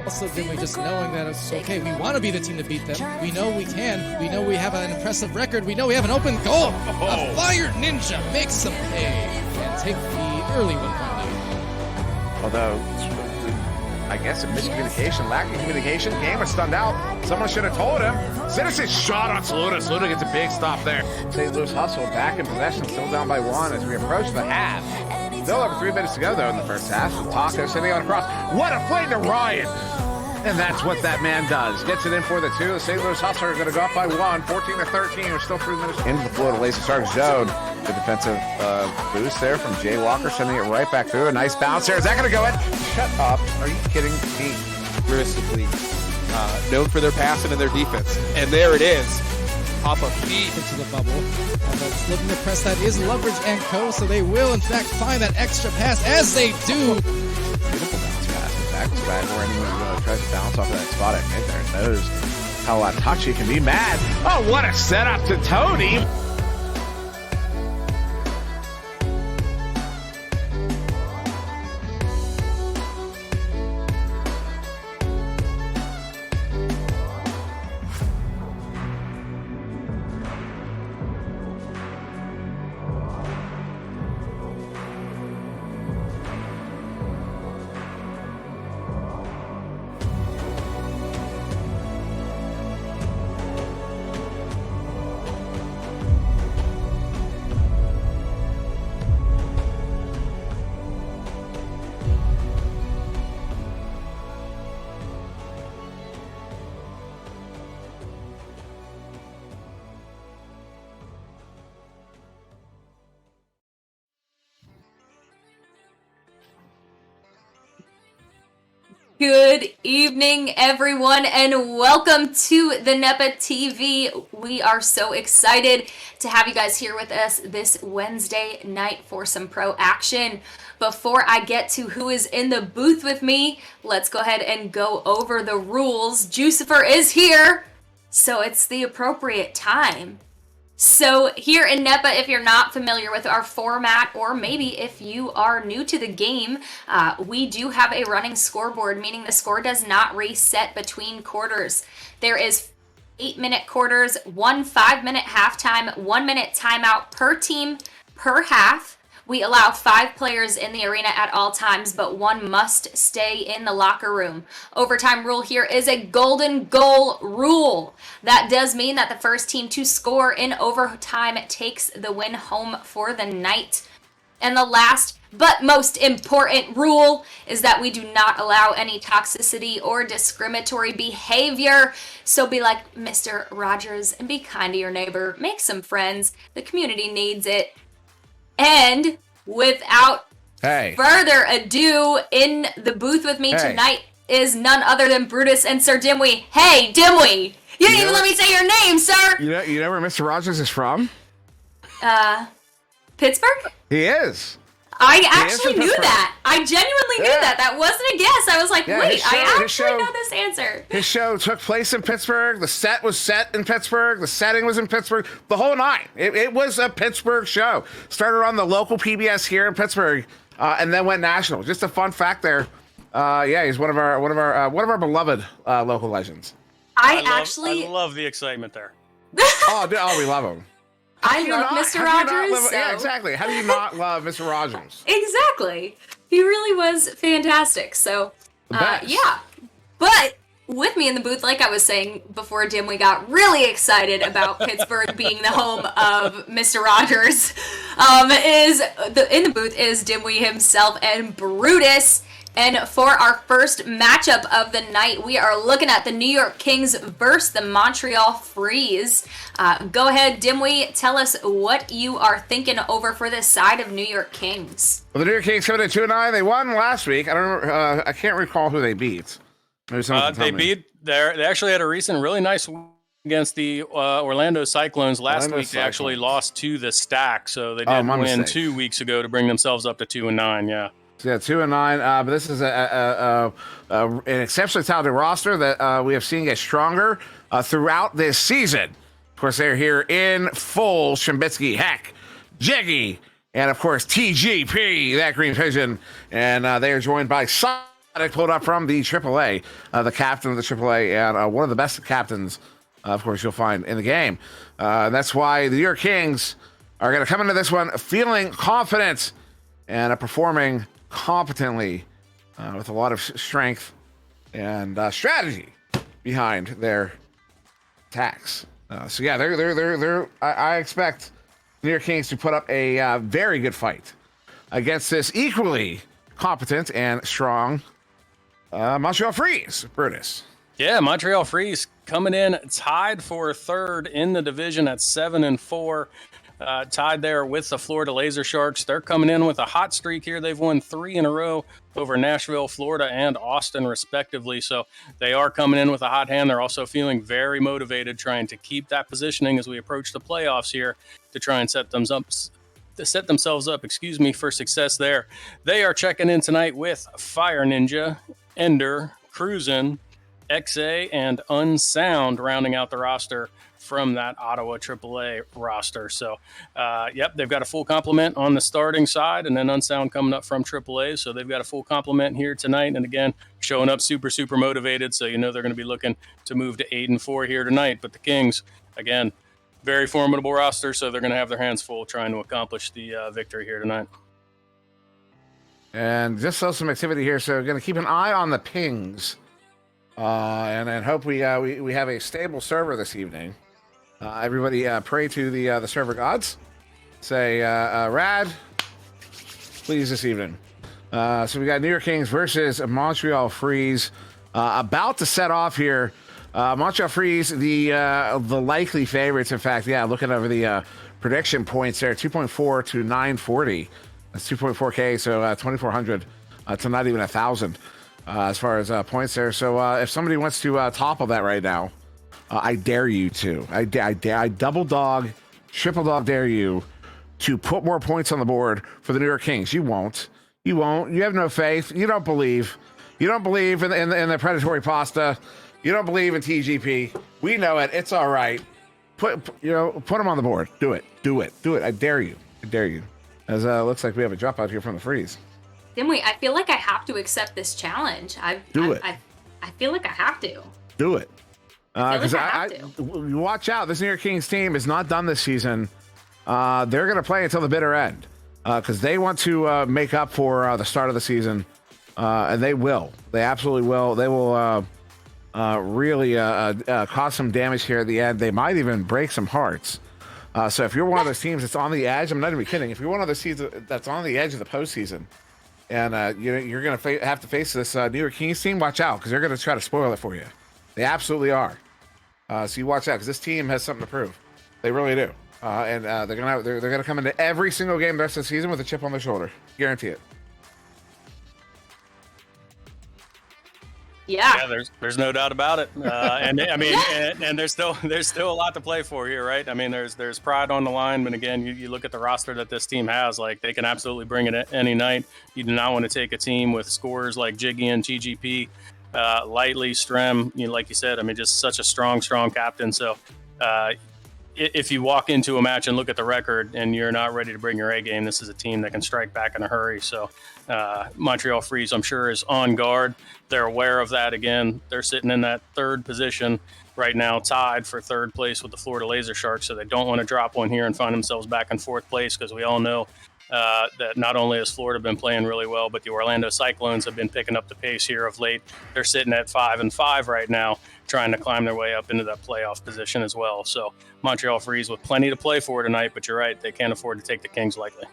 Also, Dimwee, just knowing that it's okay, we want to be the team to beat them. We know we can. We know we have an impressive record. We know we have an open goal. A Fire Ninja makes some hay and take the early 1-point lead. Although, I guess a miscommunication, lack of communication, Gamer stunned out. Someone should have told him. Citizen shot on Saluda. Saluda gets a big stop there. St. Louis Hustle back in possession, still down by 1 as we approach the half. Still over 3 minutes to go, though, in the first half. Taco sending on across. What a play to Ryan! And that's what that man does. Gets it in for the 2. The St. Louis Hustle are going to go up by 1, 14-13. There's still 3 minutes into the Florida Laser Sharks zone. Good defensive boost there from Jay Walker, sending it right back through. A nice bounce there. Is that going to go in? Shut up. Are you kidding me? Realistically, known for their passing and their defense. And there it is. Off a feet. Into the bubble. It's looking to press that is Leverage and Co. So they will, in fact, find that extra pass as they do. Beautiful bounce pass. In fact, it's bad where anyone tries to bounce off of that spot at mid there and knows how touchy can be. Mad. Oh, what a setup to Tony. Good evening, everyone, and welcome to the Nepa TV. We are so excited to have you guys here with us this Wednesday night for some pro action. Before I get to who is in the booth with me, let's go ahead and go over the rules. Jucifer is here, so it's the appropriate time. So here in Nepa, if you're not familiar with our format, or maybe if you are new to the game, we do have a running scoreboard, meaning the score does not reset between quarters. There is 8-minute quarters, 1 5-minute halftime, 1-minute timeout per team per half. We allow 5 players in the arena at all times, but 1 must stay in the locker room. Overtime rule here is a golden goal rule. That does mean that the first team to score in overtime takes the win home for the night. And the last but most important rule is that we do not allow any toxicity or discriminatory behavior. So be like Mr. Rogers and be kind to your neighbor. Make some friends. The community needs it. And without further ado, in the booth with me tonight is none other than Brutus and Sir Dimwee. Hey, Dimwee! You didn't even let me say your name, sir! You know where Mr. Rogers is from? Pittsburgh? He is. I actually knew that. I genuinely knew that. That wasn't a guess. I was like, wait, I actually know this answer. His show took place in Pittsburgh. The set was set in Pittsburgh. The setting was in Pittsburgh. The whole nine. It was a Pittsburgh show. Started on the local PBS here in Pittsburgh, and then went national. Just a fun fact there. He's one of our beloved local legends. I love the excitement there. We love him. I love Mr. Rogers. Yeah, exactly. How do you not love Mr. Rogers? Exactly. He really was fantastic. So, yeah. But with me in the booth, like I was saying before, we got really excited about Pittsburgh being the home of Mr. Rogers. In the booth is Dimwee himself and Brutus. And for our first matchup of the night, we are looking at the New York Kings versus the Montreal Freeze. Go ahead, Dimwee, tell us what you are thinking over for this side of New York Kings. Well, the New York Kings coming in 2-9. They won last week. I can't recall who they beat. They actually had a recent really nice win against the Orlando Cyclones last week. They actually lost to the Stack, so they did win 2 weeks ago to bring themselves up to 2-9. Yeah. Yeah, 2-9. But this is an exceptionally talented roster that we have seen get stronger throughout this season. Of course, they're here in full. Shimbitsky, Heck, Jiggy, and of course TGP, that Green Pigeon, and they are joined by I pulled up from the AAA, the captain of the AAA, and one of the best captains, of course, you'll find in the game. That's why the New York Kings are going to come into this one feeling confident and performing competently with a lot of strength and strategy behind their attacks. So yeah, I expect the New York Kings to put up a very good fight against this equally competent and strong Montreal Freeze, Brutus. Yeah, Montreal Freeze coming in tied for third in the division at 7-4. Tied there with the Florida Laser Sharks. They're coming in with a hot streak here. They've won 3 in a row over Nashville, Florida, and Austin, respectively. So they are coming in with a hot hand. They're also feeling very motivated, trying to keep that positioning as we approach the playoffs here to try and set themselves up, for success there. They are checking in tonight with Fire Ninja, Ender, Cruisin', XA, and Unsound rounding out the roster from that Ottawa AAA roster. So, they've got a full complement on the starting side, and then Unsound coming up from AAA. So they've got a full complement here tonight. And again, showing up super, super motivated. So they're going to be looking to move to 8-4 here tonight. But the Kings, again, very formidable roster. So they're going to have their hands full trying to accomplish the victory here tonight. And just saw some activity here, so we're going to keep an eye on the pings, and hope we have a stable server this evening. Everybody pray to the server gods. Say, Rad, please this evening. So we got New York Kings versus Montreal Freeze. About to set off here. Montreal Freeze, the likely favorites. In fact, looking over the prediction points there, 2.4 to 940. That's 2.4K, so 2,400 to not even 1,000 as far as points there. So if somebody wants to topple that right now, I dare you to. I double dog, triple dog dare you to put more points on the board for the New York Kings. You won't. You have no faith. You don't believe. You don't believe in the predatory pasta. You don't believe in TGP. We know it. It's all right. Put them on the board. Do it. I dare you. As looks like we have a dropout here from the Freeze. Dimwee, I feel like I have to accept this challenge. I feel like I have to. Do it. Because you watch out. This New York Kings team is not done this season. They're going to play until the bitter end because they want to make up for the start of the season. And they will. They absolutely will. They will really cause some damage here at the end. They might even break some hearts. So if you're one of those teams that's on the edge, I'm not even kidding. If you're one of those teams that's on the edge of the postseason, and you're going to have to face this New York Kings team, watch out because they're going to try to spoil it for you. They absolutely are. So you watch out because this team has something to prove. They really do. And they're going to come into every single game the rest of the season with a chip on their shoulder. Guarantee it. Yeah, there's no doubt about it, and I mean, and there's still a lot to play for here, right? I mean, there's pride on the line, but again, you look at the roster that this team has, like they can absolutely bring it any night. You do not want to take a team with scorers like Jiggy and TGP, lightly. Strem, like you said, I mean, just such a strong captain. So if you walk into a match and look at the record and you're not ready to bring your A game, this is a team that can strike back in a hurry. So Montreal Freeze, I'm sure, is on guard. They're aware of that. Again, they're sitting in that third position right now, tied for third place with the Florida Laser Sharks. So they don't want to drop one here and find themselves back in fourth place because we all know that not only has Florida been playing really well, but the Orlando Cyclones have been picking up the pace here of late. They're sitting at 5-5 right now, trying to climb their way up into that playoff position as well. So Montreal Freeze with plenty to play for tonight, but you're right, they can't afford to take the Kings lightly.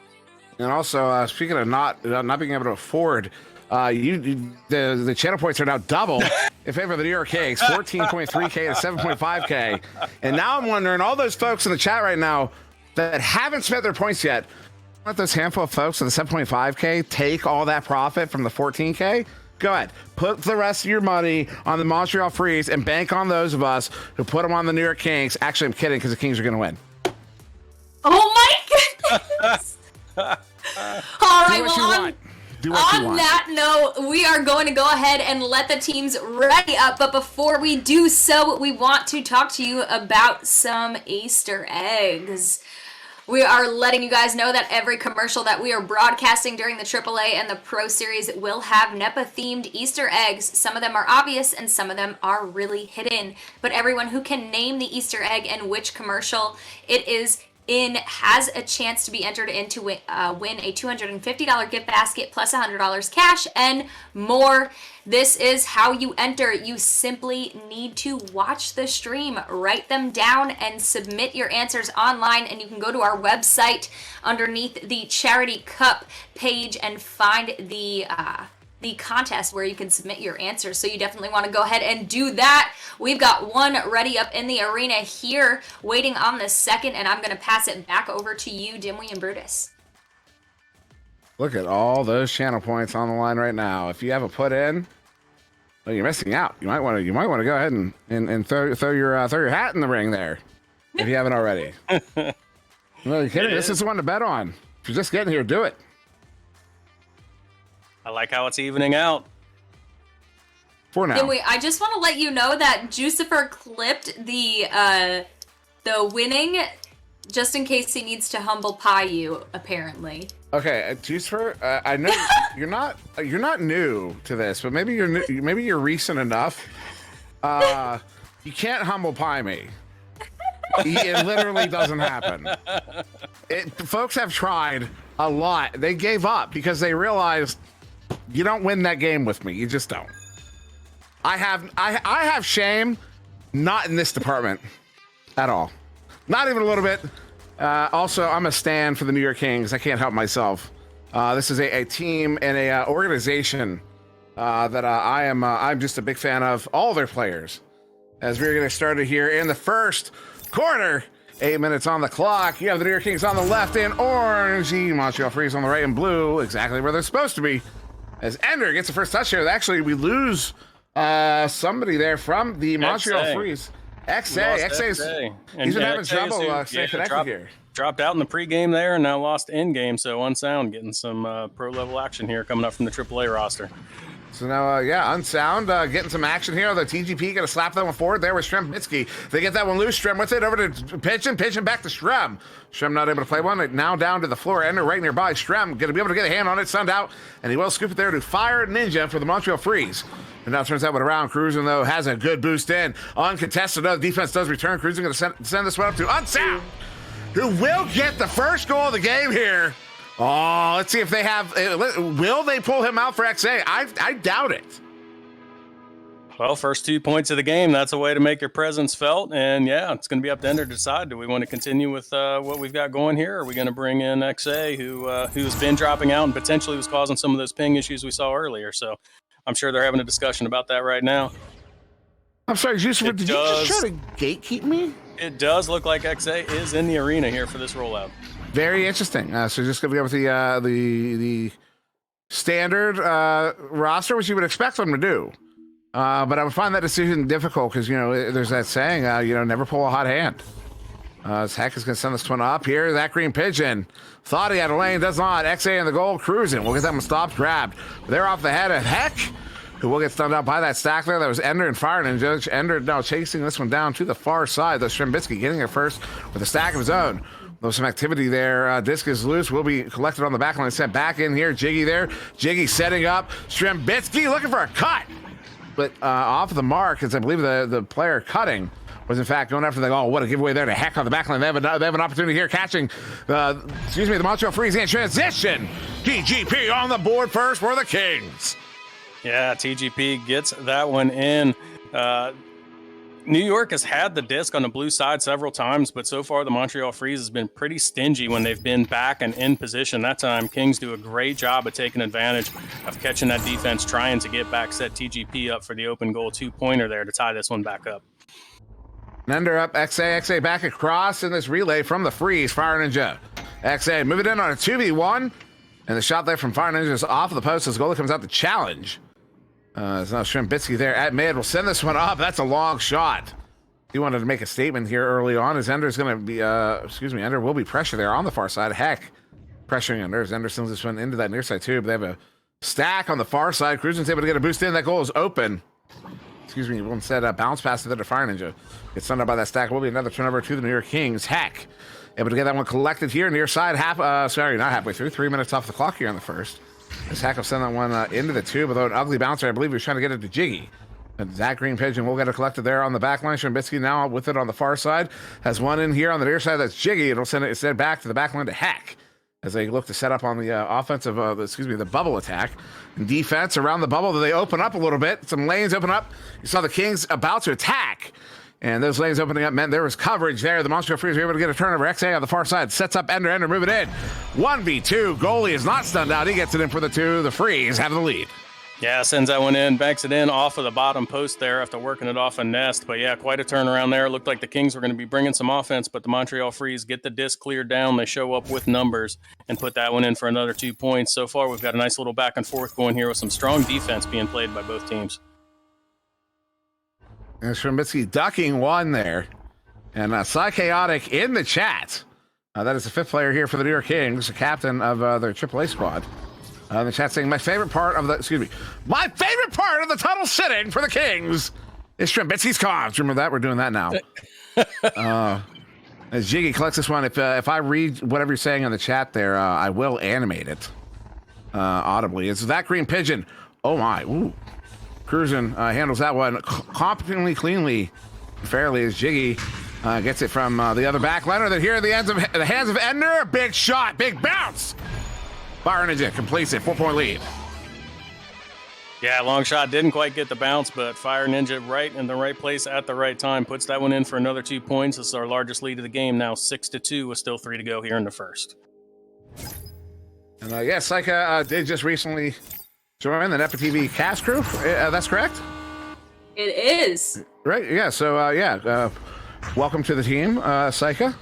And also, speaking of not being able to afford, the channel points are now double in favor of the New York Kings, 14.3K to 7.5K. And now I'm wondering, all those folks in the chat right now that haven't spent their points yet, let those handful of folks in the 7.5K take all that profit from the 14K? Go ahead. Put the rest of your money on the Montreal Freeze and bank on those of us who put them on the New York Kings. Actually, I'm kidding because the Kings are going to win. Oh, my goodness. All right, well, on that note, we are going to go ahead and let the teams ready up. But before we do so, we want to talk to you about some Easter eggs. We are letting you guys know that every commercial that we are broadcasting during the AAA and the Pro Series will have NEPA-themed Easter eggs. Some of them are obvious and some of them are really hidden. But everyone who can name the Easter egg and which commercial it is in has a chance to be entered in to win a $250 gift basket plus $100 cash and more. This is how you enter. You simply need to watch the stream, write them down, and submit your answers online. And you can go to our website underneath the Charity Cup page and find the contest where you can submit your answers. So you definitely want to go ahead and do that. We've got one ready up in the arena here, waiting on the second, and I'm going to pass it back over to you, Dimwee and Brutus. Look at all those channel points on the line right now. If you haven't put in, well, you're missing out. You might want to go ahead and throw your hat in the ring there, if you haven't already. No, you're kidding. This is the one to bet on. If you're just getting here, do it. I like how it's evening out. For now. Dimwee, I just want to let you know that Jucifer clipped the winning just in case he needs to humble pie you, apparently. Okay, Juicer, I know you're not new to this, but maybe you're recent enough. You can't humble pie me. It literally doesn't happen. Folks have tried a lot. They gave up because they realized you don't win that game with me. You just don't. I have shame, not in this department at all. Not even a little bit. Also, I'm a stan for the New York Kings. I can't help myself. This is a team and a organization that I'm just a big fan of all their players. As we're going to start it here in the first quarter, 8 minutes on the clock. You have the New York Kings on the left in orange, Montreal Freeze on the right in blue, exactly where they're supposed to be. As Ender gets the first touch here, actually we lose somebody there from the Montreal Freeze. XA's he's been having trouble staying connected here. Dropped out in the pregame there and now lost in game. So Unsound getting some pro level action here coming up from the AAA roster. So now, Unsound getting some action here. The TGP going to slap that one forward there with Strembitsky. They get that one loose. Strem with it over to pitching back to Strem. Strem not able to play one. Now down to the floor. Ender right nearby. Strem going to be able to get a hand on it. Sunned out. And he will scoop it there to Fire Ninja for the Montreal Freeze. And now turns that one around. Cruising, though, has a good boost in. Uncontested, though. The defense does return. Cruising going to send this one up to Unsound, who will get the first goal of the game here. Oh, let's see if they have. Will they pull him out for XA? I doubt it. Well, first 2 points of the game. That's a way to make your presence felt. And yeah, it's going to be up to Ender to decide. Do we want to continue with what we've got going here? Or are we going to bring in XA, who's been dropping out and potentially was causing some of those ping issues we saw earlier? So I'm sure they're having a discussion about that right now. I'm sorry, Juicer, did you just try to gatekeep me? It does look like XA is in the arena here for this rollout. Very interesting. So just going to go with the standard roster, which you would expect them to do. But I would find that decision difficult because, there's that saying, never pull a hot hand. As Heck is going to send this one up here. That green pigeon. Thought he had a lane, does not. XA in the goal, cruising. We'll get that one stopped, grabbed. They're off the head of Heck, who will get stunned out by that stack there. That was Ender and Fire Ninja. Ender now chasing this one down to the far side. Though Strembitsky getting there first with a stack of his own. There's some activity there. Disc is loose. Will be collected on the back line. Sent back in here. Jiggy there. Jiggy setting up. Strembitsky looking for a cut. But off of the mark, as I believe the player cutting was in fact going after the goal. What a giveaway there to Heck on the back line. They have an opportunity here catching, the Montreal Freeze in transition. TGP on the board first for the Kings. Yeah, TGP gets that one in. New York has had the disc on the blue side several times, but so far the Montreal Freeze has been pretty stingy when they've been back and in position. That time, Kings do a great job of taking advantage of catching that defense, trying to get back, set TGP up for the open goal two-pointer there to tie this one back up. Ender up, XA back across in this relay from the Freeze. Fire Ninja. XA move it in on a 2v1, and the shot there from Fire Ninja is off of the post as goalie comes out to challenge. It's now Strembitsky there at mid. We'll send this one up. That's a long shot. He wanted to make a statement here early on as Ender's going to be, Ender will be pressure there on the far side. Heck, pressuring Ender as Ender sends this one into that near side too, but they have a stack on the far side. Cruising's able to get a boost in. That goal is open. will instead bounce pass to the Fire Ninja. Gets stunned out by that stack. Will be another turnover to the New York Kings. Heck, able to get that one collected here near side. Not halfway through. 3 minutes off the clock here on the first. As Heck will send that one into the tube, although an ugly bouncer. I believe he was trying to get it to Jiggy. And Zach Green Pigeon will get it collected there on the back line. Shrimbitsky now with it on the far side. Has one in here on the near side. That's Jiggy. It'll send it instead back to the back line to Heck as they look to set up on the offensive, the bubble attack. And defense around the bubble, they open up a little bit. Some lanes open up. You saw the Kings about to attack. And those lanes opening up meant there was coverage there. The Montreal Freeze were able to get a turnover. XA on the far side sets up Ender, move it in. 1v2. Goalie is not stunned out. He gets it in for the 2. The Freeze have the lead. Yeah, sends that one in, banks it in off of the bottom post there after working it off a nest. But yeah, quite a turnaround there. Looked like the Kings were going to be bringing some offense, but the Montreal Freeze get the disc cleared down. They show up with numbers and put that one in for another 2 points. So far, we've got a nice little back and forth going here with some strong defense being played by both teams. And Shrimbitsky ducking one there. And Psychaotic in the chat. That is the 5th player here for the New York Kings, the captain of their AAA squad. The chat saying my favorite part of the tunnel sitting for the Kings is Shrimbitsky's comms. Remember that? We're doing that now. As Jiggy collects this one, if I read whatever you're saying in the chat there, I will animate it audibly. It's that Green Pigeon. Oh my! Ooh. Cruisin handles that one competently, cleanly, fairly as Jiggy gets it from the other backliner. Then here are the hands of Ender. Big shot, big bounce. Fire Ninja completes it. 4-point lead. Yeah, long shot didn't quite get the bounce, but Fire Ninja right in the right place at the right time puts that one in for another 2 points. This is our largest lead of the game now, 6-2, with still 3 to go here in the first. And Psycha did just recently join the Nepa TV cast crew. That's correct? It is. Right, yeah. So, welcome to the team, Psycha.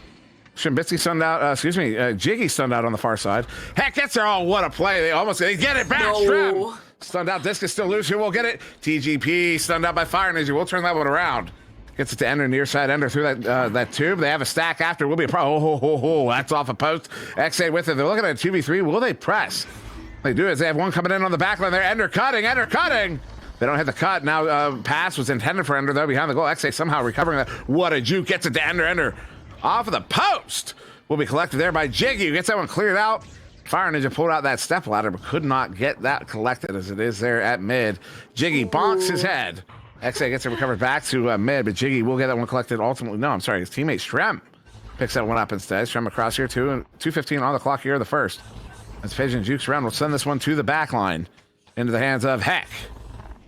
Shrimbitsky stunned out, Jiggy stunned out on the far side. Heck, that's all. What a play. They get it back. No. Stunned out. Disc is still loose. Who will get it? TGP stunned out by Fire Ninja. We'll turn that one around. Gets it to Ender, near side Ender through that tube. They have a stack after. Will be a problem. That's off a post. XA with it. They're looking at a 2v3. Will they press? They do as they have one coming in on the back line there. Ender cutting. They don't hit the cut. Now, pass was intended for Ender, though, behind the goal. XA somehow recovering that. What a juke. Gets it to Ender. Off of the post. Will be collected there by Jiggy, who gets that one cleared out. Fire Ninja pulled out that step ladder, but could not get that collected as it is there at mid. Jiggy bonks his head. XA gets it recovered back to mid, but Jiggy will get that one collected ultimately. No, I'm sorry. His teammate Shrem picks that one up instead. Shrem across here, 2:15 on the clock here, the first. As Pigeon jukes around, will send this one to the back line into the hands of Heck.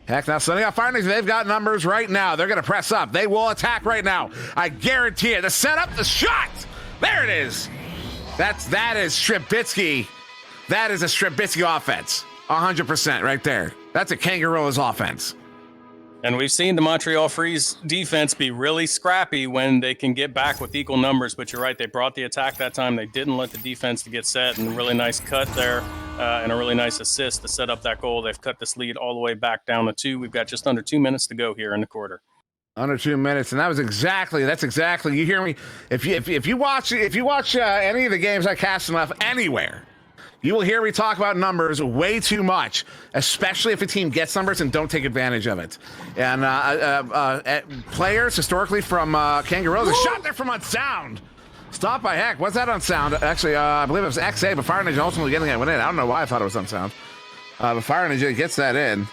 Heck now sending out Fire Ninja. They've got numbers right now. They're going to press up. They will attack right now. I guarantee it. The setup, the shot. There it is. That is Shrimbitsky. That is a Shrimbitsky offense. 100% right there. That's a Kangaroos offense. And we've seen the Montreal Freeze defense be really scrappy when they can get back with equal numbers. But you're right, they brought the attack that time. They didn't let the defense to get set, and a really nice cut there and a really nice assist to set up that goal. They've cut this lead all the way back down to 2. We've got just under 2 minutes to go here in the quarter. Under 2 minutes, and that's exactly. You hear me? If you watch any of the games I cast enough anywhere, you will hear me talk about numbers way too much, especially if a team gets numbers and don't take advantage of it. And players historically from Kangaroos, a shot there from on sound. Stopped by Heck. What's that on sound? Actually, I believe it was XA, but Fire Ninja ultimately getting that one in. I don't know why I thought it was on sound. But Fire Ninja gets that in.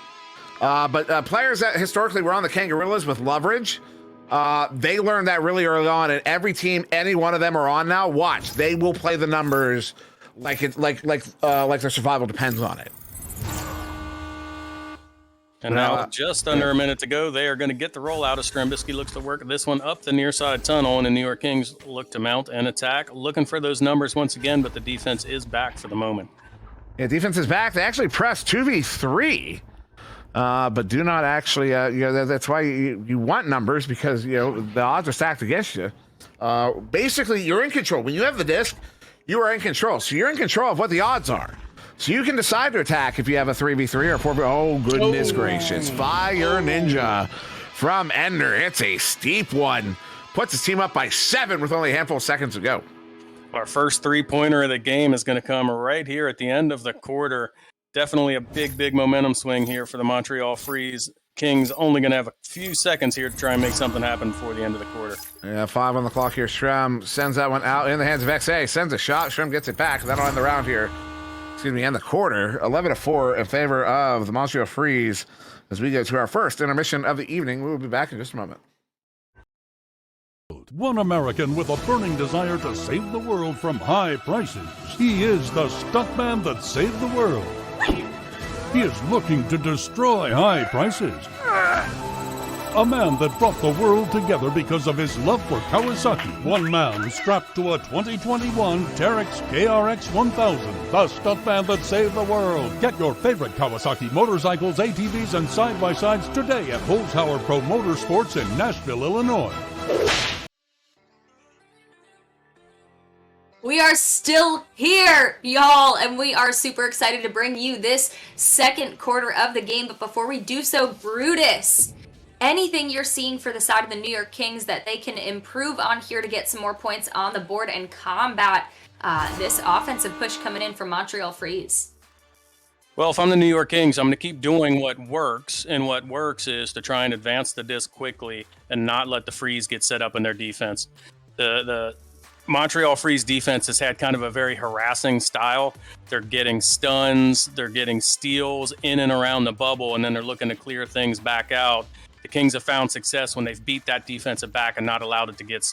But players that historically were on the Kangaroos with leverage, they learned that really early on. And every team, any one of them are on now. Watch, they will play the numbers like their survival depends on it. And now, just under a minute to go, they are going to get the roll out. As Shrimbitsky looks to work this one up the near side tunnel, and the New York Kings look to mount and attack, looking for those numbers once again. But the defense is back for the moment. Yeah, defense is back. They actually press 2v3. But do not actually, that's why you want numbers, because, the odds are stacked against you. Basically, you're in control. When you have the disc, you are in control. So you're in control of what the odds are. So you can decide to attack if you have a 3v3 or 4v. Oh, goodness gracious. Fire Ninja from Ender. It's a steep one. Puts his team up by 7 with only a handful of seconds to go. Our first 3-pointer of the game is going to come right here at the end of the quarter. Definitely a big momentum swing here for the Montreal Freeze. Kings only going to have a few seconds here to try and make something happen before the end of the quarter. Yeah, 5 on the clock here. Shrem sends that one out in the hands of XA. Sends a shot. Shrem gets it back. That'll end the round here. Excuse me, end the quarter. 11-4 in favor of the Montreal Freeze as we go to our first intermission of the evening. We will be back in just a moment. One American with a burning desire to save the world from high prices. He is the stuntman that saved the world. He is looking to destroy high prices. A man that brought the world together because of his love for Kawasaki. One man strapped to a 2021 Terex KRX 1000. The stuntman that saved the world. Get your favorite Kawasaki motorcycles, ATVs, and side-by-sides today at Holzhauer Pro Motorsports in Nashville, Illinois. We are still here, y'all, and we are super excited to bring you this second quarter of the game. But before we do so, Brutus, anything you're seeing for the side of the New York Kings that they can improve on here to get some more points on the board and combat this offensive push coming in from Montreal Freeze? Well, if I'm the New York Kings, I'm going to keep doing what works, and what works is to try and advance the disc quickly and not let the Freeze get set up in their defense. The Montreal Freeze defense has had kind of a very harassing style. They're getting stuns, they're getting steals in and around the bubble, and then they're looking to clear things back out. The Kings have found success when they've beat that defensive back and not allowed it to get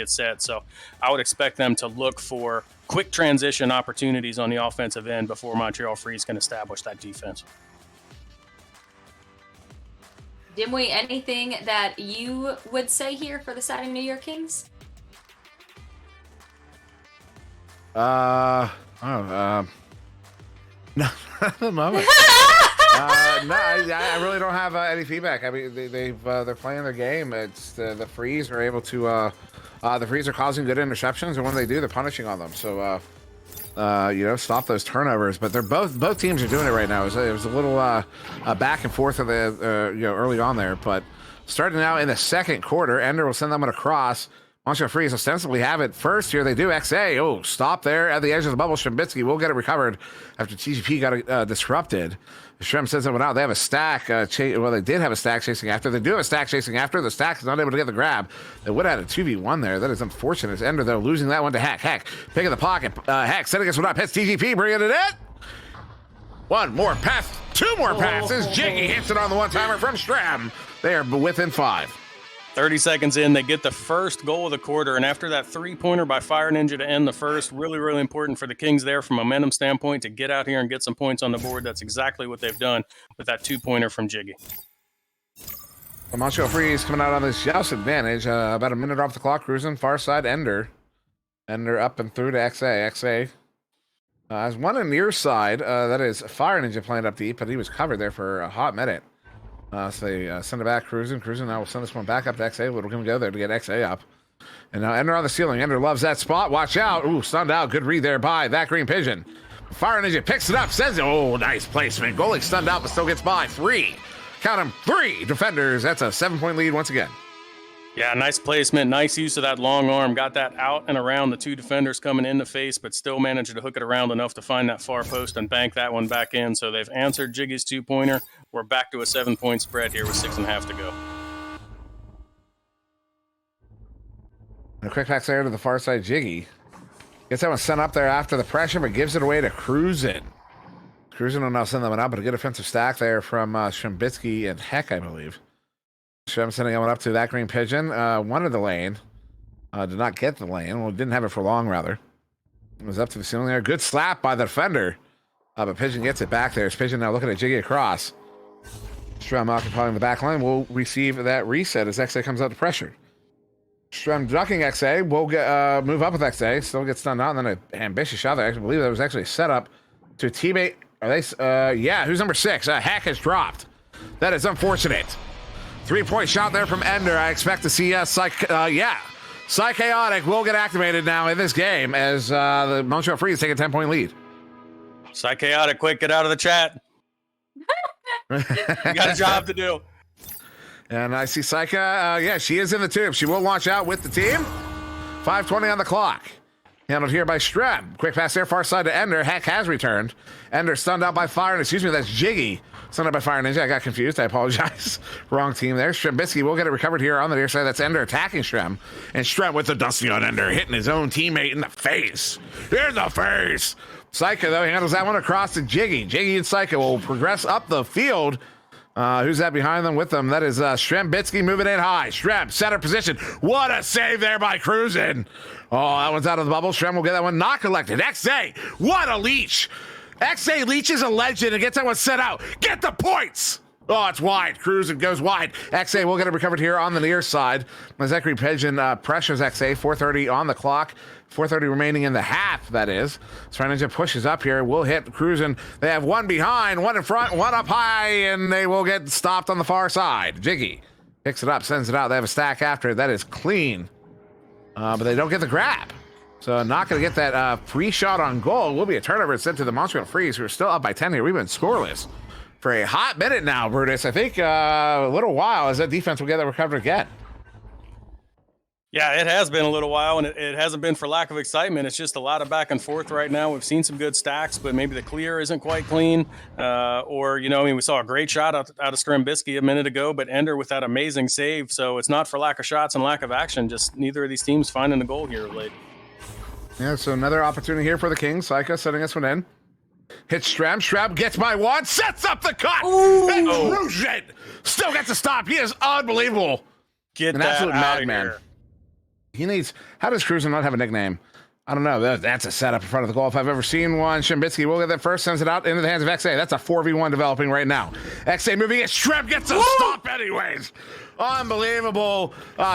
set. So I would expect them to look for quick transition opportunities on the offensive end before Montreal Freeze can establish that defense. Dimwee, anything that you would say here for the side of New York Kings? No, at the moment. No, I really don't have any feedback. I mean, they're playing their game. It's the Freeze are able to. The Freeze are causing good interceptions, and when they do, they're punishing on them. So, stop those turnovers. But they're both teams are doing it right now. It was a little back and forth of the early on there, but starting now in the second quarter, Ender will send them across. Montreal Freeze ostensibly have it first here. They do. XA. Oh, stop there at the edge of the bubble. Shembitsky will get it recovered after TGP got disrupted. Shrem sends someone out. They have a stack. They did have a stack chasing after. They do have a stack chasing after. The stack is not able to get the grab. They would have had a 2v1 there. That is unfortunate. It's Ender, though, losing that one to Heck. Heck, pick in the pocket. Heck, setting us one up. Hits TGP, bringing it in. One more pass. Two more passes. Jiggy hits it on the one-timer from Stram. They are within 5. 30 seconds in, they get the first goal of the quarter, and after that three-pointer by Fire Ninja to end the first, really, really important for the Kings there from a momentum standpoint to get out here and get some points on the board. That's exactly what they've done with that two-pointer from Jiggy. The Montreal Freeze coming out on this joust advantage. About a minute off the clock, cruising. Far side, Ender. Ender up and through to XA. XA has one on near side. That is Fire Ninja playing up deep, but he was covered there for a hot minute. So they send it back, cruising. Now we'll send this one back up to XA. We're going to go there to get XA up. And now Ender on the ceiling. Ender loves that spot. Watch out. Ooh, stunned out. Good read there by that Green Pigeon. Fire Ninja picks it up, sends it. Oh, nice placement. Goalie stunned out, but still gets by. 3. Count them. 3 defenders. That's a 7-point lead once again. Yeah, nice placement. Nice use of that long arm. Got that out and around the two defenders coming in the face, but still managed to hook it around enough to find that far post and bank that one back in. So they've answered Jiggy's two-pointer. We're back to a 7-point spread here with 6.5 to go. And a quick pass there to the far side, Jiggy. Gets that one sent up there after the pressure, but gives it away to Cruisin. Cruisin will now send them out, but a good offensive stack there from Shembitsky and Heck, I believe. Shem sending one up to that Green Pigeon. Wanted the lane. Did not get the lane. Well, didn't have it for long, rather. It was up to the ceiling there. Good slap by the defender. But Pigeon gets it back there. It's Pigeon now looking at Jiggy across. Strum occupying the back line. Will receive that reset as XA comes out to pressure. Strum ducking XA. Will get move up with XA. Still gets stunned out. And then an ambitious shot there. I believe that was actually a setup to a teammate. Are they? Yeah, who's number 6? Hack has dropped. That is unfortunate. 3-point shot there from Ender. I expect to see Psychotic will get activated now in this game as the Montreal Freeze take a 10-point lead. Psychotic, quick, get out of the chat. You got a job to do. And I see Psycha. She is in the tube. She will launch out with the team. 5:20 on the clock. Handled here by Streb. Quick pass there, far side to Ender. Heck has returned. Ender stunned out by Fire. And that's Jiggy. Sent up by Fire Ninja. I got confused. I apologize. Wrong team there. Strembitsky will get it recovered here on the near side. That's Ender attacking Strem. And Strem with the Dusty on Ender, hitting his own teammate in the face. In the face. Psycho, though, handles that one across to Jiggy. Jiggy and Psycho will progress up the field. Who's that behind them with them? That is Strembitsky moving in high. Strem, center position. What a save there by Cruisin'. Oh, that one's out of the bubble. Strem will get that one not collected. XA, what a leech. XA Leech is a legend and gets that one set out. Get the points! Oh, it's wide. Cruisin' goes wide. XA will get it recovered here on the near side. Zachary Pigeon pressures XA. 4:30 on the clock. 4:30 remaining in the half, that is. Fire Ninja pushes up here. Will hit Cruisin'. They have one behind, one in front, one up high, and they will get stopped on the far side. Jiggy picks it up, sends it out. They have a stack after it. That is clean. But they don't get the grab. So not going to get that free shot on goal. It will be a turnover sent to the Montreal Freeze, who are still up by 10 here. We've been scoreless for a hot minute now, Brutus. I think a little while as that defense will get that recovered again. Yeah, it has been a little while, and it hasn't been for lack of excitement. It's just a lot of back and forth right now. We've seen some good stacks, but maybe the clear isn't quite clean. Or, we saw a great shot out of Strembitsky a minute ago, but Ender with that amazing save. So it's not for lack of shots and lack of action, just neither of these teams finding the goal here late. Yeah, so another opportunity here for the Kings. Psycho setting this one in. Hits Strem. Strem gets by one. Sets up the cut. And Cruisin' still gets a stop. He is unbelievable. Get An that absolute out madman. of here. He needs... How does Cruisin' not have a nickname? I don't know. That's a setup in front of the goal if I've ever seen one. Strembitsky will get that first. Sends it out into the hands of XA. That's a 4v1 developing right now. XA moving it. Strem gets a stop anyways. Unbelievable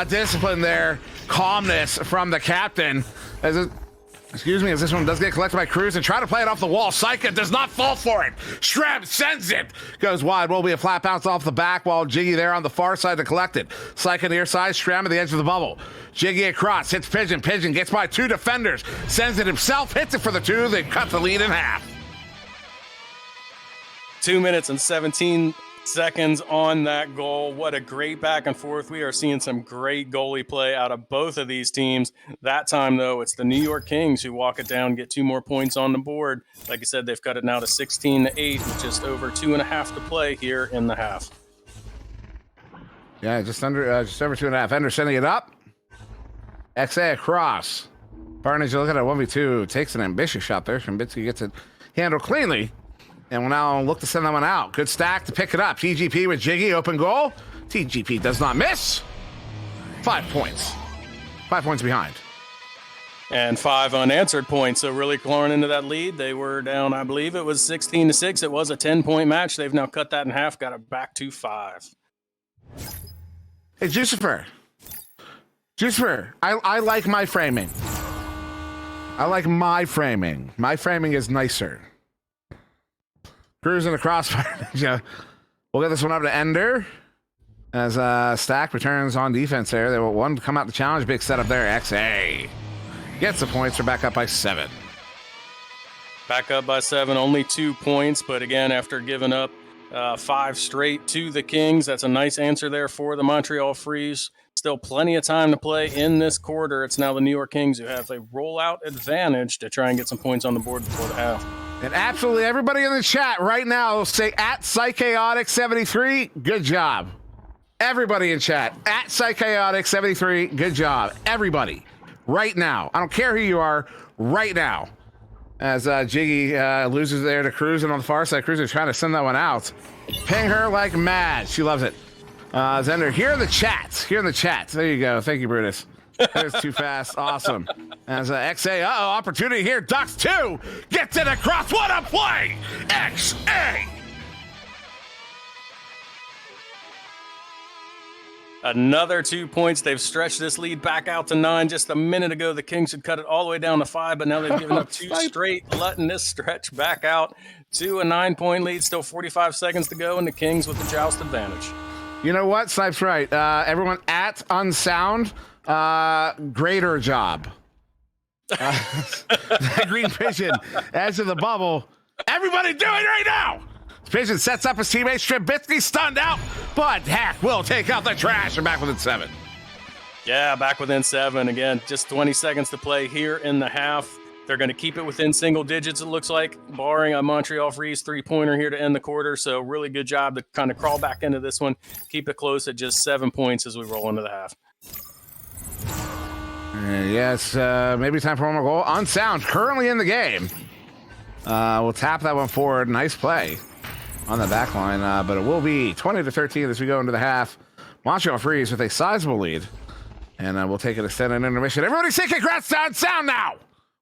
discipline there. Calmness from the captain. As this one does get collected by Cruisin'. Try to play it off the wall. Psycho does not fall for it. Strem sends it. Goes wide. Will be a flat bounce off the back while Jiggy there on the far side to collect it. Psycho near side. Strem at the edge of the bubble. Jiggy across. Hits Pigeon. Pigeon gets by two defenders. Sends it himself. Hits it for the two. They cut the lead in half. 2 minutes and 17 seconds on that goal. What a great back and forth. We are seeing some great goalie play out of both of these teams. That time, though, it's the New York Kings who walk it down, get 2 more points on the board. Like I said, they've cut it now to 16-8 with just over 2.5 to play here in the half. Yeah, just over 2.5. Ender sending it up. XA across. Barnage, you look at it, 1v2. Takes an ambitious shot there. Strembitsky gets it handled cleanly. And we'll now look to send that one out. Good stack to pick it up. TGP with Jiggy, open goal. TGP does not miss. 5 points. 5 points behind. And 5 unanswered points. So really clawing into that lead. They were down, I believe it was 16-6. It was a 10-point match. They've now cut that in half, got it back to 5. Hey, Jucifer. I like my framing. My framing is nicer. Cruising across. We'll get this one up to Ender. As Stack returns on defense there. They will one come out to challenge. Big setup there. XA gets the points. They're back up by 7. Back up by 7, only 2 points. But again, after giving up 5 straight to the Kings, that's a nice answer there for the Montreal Freeze. Still plenty of time to play in this quarter. It's now the New York Kings who have a rollout advantage to try and get some points on the board before the half. And absolutely everybody in the chat right now say at Psychaotic73, good job. Everybody in chat at Psychaotic73, good job. Everybody right now. I don't care who you are right now. As Jiggy loses there to Cruisin' on the far side. Cruisin' trying to send that one out. Ping her like mad. She loves it. Zender, here in the chat. There you go. Thank you, Brutus. That was too fast. Awesome. As XA, opportunity here. Ducks 2. Gets it across. What a play. XA. Another 2 points. They've stretched this lead back out to 9. Just a minute ago, the Kings had cut it all the way down to 5, but now they've given up 2 straight, letting this stretch back out to a 9-point lead. Still 45 seconds to go, and the Kings with the joust advantage. You know what? Snipe's right. Everyone at Unsound, greater job. Green Pigeon, edge of the bubble. Everybody do it right now. Pigeon sets up his teammate. Strembitsky stunned out, but Hack will take out the trash. We're back within 7. Yeah, back within 7. Again, just 20 seconds to play here in the half. They're going to keep it within single digits, it looks like, barring a Montreal Freeze three-pointer here to end the quarter. So really good job to kind of crawl back into this one, keep it close at just 7 points as we roll into the half. Yes, maybe time for one more goal. Unsound, currently in the game. We'll tap that one forward. Nice play on the back line, but it will be 20-13 as we go into the half. Montreal Freeze with a sizable lead, and we'll take an extended intermission. Everybody say congrats to Unsound now!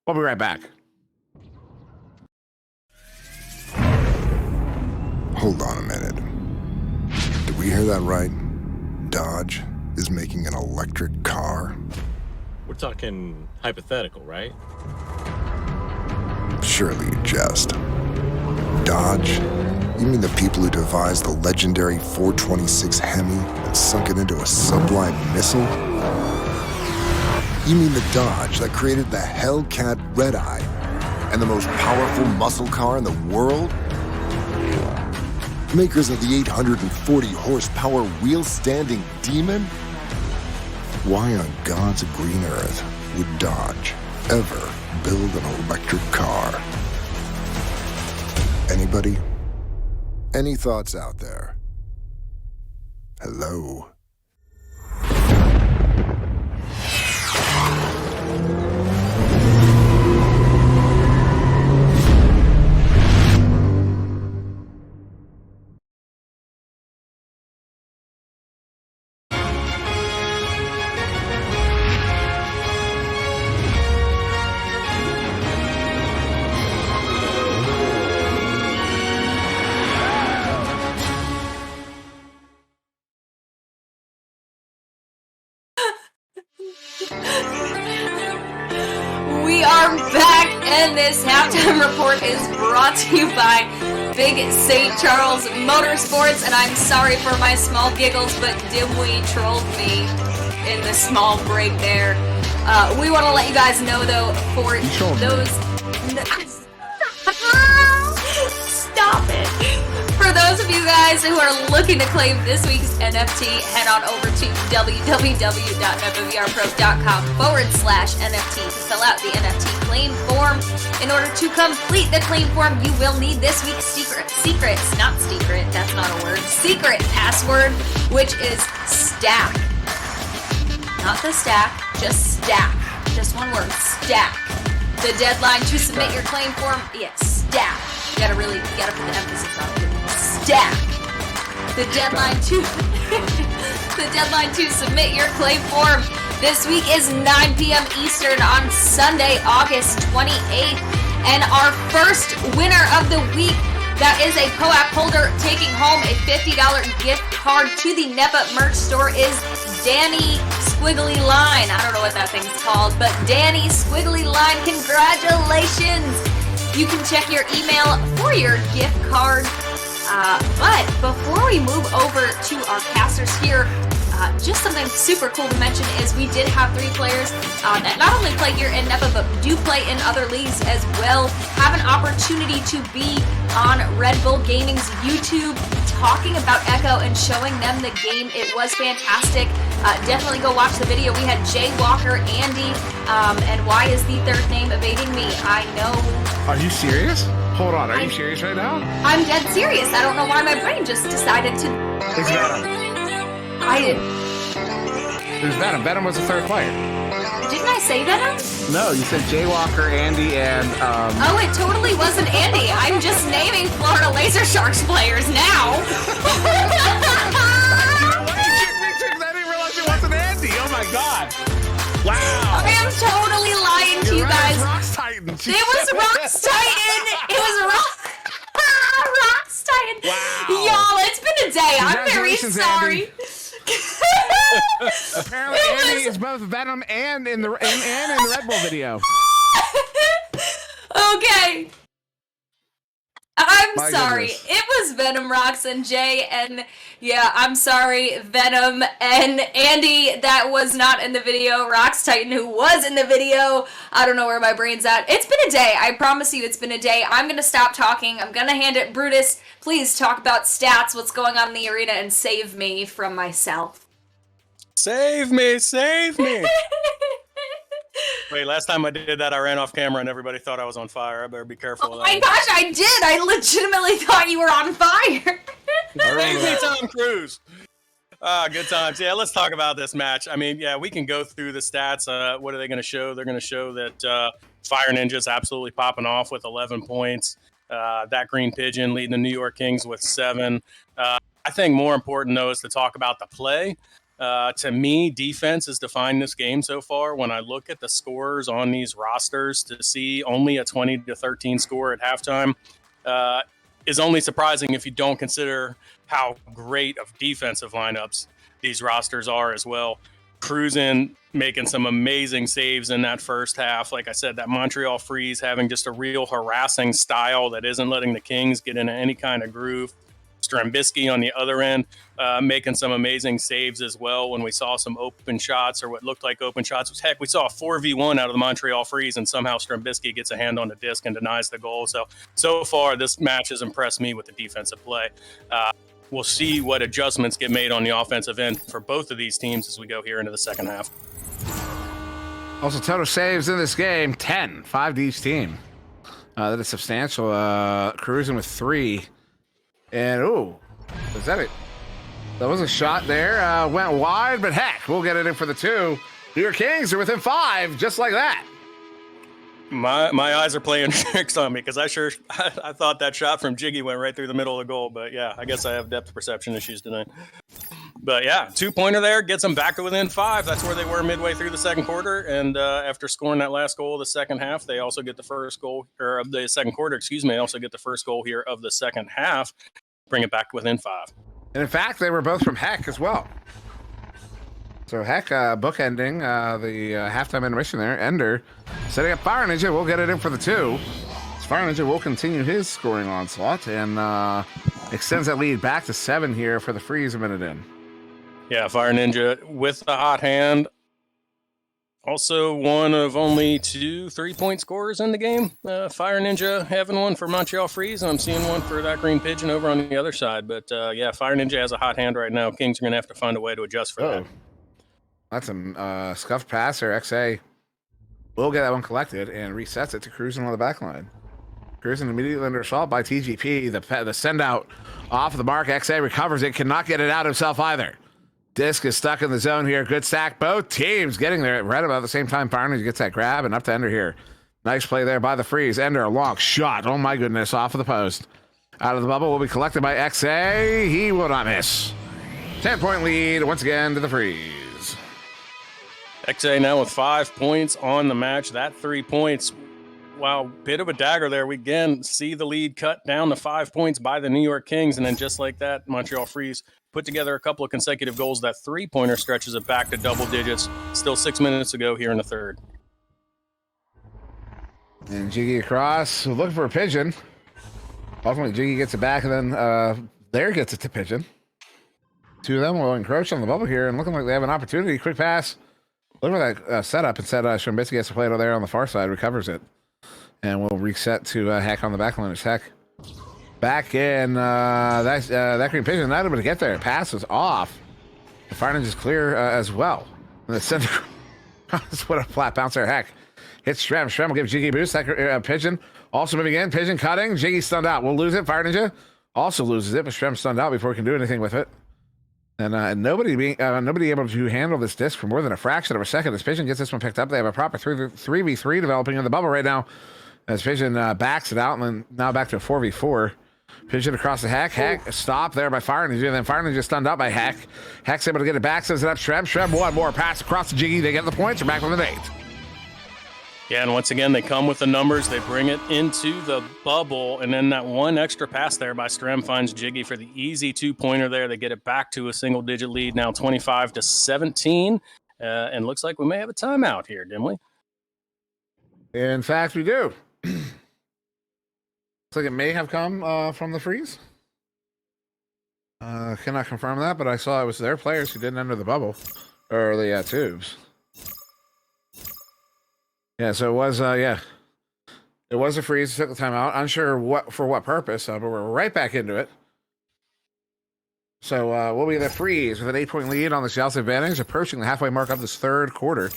We'll be right back. Hold on a minute. Did we hear that right? Dodge is making an electric car? We're talking hypothetical, right? Surely you jest. Dodge? You mean the people who devised the legendary 426 Hemi and sunk it into a sublime missile? You mean the Dodge that created the Hellcat Red Eye and the most powerful muscle car in the world? Makers of the 840 horsepower wheel-standing Demon? Why on God's green earth would Dodge ever build an electric car? Anybody? Any thoughts out there? Hello? We are back, and this halftime report is brought to you by Big St. Charles Motorsports, and I'm sorry for my small giggles, but Dimwee trolled me in the small break there. We want to let you guys know, though, for those... Stop it! For those of you guys who are looking to claim this week's NFT, head on over to www.nepavrpro.com/NFT to fill out the NFT claim form. In order to complete the claim form, you will need this week's secret password, which is stack. Not the stack, just stack. Just one word, stack. The deadline to submit your claim form, stack. You gotta put the emphasis on it. Stack. The deadline to submit your claim form this week is 9 p.m. Eastern on Sunday, August 28th. And our first winner of the week, that is a POAP holder taking home a $50 gift card to the Nepa merch store, is Danny Squiggly Line. I don't know what that thing's called, but Danny Squiggly Line, congratulations! You can check your email for your gift card. But before we move over to our casters here, just something super cool to mention is we did have 3 players that not only play here in Nepa, but do play in other leagues as well, have an opportunity to be on Red Bull Gaming's YouTube talking about Echo and showing them the game. It was fantastic. Definitely go watch the video. We had Jay Walker, Andy, and why is the third name evading me? I know. Are you serious? Hold on, are you serious right now? I'm dead serious. I don't know why my brain just decided to... It's Venom. I didn't... There's Venom. Venom was the third player. Didn't I say Venom? No, you said Jay Walker, Andy, and Oh, it totally wasn't Andy. I'm just naming Florida Laser Sharks players now. I didn't realize it wasn't Andy. Oh my god. Wow. I am totally lying to you guys. Rocks Titan. It was Rocks Titan. It was Rocks Titan. Wow. Y'all, it's been a day. I'm very Congratulations, sorry. Apparently, Andy is both Venom and in the Red Bull video. Okay. I'm My sorry. goodness. It was Venom, Rocks, and Jay, and yeah, I'm sorry, Venom and Andy, that was not in the video. Rocks Titan, who was in the video. I don't know where my brain's at. It's been a day. I promise you it's been a day. I'm going to stop talking. I'm going to hand it. Brutus, please talk about stats, what's going on in the arena, and save me from myself. Save me, save me. Wait, last time I did that, I ran off camera and everybody thought I was on fire. I better be careful. Oh my gosh, I did! I legitimately thought you were on fire! Crazy Tom Cruise. Good times. Yeah, let's talk about this match. I mean, yeah, we can go through the stats. What are they going to show? They're going to show that Fire Ninja's absolutely popping off with 11 points. That Green Pigeon leading the New York Kings with 7. I think more important, though, is to talk about the play. To me, defense has defined this game so far. When I look at the scores on these rosters, to see only a 20-13 score at halftime is only surprising if you don't consider how great of defensive lineups these rosters are as well. Cruising, making some amazing saves in that first half. Like I said, that Montreal Freeze having just a real harassing style that isn't letting the Kings get into any kind of groove. Strembisky on the other end, making some amazing saves as well when we saw some open shots or what looked like open shots. Heck, we saw a 4v1 out of the Montreal Freeze, and somehow Strembisky gets a hand on the disc and denies the goal. So far, this match has impressed me with the defensive play. We'll see what adjustments get made on the offensive end for both of these teams as we go here into the second half. Also, total saves in this game, 10, 5 to each team. That is substantial. Cruising with 3. And, is that it? That was a shot there. Went wide, but heck, we'll get it in for the 2. New York Kings are within 5, just like that. My eyes are playing tricks on me because I thought that shot from Jiggy went right through the middle of the goal. But yeah, I guess I have depth perception issues tonight. But yeah, 2-pointer there gets them back to within 5. That's where they were midway through the second quarter. And after scoring that last goal of the second half, they also get the first goal or of the second quarter. They also get the first goal here of the second half. Bring it back within 5. And in fact, they were both from Heck as well. So Heck bookending the halftime intermission there. Ender setting up Fire Ninja. We'll get it in for the 2. Fire Ninja will continue his scoring onslaught and extends that lead back to 7 here for the Freeze a minute in. Yeah, Fire Ninja with the hot hand. Also one of only 2 3-point scorers in the game. Fire Ninja having one for Montreal Freeze, and I'm seeing one for that Green Pigeon over on the other side. But yeah, Fire Ninja has a hot hand right now. Kings are going to have to find a way to adjust for that. That's a scuffed pass or XA. We'll get that one collected and resets it to Cruising on the back line. Cruising immediately under assault by TGP. The send out off of the mark. XA recovers it. Cannot get it out himself either. Disc is stuck in the zone here. Good stack. Both teams getting there right about the same time. Fire Ninja gets that grab and up to Ender here. Nice play there by the Freeze. Ender, a long shot. Oh my goodness. Off of the post. Out of the bubble will be collected by XA. He will not miss. 10-point lead once again to the Freeze. XA now with 5 points on the match. That 3 points, wow, bit of a dagger there. We again see the lead cut down to 5 points by the New York Kings. And then just like that, Montreal Freeze put together a couple of consecutive goals. That 3-pointer stretches it back to double digits. Still 6 minutes to go here in the third. And Jiggy across, looking for a Pigeon. Ultimately, Jiggy gets it back, and then there gets it to Pigeon. 2 of them will encroach on the bubble here, and looking like they have an opportunity. Quick pass. Looking for that setup. Instead, Strembisky gets to play it over there on the far side, recovers it. And we'll reset to Heck on the back line. It's Heck. Back in that Green Pigeon, not able to get there. Pass was off. The Fire Ninja's clear as well. And the center, what a flat bounce there. Heck hits Strem. Strem will give Jiggy a boost. That Pigeon also moving in. Pigeon cutting. Jiggy stunned out. We'll lose it. Fire Ninja also loses it, but Strem stunned out before he can do anything with it. And nobody able to handle this disc for more than a fraction of a second. As Pigeon gets this one picked up, they have a proper 3v3 developing in the bubble right now. As Pigeon backs it out, and then now back to a 4v4. Pigeon across the Heck. Heck, stop there by Fire Ninja. Then Fire Ninja stunned up by Heck. Heck's able to get it back, sends it up Strem. Strem, one more pass across the Jiggy. They get the points. They're back with an 8. Yeah, and once again, they come with the numbers. They bring it into the bubble, and then that one extra pass there by Strem finds Jiggy for the easy 2-pointer there. They get it back to a single-digit lead, now 25-17, and looks like we may have a timeout here, didn't we? In fact, we do. Looks like it may have come from the Freeze. Cannot confirm that, but I saw it was their players who didn't enter the bubble, or the tubes. Yeah, so it was, it was a Freeze. Took the time out. Unsure for what purpose, but we're right back into it. So we'll be the Freeze with an 8-point lead on the South advantage, approaching the halfway mark of this third quarter.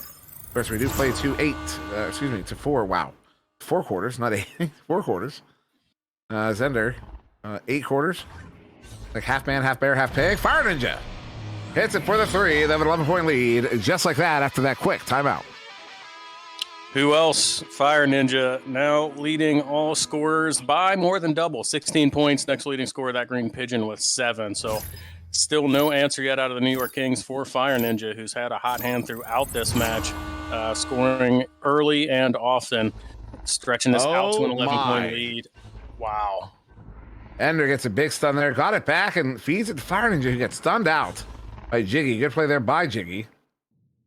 Of course, we do play to 4. Wow. 4 quarters, not 8. 4 quarters. Zender, 8 quarters. Like half man, half bear, half pig. Fire Ninja hits it for the 3. They have an 11-point lead. Just like that after that quick timeout. Who else? Fire Ninja now leading all scorers by more than double, 16 points. Next leading scorer, that Green Pigeon, with 7. So still no answer yet out of the New York Kings for Fire Ninja, who's had a hot hand throughout this match, scoring early and often, stretching this out to an 11-point lead. Wow. Ender gets a big stun there, got it back, and feeds it to Fire Ninja, who gets stunned out by Jiggy. Good play there by Jiggy.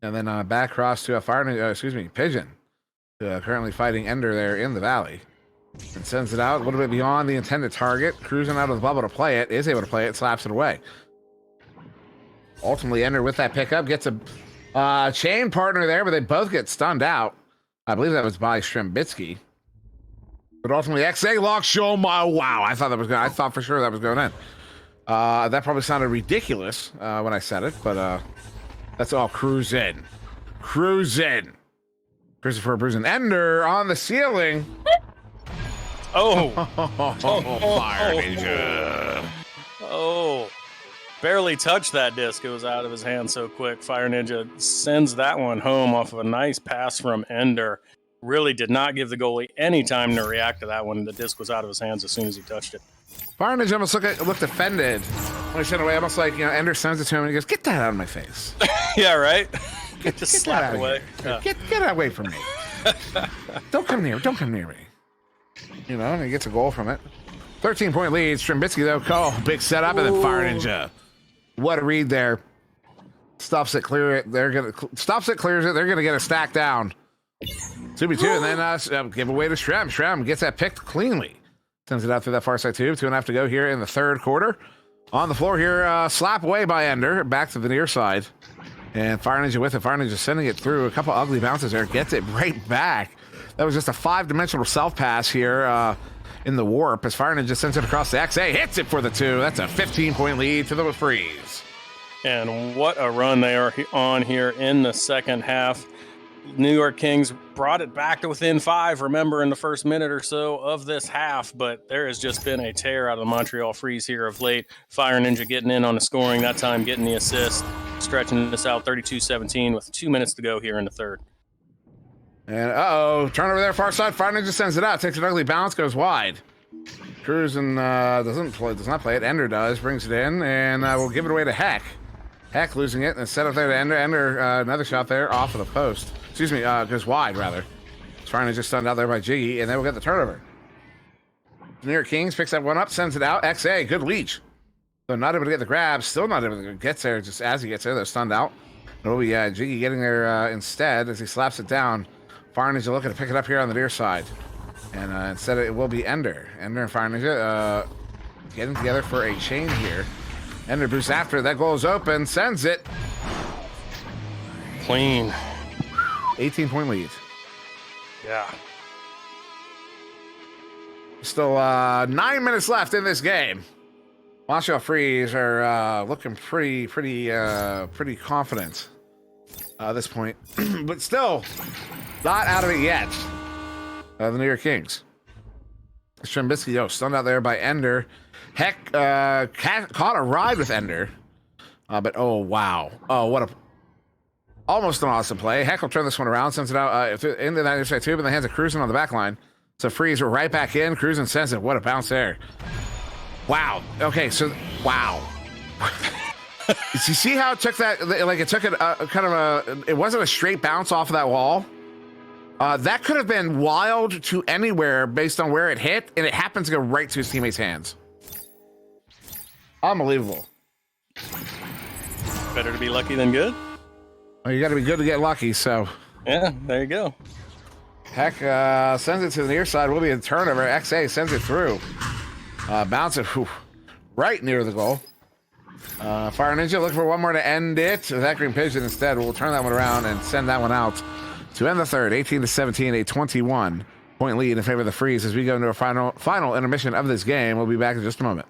And then back cross to a Pigeon. Currently fighting Ender there in the valley. And sends it out a little bit beyond the intended target. Cruising out of the bubble to play it. Is able to play it. Slaps it away. Ultimately, Ender with that pickup gets a chain partner there, but they both get stunned out. I believe that was by Strembitsky. But ultimately, XA lock show my wow. I thought for sure that was going in. That probably sounded ridiculous when I said it, but that's all. Cruise in. Christopher Bruisen. Ender on the ceiling. Fire Ninja. Barely touched that disc. It was out of his hand so quick. Fire Ninja sends that one home off of a nice pass from Ender. Really did not give the goalie any time to react to that one. The disc was out of his hands as soon as he touched it. Fire Ninja almost looked offended when he sent away. Almost like, Ender sends it to him and he goes, "Get that out of my face." Yeah, right? Just slap it away. Get that away from me. Don't come near me. And he gets a goal from it. 13-point lead. Strembitsky, though, big setup, and then Fire Ninja. What a read there. Stops it, clears it. They're gonna get a stack down. 2v2, and then give away to Shrem. Shrem gets that picked cleanly. Sends it out through that far side tube. 2.5 to go here in the third quarter. On the floor here, slap away by Ender. Back to the near side. And Fire Ninja with it. Fire Ninja sending it through. A couple ugly bounces there. Gets it right back. That was just a 5-dimensional self-pass here in the warp as Fire Ninja sends it across the XA. Hits it for the 2. That's a 15-point lead to the Freeze. And what a run they are on here in the second half. New York Kings brought it back to within 5, remember, in the first minute or so of this half, but there has just been a tear out of the Montreal Freeze here of late. Fire Ninja getting in on the scoring, that time getting the assist, stretching this out 32-17 with 2 minutes to go here in the third. And turnover there, far side. Fire Ninja sends it out, takes an ugly bounce, goes wide. Cruising does not play it. Ender does, brings it in, and we'll give it away to Heck. Heck losing it, and set up there to Ender. Ender, another shot there off of the post. Goes wide, rather. Fire Ninja stunned out there by Jiggy, and then we'll get the turnover. New York Kings picks that one up, sends it out. XA, good leech. So not able to get the grab, still not able to get there. Just as he gets there, they're stunned out. It'll be Jiggy getting there instead as he slaps it down. Fire Ninja looking to pick it up here on the near side. And instead it will be Ender. Ender and Fire Ninja getting together for a chain here. Ender boosts after. That goal is open. Sends it. Clean. 18-point lead. Yeah. Still 9 minutes left in this game. Montreal Freeze are looking pretty confident at this point. But still, not out of it yet. The New York Kings. Strembitsky, stunned out there by Ender. Heck caught a ride with Ender. But wow. What a almost an awesome play. Heck will turn this one around, sends it out into that inside tube in the hands of Cruisin on the back line. So Freeze, we're right back in. Cruisin sends it. What a bounce there. Wow. Okay, so wow. Did you see how it took that? Like it took it it wasn't a straight bounce off of that wall. That could have been wild to anywhere based on where it hit, and it happens to go right to his teammate's hands. Unbelievable. Better to be lucky than good. Well, you got to be good to get lucky, so. Yeah, there you go. Heck sends it to the near side. Will be a turnover. XA sends it through. Bounce it right near the goal. Fire Ninja looking for one more to end it. That Green Pigeon instead will turn that one around and send that one out to end the third. 18-17, a 21-point lead in favor of the Freeze as we go into a final intermission of this game. We'll be back in just a moment.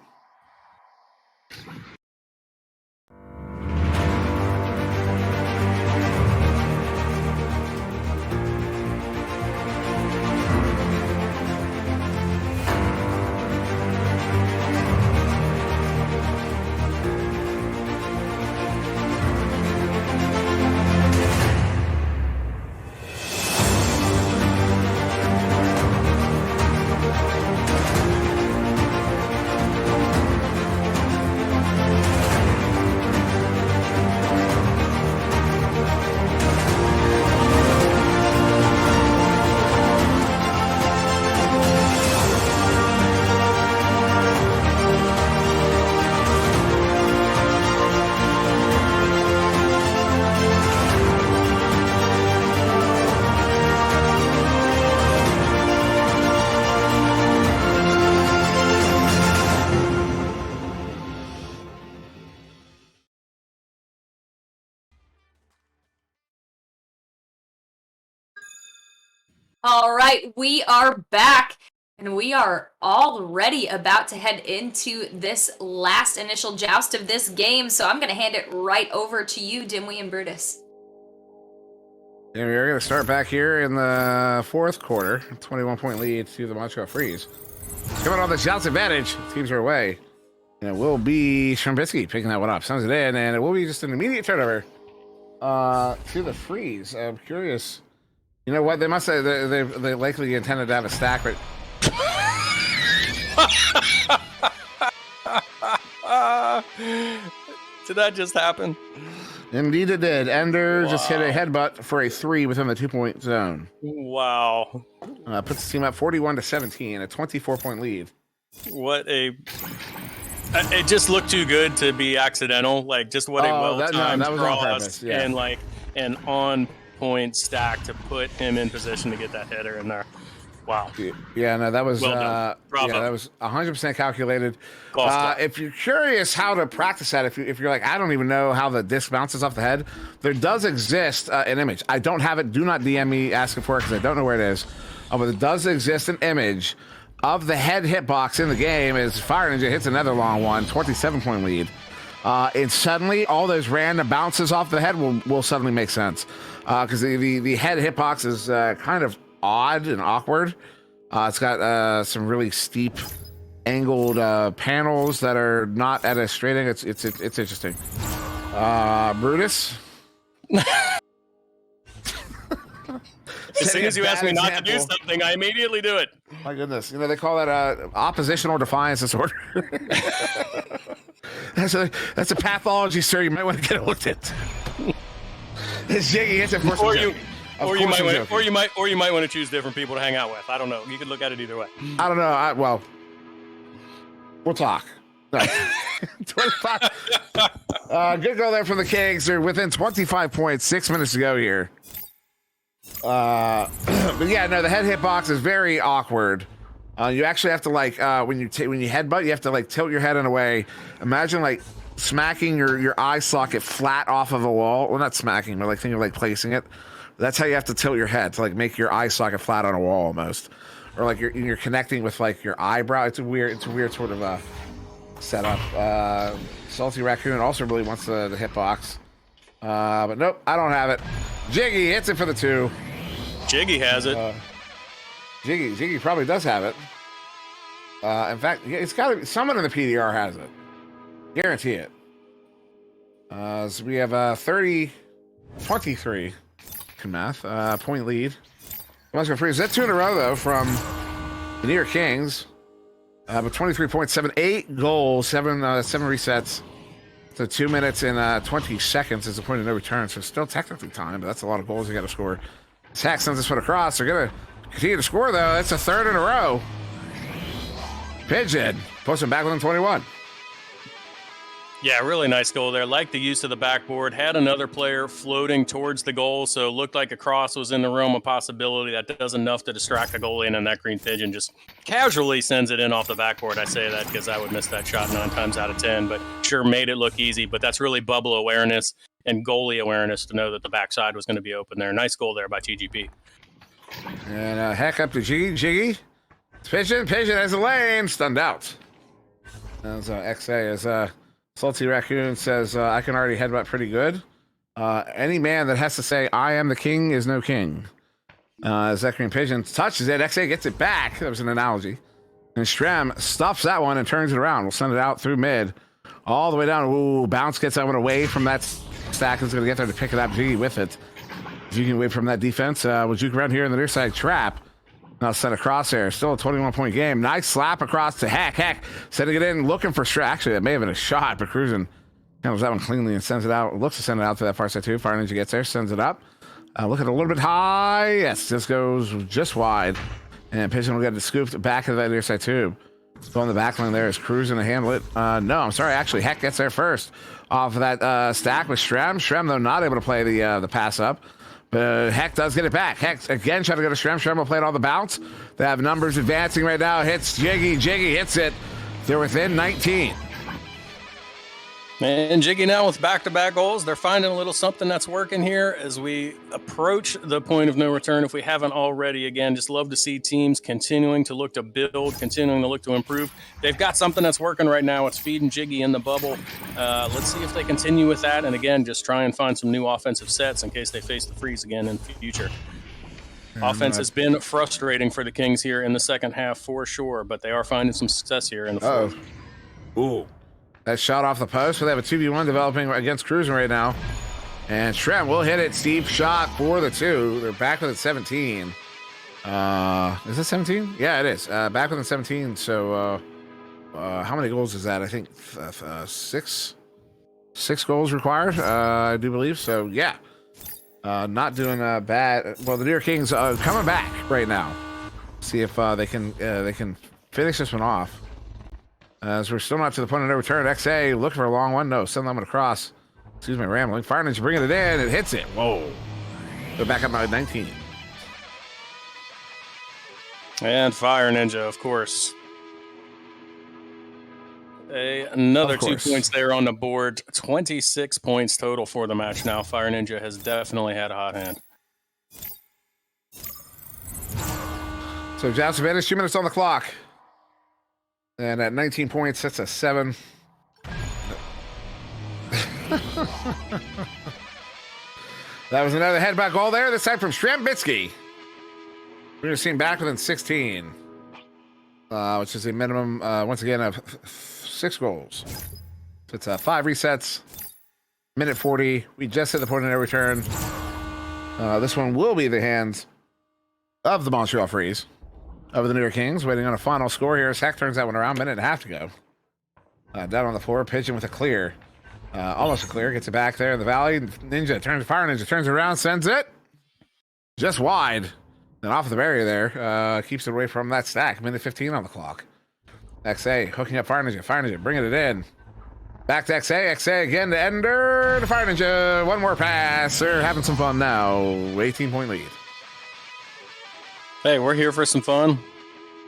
All right, we are back, and we are already about to head into this last initial joust of this game. So I'm going to hand it right over to you, Dimwee and Brutus. And we're going to start back here in the fourth quarter. 21-point lead to the Montreal Freeze. Coming on the shots advantage. Teams are away. And it will be Shrimbitsky picking that one up. Sends it in, and it will be just an immediate turnover to the Freeze. I'm curious. You know what? They must say they likely intended to have a stack, but did that just happen? indeed it did. Ender just hit a headbutt for a 3 within the 2-point zone. Wow. Puts the team up 41-17, a 24-point lead. What a... It just looked too good to be accidental. Like, just what a well-timed that was on cross purpose, yeah. and, like, an on-point stack to put him in position to get that header in there. Wow. Yeah, no, that was well done. Bravo. Yeah, that was 100% calculated. Golf If you're curious how to practice that, if you're like, I don't even know how the disc bounces off the head, there does exist an image. I don't have it. Do not DM me asking for it because I don't know where it is. But there does exist an image of the head hitbox in the game as Fire Ninja hits another long one, 27-point lead. And suddenly all those random bounces off the head will suddenly make sense. Because the head hitbox is kind of odd and awkward. It's got some really steep angled panels that are not at a straight angle. It's interesting. Brutus? As soon as you ask me not to do something, I immediately do it. My goodness. You know, they call that oppositional defiance disorder. That's a pathology, sir. You might want to get it looked at. It's Jiggy. It's a Or you might want to choose different people to hang out with. I don't know. You could look at it either way. I don't know. Well, we'll talk. No. 25. Good goal there from the Kings. They're within 25 points. 6 minutes to go here. But yeah, no, the head hitbox is very awkward. You actually have to when you headbutt, you have to tilt your head in a way. Imagine smacking your eye socket flat off of a wall. Well, not smacking, but think of placing it. That's how you have to tilt your head to make your eye socket flat on a wall almost, or you're connecting with your eyebrow. It's a weird sort of setup. Salty Raccoon also really wants the hitbox, but nope, I don't have it. Jiggy hits it for the 2. Jiggy has it. Jiggy probably does have it. In fact, it's got to be someone in the PDR has it. Guarantee it. So we have 30-23. Math point lead. Montreal Freeze. That's 2 in a row though from the New York Kings. But 23 points, 8 goals, 7 resets. So 2 minutes and 20 seconds is the point of no return. So still technically time, but that's a lot of goals you got to score. Sack sends this one across. They're gonna continue to score though. That's a 3rd in a row. Pigeon puts him back within 21. Yeah, really nice goal there. Like the use of the backboard. Had another player floating towards the goal, so it looked like a cross was in the realm of possibility. That does enough to distract the goalie, and then that green pigeon just casually sends it in off the backboard. I say that because I would miss that shot 9 times out of 10, but sure made it look easy. But that's really bubble awareness and goalie awareness to know that the backside was going to be open there. Nice goal there by TGP. And heck up to Jiggy. Pigeon has a lane. Stunned out. As XA is Salty Raccoon says, I can already headbutt pretty good. Any man that has to say, I am the king is no king. As that green pigeon touches it, XA gets it back. That was an analogy. And Strem stuffs that one and turns it around. We'll send it out through mid. All the way down. Ooh, Bounce gets that one away from that stack. Is going to get there to pick it up. Jiggy with it. Jiggy away from that defense. We'll juke around here in the near side trap. Now send across there. Still a 21-point game. Nice slap across to Heck. Sending it in, looking for Strap. Actually, that may have been a shot, but Cruising handles that one cleanly and sends it out. Looks to send it out to that far side too. Fire Ninja gets there, sends it up. Looking a little bit high. Yes, this goes just wide. And Pigeon will get it scooped back to that near side tube. So on the back line there is Cruising to handle it. No, I'm sorry. Actually, Heck gets there first off of that stack with Strem. Strem, though, not able to play the pass up. But Heck does get it back. Heck, again, trying to go to Strem. Strem will play it on the bounce. They have numbers advancing right now. Hits Jiggy. Jiggy hits it. They're within 19. And Jiggy now with back-to-back goals. They're finding a little something that's working here as we approach the point of no return. If we haven't already, again, just love to see teams continuing to look to build, continuing to look to improve. They've got something that's working right now. It's feeding Jiggy in the bubble. Let's see if they continue with that. And again, just try and find some new offensive sets in case they face the freeze again in the future. Offense has been frustrating for the Kings here in the second half for sure, but they are finding some success here in the fourth. Ooh. That shot off the post, but they have a 2v1 developing against Cruising right now. And Shrem will hit it. Steep shot for the 2. They're back with it 17. Is it 17? Yeah, it is. Back with it 17. So how many goals is that? I think 6? 6 goals required, I do believe. So, yeah. Not doing bad. Well, the New York Kings coming back right now. See if they can finish this one off. As we're still not to the point of no return. XA looking for a long one. No, send them across. Excuse me, rambling. Fire Ninja bringing it in. It hits it. Whoa. Go back up by 19. And Fire Ninja, of course. Another 2 points there on the board. 26 points total for the match now. Fire Ninja has definitely had a hot hand. So Johnson Venice, 2 minutes on the clock. And at 19 points, that's a 7. That was another headbutt goal there, this time from Strambitsky. We're going to see him back within 16, which is a minimum, once again, of 6 goals. So it's 5 resets, minute 40. We just hit the point of no return. This one will be the hands of the Montreal Freeze. Of the New York Kings, waiting on a final score here. Heck turns that one around, minute and a half to go. Down on the floor, pitching with a clear. Almost a clear, gets it back there in the valley. Ninja turns, Fire Ninja turns around, sends it. Just wide. Then off the barrier there. Keeps it away from that stack. Minute 15 on the clock. XA hooking up Fire Ninja, bringing it in. Back to XA again to Ender. To Fire Ninja, one more pass. They're having some fun now. 18-point lead. Hey, we're here for some fun.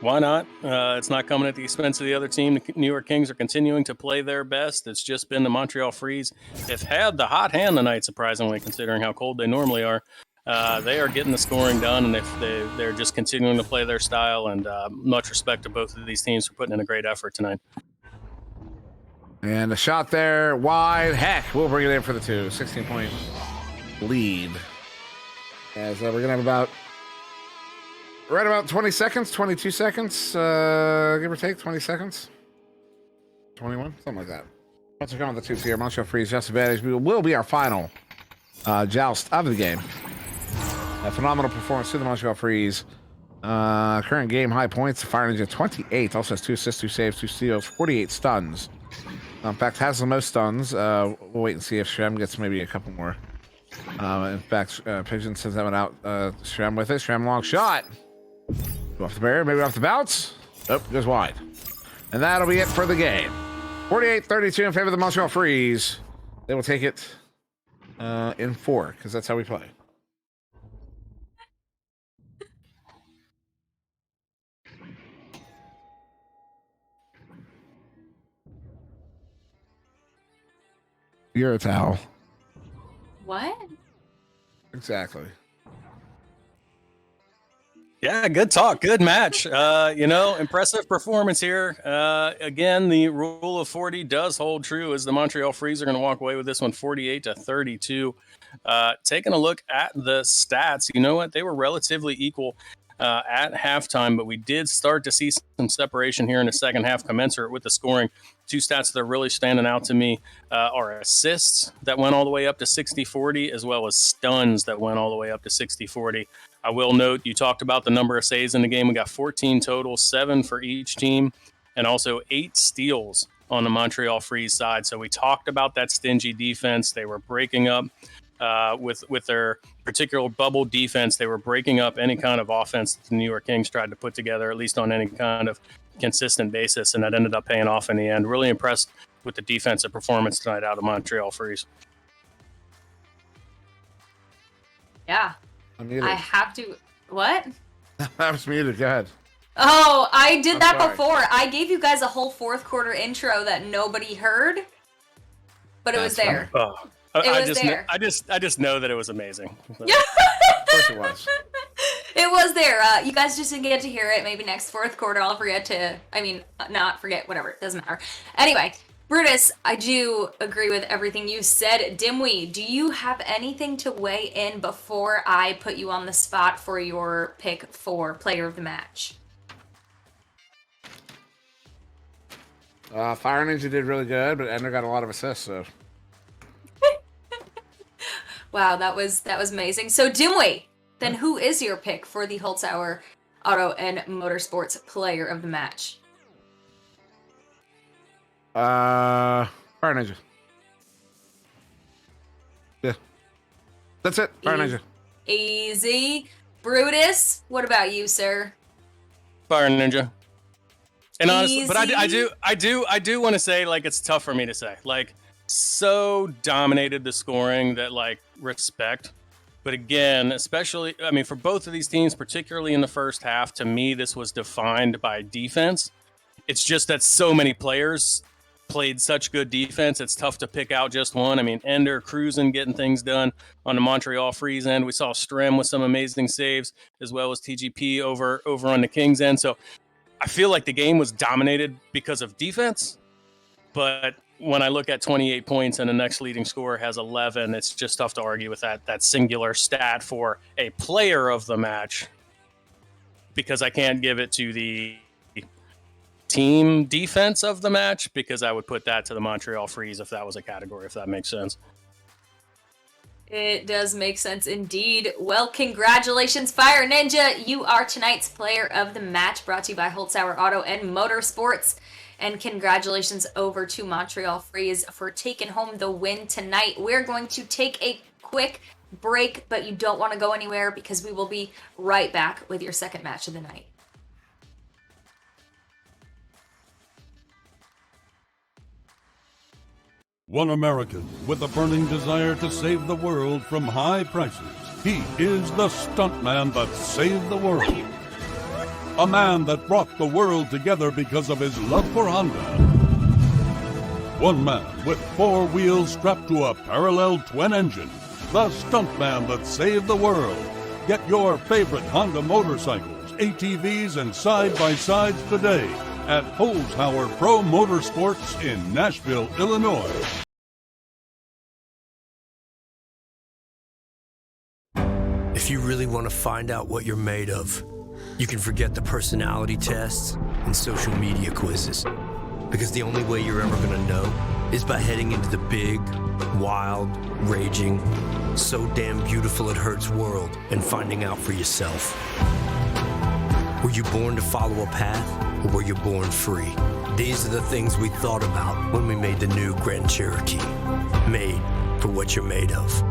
Why not? It's not coming at the expense of the other team. The New York Kings are continuing to play their best. It's just been the Montreal Freeze. They've had the hot hand tonight, surprisingly, considering how cold they normally are. They are getting the scoring done, and they're just continuing to play their style. And much respect to both of these teams for putting in a great effort tonight. And a shot there, wide. Heck, we'll bring it in for the 2. 16-point lead. As we're going to have right about 20 seconds, 22 seconds, give or take, 20 seconds. 21, something like that. Once we come on the 2 here, Montreal Freeze, just advantage. Will be our final joust of the game. A phenomenal performance to the Montreal Freeze. Current game high points, Fire Ninja 28, also has 2 assists, 2 saves, 2 steals, 48 stuns. In fact, has the most stuns. We'll wait and see if Shrem gets maybe a couple more. In fact, Pigeon sends that one out. Shrem with it. Shrem long shot. Go off the barrier, maybe off the bounce. Oh, goes wide. And that'll be it for the game. 48-32 in favor of the Montreal Freeze. They will take it in 4, because that's how we play. You're a towel. What? Exactly. Yeah, good talk. Good match. Impressive performance here. Again, the rule of 40 does hold true as the Montreal Freeze are going to walk away with this one 48-32. Taking a look at the stats, you know what? They were relatively equal at halftime, but we did start to see some separation here in the second half, commensurate with the scoring. 2 stats that are really standing out to me are assists that went all the way up to 60-40, as well as stuns that went all the way up to 60-40. I will note, you talked about the number of saves in the game. We got 14 total, 7 for each team, and also 8 steals on the Montreal Freeze side. So we talked about that stingy defense. They were breaking up with their particular bubble defense. They were breaking up any kind of offense that the New York Kings tried to put together, at least on any kind of consistent basis, and that ended up paying off in the end. Really impressed with the defensive performance tonight out of Montreal Freeze. Yeah. I have to. What? I was muted. Go ahead. Oh, I did that sorry. before. I gave you guys a whole 4th quarter intro that nobody heard. but it was That's there. Oh, It I was just, there. I just know that it was amazing. Yeah. Of course it was. It was there. You guys just didn't get to hear it. Maybe next fourth quarter I'll forget to, not forget, whatever. It doesn't matter. Anyway, Brutus, I do agree with everything you said. Dimwee, do you have anything to weigh in before I put you on the spot for your pick for player of the match? Fire Ninja did really good, but Ender got a lot of assists, so. Wow, that was amazing. So Dimwee, then who is your pick for the Holzhauer Auto and Motorsports player of the match? Fire Ninja. Yeah. That's it. Fire Ninja. Easy. Brutus, what about you, sir? Fire Ninja. And honestly, but Easy. I do want to say, like, it's tough for me to say. Like, so dominated the scoring that, like, respect. But again, especially, I mean, for both of these teams, particularly in the first half, to me, this was defined by defense. It's just that so many players played such good defense. It's tough to pick out just one. I mean, Ender cruising, getting things done on the Montreal Freeze end. We saw Strem with some amazing saves, as well as TGP over on the Kings end. So I feel like the game was dominated because of defense, but when I look at 28 points and the next leading scorer has 11, it's just tough to argue with that singular stat for a player of the match, because I can't give it to the team defense of the match, because I would put that to the Montreal Freeze if that was a category, if that makes sense. It does make sense indeed. Well, congratulations, Fire Ninja. You are tonight's player of the match, brought to you by Holzhauer Auto and Motorsports. And congratulations over to Montreal Freeze for taking home the win tonight. We're going to take a quick break, but you don't want to go anywhere, because we will be right back with your second match of the night. One American with a burning desire to save the world from high prices. He is the stuntman that saved the world. A man that brought the world together because of his love for Honda. One man with 4 wheels strapped to a parallel twin engine. The stuntman that saved the world. Get your favorite Honda motorcycles, ATVs, and side-by-sides today at Holzhauer Pro Motorsports in Nashville, Illinois. If you really want to find out what you're made of, you can forget the personality tests and social media quizzes. Because the only way you're ever going to know is by heading into the big, wild, raging, so damn beautiful it hurts world and finding out for yourself. Were you born to follow a path, or were you born free? These are the things we thought about when we made the new Grand Cherokee. Made for what you're made of.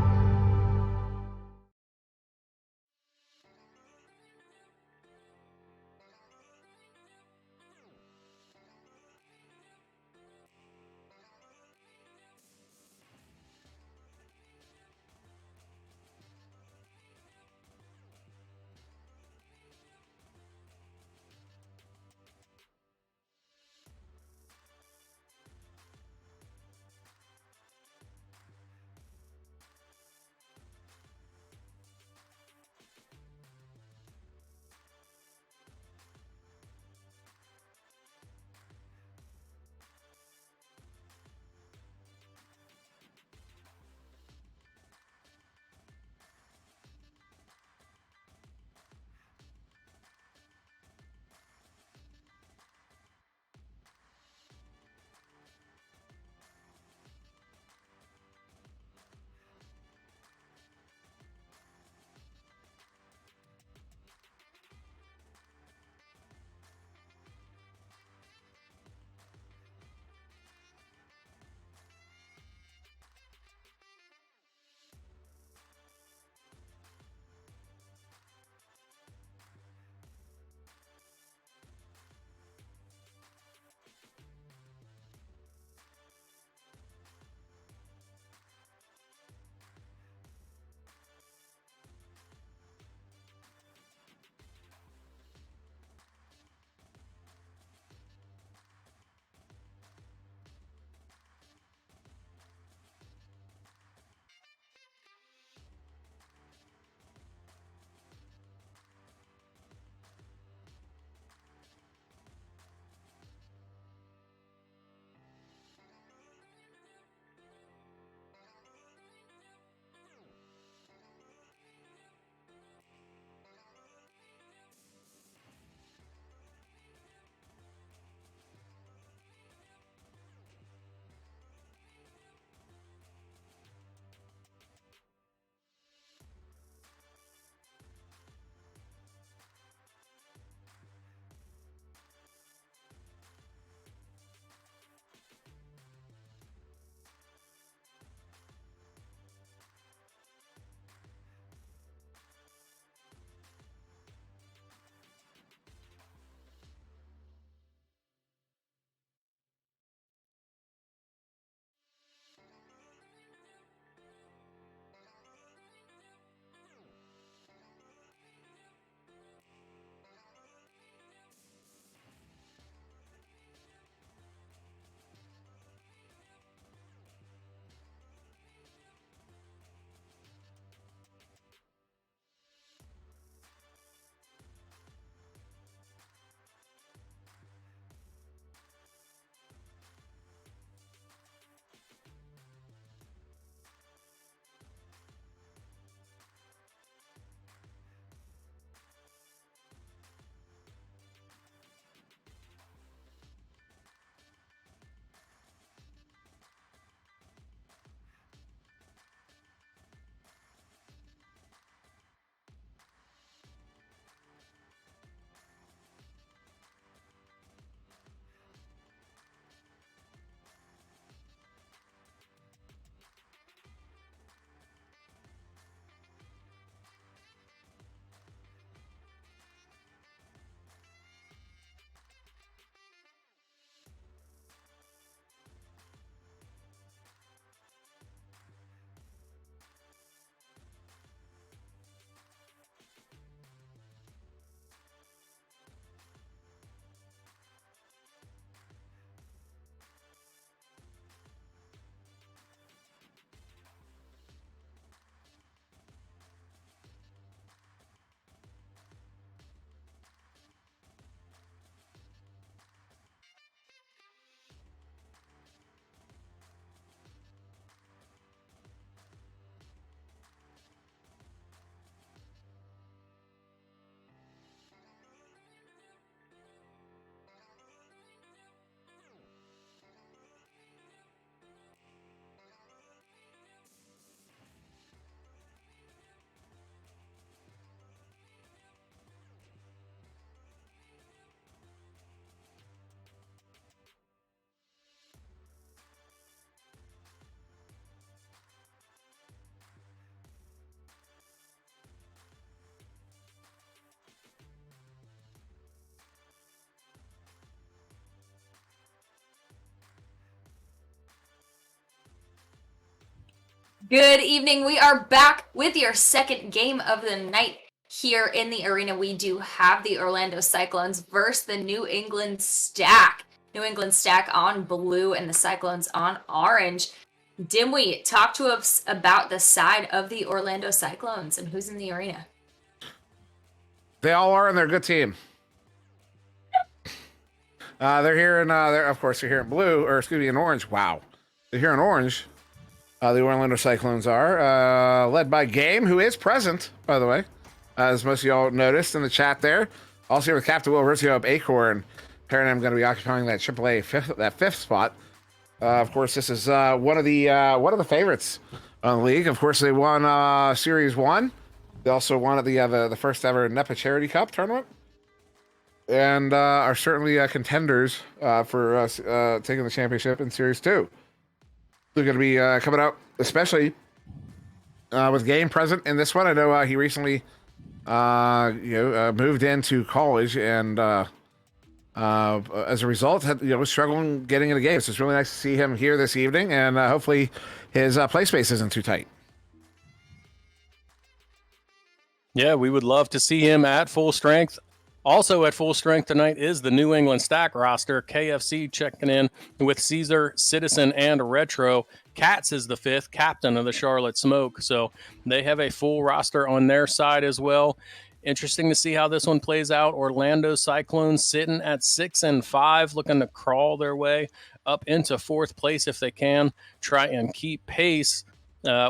Good evening. We are back with your second game of the night here in the arena. We do have the Orlando Cyclones versus the New England Stack. New England Stack on blue and the Cyclones on orange. Dimwee, talk to us about the side of the Orlando Cyclones and who's in the arena. They all are, and they're a good team. They're here in, of course, they're here in blue, or excuse me, in orange. Wow. They're here in orange. The Orlando Cyclones are led by Game, who is present, by the way, as most of y'all noticed in the chat there. Also here with Captain Will Rizio of Acorn. Paradigm going to be occupying that AAA fifth spot. Of course, this is one of the favorites on the league. Of course, they won Series 1. They also won at the first ever Nepa Charity Cup tournament, and are certainly contenders for taking the championship in Series 2. They're going to be coming out, especially with Game present in this one. I know he recently, moved into college, and as a result, was struggling getting into games. So it's really nice to see him here this evening, and hopefully his play space isn't too tight. Yeah, we would love to see him at full strength. Also at full strength tonight is the New England Stack roster. KFC checking in with Caesar, Citizen, and Retro. Katz is the fifth captain of the Charlotte Smoke, so they have a full roster on their side as well. Interesting to see how this one plays out. Orlando Cyclones sitting at 6-5, looking to crawl their way up into fourth place if they can. Try and keep pace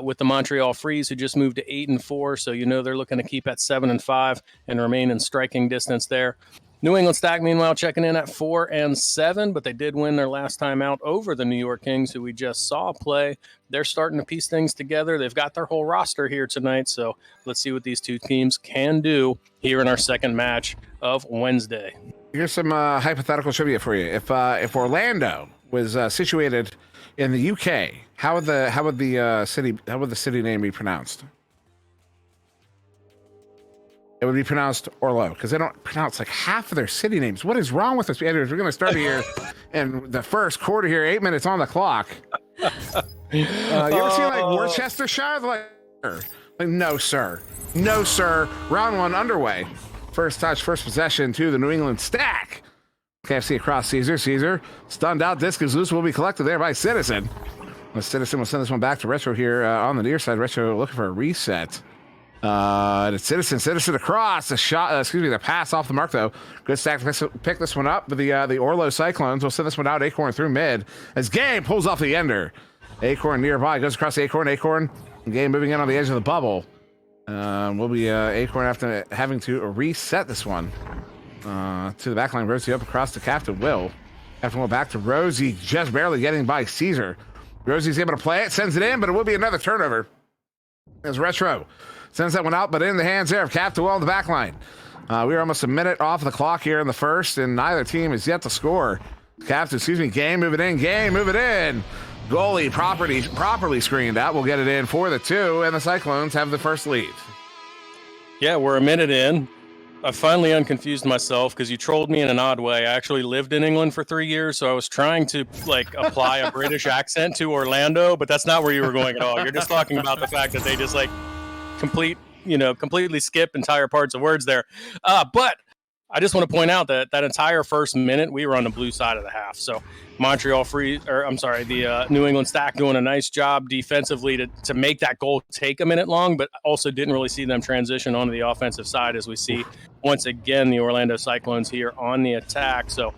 with the Montreal Freeze, who just moved to 8-4. So they're looking to keep at 7-5 and remain in striking distance there. New England Stack, meanwhile, checking in at 4-7, but they did win their last time out over the New York Kings, who we just saw play. They're starting to piece things together. They've got their whole roster here tonight, so let's see what these two teams can do here in our second match of Wednesday. Here's some hypothetical trivia for you. If Orlando was situated in the UK, how would the city name be pronounced? It would be pronounced Orlo, because they don't pronounce like half of their city names. What is wrong with us? Anyways, we're going to start here in the first quarter here, 8 minutes on the clock. You ever seen like Worcestershire? Like, no, sir. No, sir. Round one underway. First touch, first possession to the New England Stack. KFC across Caesar. Caesar stunned out. Disc is loose. Will be collected there by Citizen. The Citizen will send this one back to Retro here on the near side. Retro looking for a reset. It's Citizen across the shot. The pass off the mark though. Good Stack to pick this one up. But the Orlo Cyclones will send this one out. Acorn through mid as Game pulls off the ender. Acorn nearby goes across Acorn. Game moving in on the edge of the bubble. Will be Acorn after having to reset this one to the backline. Rosie up across to Captain Will. Captain Will back to Rosie, just barely getting by Caesar. Rosie's able to play it, sends it in, but it will be another turnover as Retro sends that one out, but in the hands there of Captain Will on the back line. We are almost a minute off the clock here in the first, and neither team is yet to score. Game move it in. Goalie properly screened out. We'll get it in for the two, and the Cyclones have the first lead. Yeah, we're a minute in. I finally unconfused myself because you trolled me in an odd way. I actually lived in England for 3 years, so I was trying to apply a British accent to Orlando, but that's not where you were going at all. You're just talking about the fact that they just completely skip entire parts of words there. But I just want to point out that entire first minute we were on the blue side of the half. So the New England Stack doing a nice job defensively to make that goal take a minute long, but also didn't really see them transition onto the offensive side as we see once again the Orlando Cyclones here on the attack. So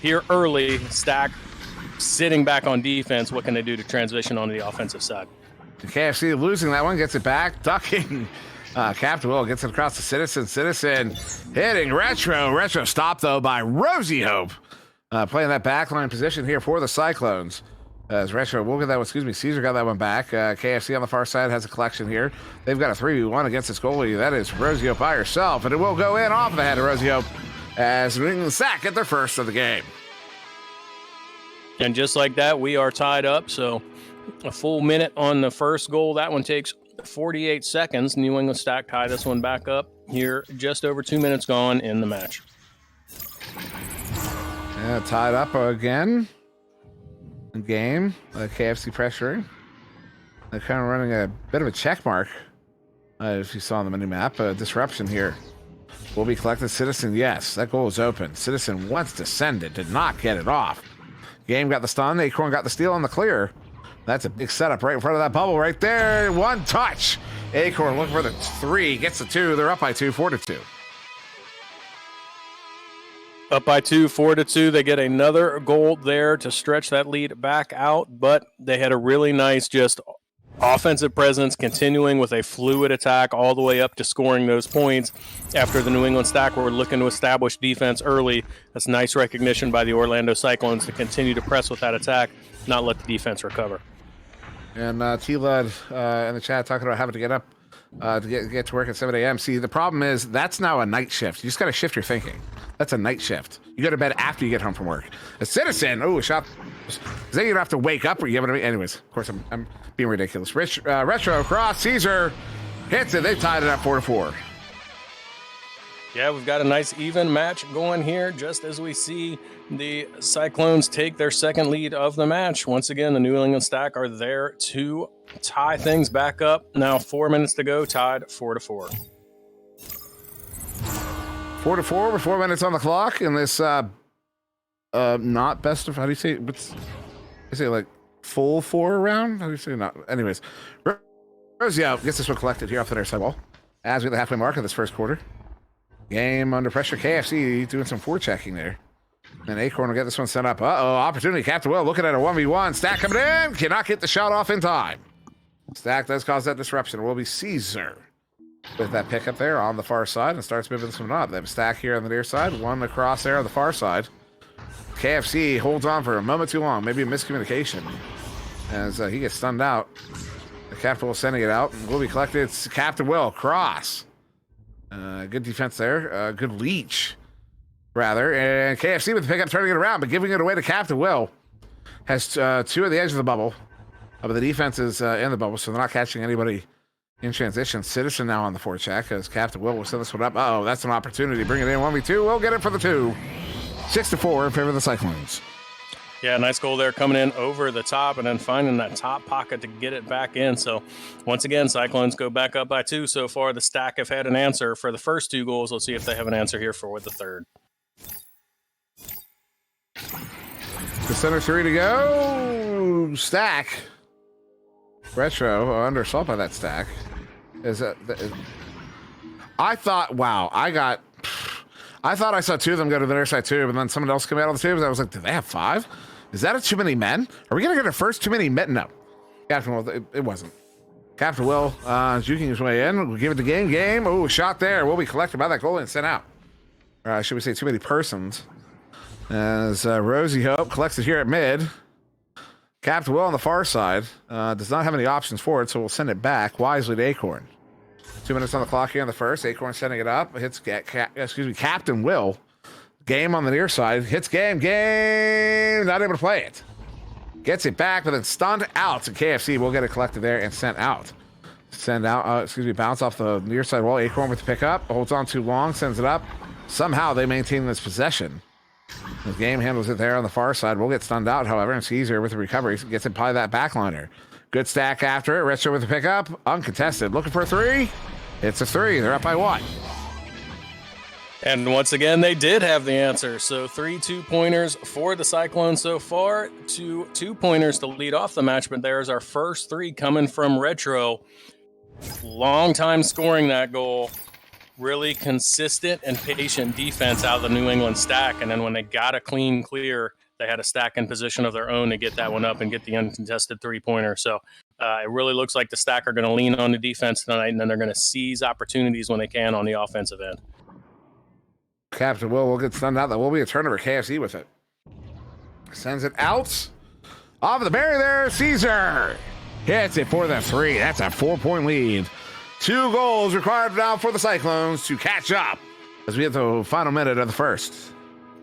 here early, Stack sitting back on defense. What can they do to transition onto the offensive side? KFC losing that one, gets it back, ducking. Captain Will gets it across the Citizen hitting Retro stopped though by Rosie Hope, playing that backline position here for the Cyclones as Retro will get that one. Caesar got that one back. KFC on the far side has a collection here. They've got a 3v1 against this goalie. That is Rosie Hope by herself, and it will go in off of the head of Rosie Hope as New England Stack get their first of the game. And just like that, we are tied up. So a full minute on the first goal. That one takes 48 seconds. New England Stack tie this one back up here. Just over 2 minutes gone in the match. Yeah, tied up again. Game. KFC pressuring. They're kind of running a bit of a check mark. If you saw on the mini map, disruption here will be collected. Citizen, yes, that goal is open. Citizen once descended, did not get it off. Game got the stun. Acorn got the steal on the clear. That's a big setup right in front of that bubble right there. One touch. Acorn looking for the 3, gets the 2. They're up by 2, 4-2. Up by 2, 4-2. They get another goal there to stretch that lead back out, but they had a really nice just offensive presence, continuing with a fluid attack all the way up to scoring those points after the New England Stack were looking to establish defense early. That's nice recognition by the Orlando Cyclones to continue to press with that attack, not let the defense recover. And T-Lud in the chat talking about having to get up to get to work at 7 a.m. See, the problem is that's now a night shift. You just got to shift your thinking. That's a night shift. You go to bed after you get home from work. A Citizen, a shot. Then you don't have to wake up or you have to. Anyways, of course, I'm being ridiculous. Retro cross, Caesar hits it. They tied it up 4-4. Yeah, we've got a nice even match going here just as we see the Cyclones take their second lead of the match. Once again, the New England Stack are there to tie things back up. Now 4 minutes to go, tied 4-4. 4-4 with 4 minutes on the clock in this not best of, how do you say it? I say like full 4 round? How do you say not? Anyways, Rosie out gets this one collected here off the near side wall as we hit the halfway mark of this first quarter. Game under pressure. KFC doing some forechecking there. And Acorn will get this one set up. Opportunity. Captain Will looking at a 1v1. Stack coming in. Cannot get the shot off in time. Stack does cause that disruption. It will be Caesar with that pickup there on the far side and starts moving this one up. They have a Stack here on the near side. One across there on the far side. KFC holds on for a moment too long. Maybe a miscommunication as he gets stunned out. The Captain Will sending it out and will be collected. It's Captain Will. Cross. Good defense there. Good leech, rather. And KFC with the pickup, turning it around, but giving it away to Captain Will. Has 2 at the edge of the bubble. But the defense is in the bubble, so they're not catching anybody in transition. Citizen now on the forecheck as Captain Will send this one up. That's an opportunity. Bring it in 1v2. We'll get it for the 2. 6-4 in favor of the Cyclones. Yeah, nice goal there coming in over the top and then finding that top pocket to get it back in. So once again, Cyclones go back up by 2 so far. The Stack have had an answer for the first 2 goals. Let's see if they have an answer here for the third. The center 3 to go. Stack. Retro under assault by that Stack. I thought, wow, I thought I saw 2 of them go to the near side tube, and then someone else come out on the tubes. I was like, do they have 5? Is that too many men? Are we going to get our first too many men? No. Captain Will, it wasn't. Captain Will juking his way in. We'll give it the game. A shot there. Will be collected by that goalie and sent out. Should we say too many persons? As Rosie Hope collects it here at mid. Captain Will on the far side does not have any options for it, so we'll send it back wisely to Acorn. 2 minutes on the clock here on the first. Acorn setting it up. Hits Captain Will. Game on the near side. Hits game. Not able to play it. Gets it back, but then stunned out. And KFC will get it collected there and sent out. Bounce off the near side wall. Acorn with the pickup. Holds on too long. Sends it up. Somehow they maintain this possession. The game handles it there on the far side. Will get stunned out, however, and Caesar with the recovery gets it by that backliner. Good Stack after it. Retro with the pickup. Uncontested. Looking for a 3. It's a 3. They're up by 1. And once again, they did have the answer. So 3 2-pointers for the Cyclones so far. 2 2-pointers to lead off the match, but there's our first 3 coming from Retro. Long time scoring that goal. Really consistent and patient defense out of the New England Stack. And then when they got a clean clear, they had a Stack in position of their own to get that one up and get the uncontested 3-pointer. So it really looks like the Stack are going to lean on the defense tonight, and then they're going to seize opportunities when they can on the offensive end. Captain Will get stunned out. That will be a turnover. KFC with it. Sends it out. Off the barrier there. Caesar hits it for the 3. That's a 4-point lead. 2 goals required now for the Cyclones to catch up as we hit the final minute of the first.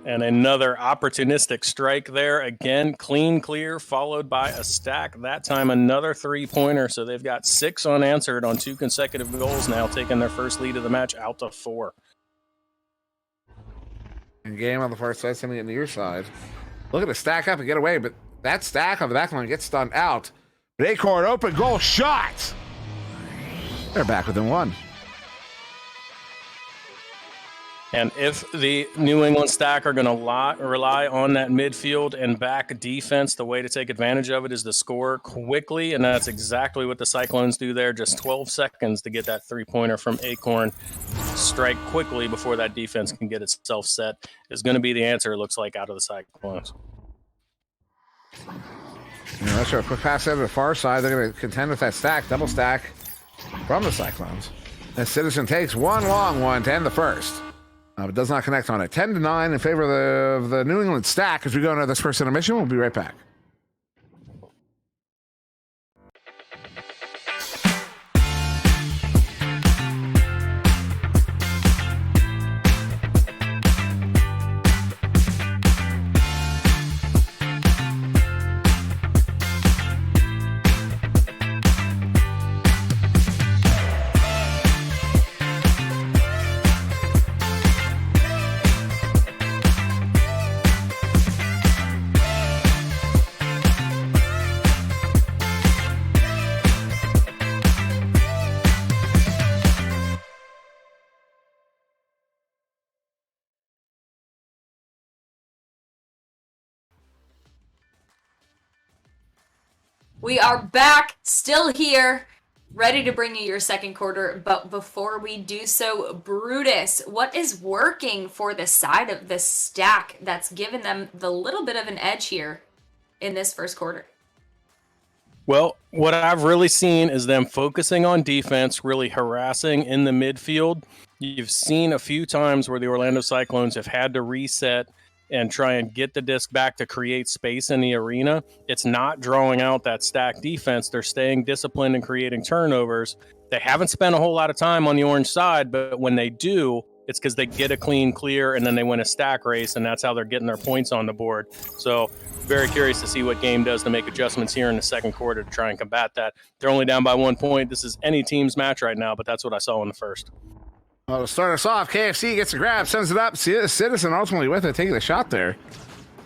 And another opportunistic strike there. Again, clean clear, followed by a Stack. That time, another 3-pointer. So they've got 6 unanswered on 2 consecutive goals now, taking their first lead of the match out to 4. And game on the far side, sending it near side. Look at the Stack up and get away, but that Stack on the back line gets stunned out. Acorn, open goal shot. They're back within one. And if the New England stack are going to rely on that midfield and back defense, the way to take advantage of it is to score quickly, and that's exactly what the Cyclones do there. Just 12 seconds to get that three-pointer from Acorn. Strike quickly before that defense can get itself set is going to be the answer, it looks like, out of the Cyclones. Let's show a quick pass out to the far side. They're going to contend with that stack, double stack from the Cyclones. And Citizen takes one long one to end the first. But does not connect on it. 10-9 in favor of the New England stack. As we go into this first intermission, we'll be right back. We are back, still here, ready to bring you your second quarter. But before we do so, Brutus, what is working for the side of the stack that's given them the little bit of an edge here in this first quarter? Well, what I've really seen is them focusing on defense, really harassing in the midfield. You've seen a few times where the Orlando Cyclones have had to reset and try and get the disc back to create space in the arena. It's not drawing out that stack defense. They're staying disciplined and creating turnovers. They haven't spent a whole lot of time on the orange side, but when they do, it's because they get a clean clear and then they win a stack race, and that's how they're getting their points on the board. So very curious to see what Game does to make adjustments here in the second quarter to try and combat that. They're only down by 1 point. This is any team's match right now, but that's what I saw in the first. Well, to start us off, KFC gets a grab, sends it up. Citizen ultimately with it, taking the shot there.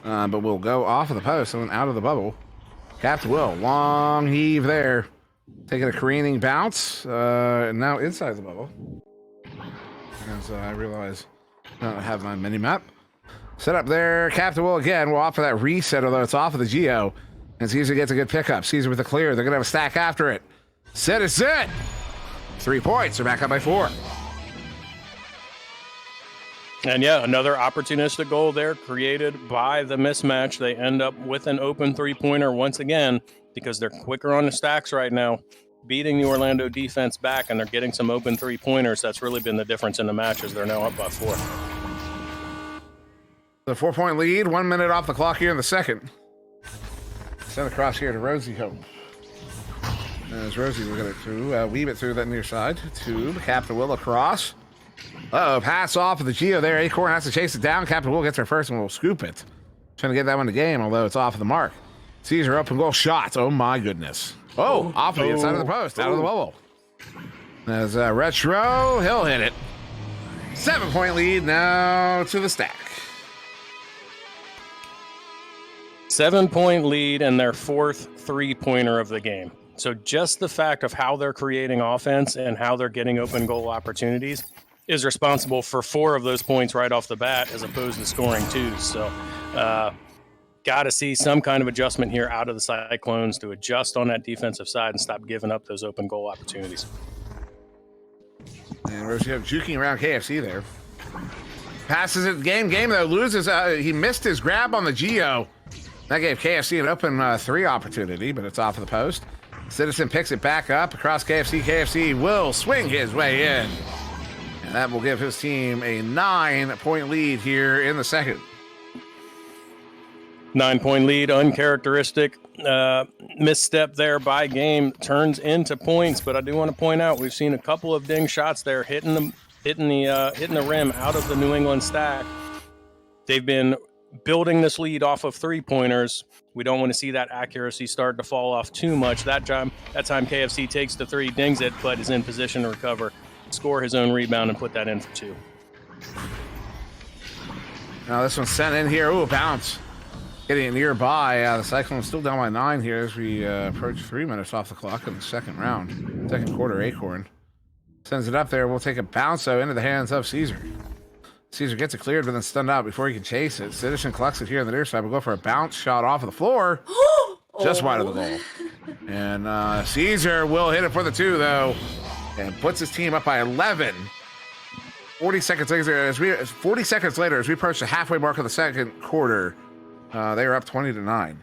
But we'll go off of the post and then out of the bubble. Captain Will, long heave there. Taking a careening bounce. And now inside the bubble. As I realize I don't have my mini map. Set up there. Captain Will again. We'll off for that reset, although it's off of the Geo. And Caesar gets a good pickup. Caesar with the clear. They're going to have a stack after it. Citizen! 3 points. They're back up by 4. And yeah, another opportunistic goal there created by the mismatch. They end up with an open three-pointer once again because they're quicker on the stacks right now, beating the Orlando defense back, and they're getting some open three-pointers. That's really been the difference in the matches. They're now up by 4. The 4-point lead, 1 minute off the clock here in the second. Send across here to Rosie Hope. As Rosie, we're going to weave it through that near side to Captain Will across. Pass off of the Geo there. Acorn has to chase it down. Captain Will gets her first and will scoop it. Trying to get that one to game, although it's off of the mark. Caesar open goal shot. Oh my goodness. Off of the inside of the post, out of the bubble. As Retro, he'll hit it. 7-point lead now to the stack. 7-point lead and their 4th three-pointer of the game. So just the fact of how they're creating offense and how they're getting open goal opportunities is responsible for 4 of those points right off the bat as opposed to scoring 2. So got to see some kind of adjustment here out of the Cyclones to adjust on that defensive side and stop giving up those open goal opportunities. And Rosie juking around KFC there. Passes it, game though, loses. He missed his grab on the Geo. That gave KFC an open 3 opportunity, but it's off of the post. Citizen picks it back up across KFC. KFC will swing his way in. And that will give his team a 9-point lead here in the second. 9-point lead, uncharacteristic. Misstep there by Game turns into points, but I do want to point out we've seen a couple of ding shots there hitting the rim out of the New England stack. They've been building this lead off of three-pointers. We don't want to see that accuracy start to fall off too much. That time KFC takes the 3, dings it, but is in position to recover, score his own rebound, and put that in for 2. Now this one's sent in here. Ooh, bounce. Getting nearby. The Cyclones still down by 9 here as we approach 3 minutes off the clock in the second round. Second quarter, Acorn sends it up there. We'll take a bounce, though, into the hands of Caesar. Caesar gets it cleared, but then stunned out before he can chase it. Citizen collects it here on the near side. We'll go for a bounce shot off of the floor. Just wide of the goal. And Caesar will hit it for the 2, though, and puts his team up by 11. 40 seconds later, as we approach the halfway mark of the second quarter, they are up 20-9.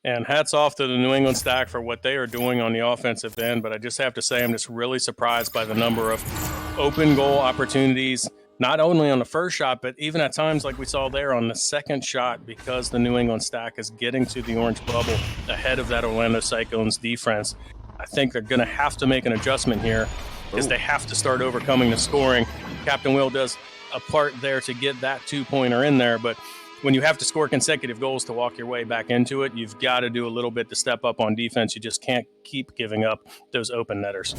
And hats off to the New England Stack for what they are doing on the offensive end. But I just have to say, I'm just really surprised by the number of open goal opportunities, not only on the first shot, but even at times like we saw there on the second shot, because the New England Stack is getting to the orange bubble ahead of that Orlando Cyclones defense. I think they're going to have to make an adjustment here because they have to start overcoming the scoring. Captain Will does a part there to get that 2-pointer in there, but when you have to score consecutive goals to walk your way back into it, you've got to do a little bit to step up on defense. You just can't keep giving up those open netters.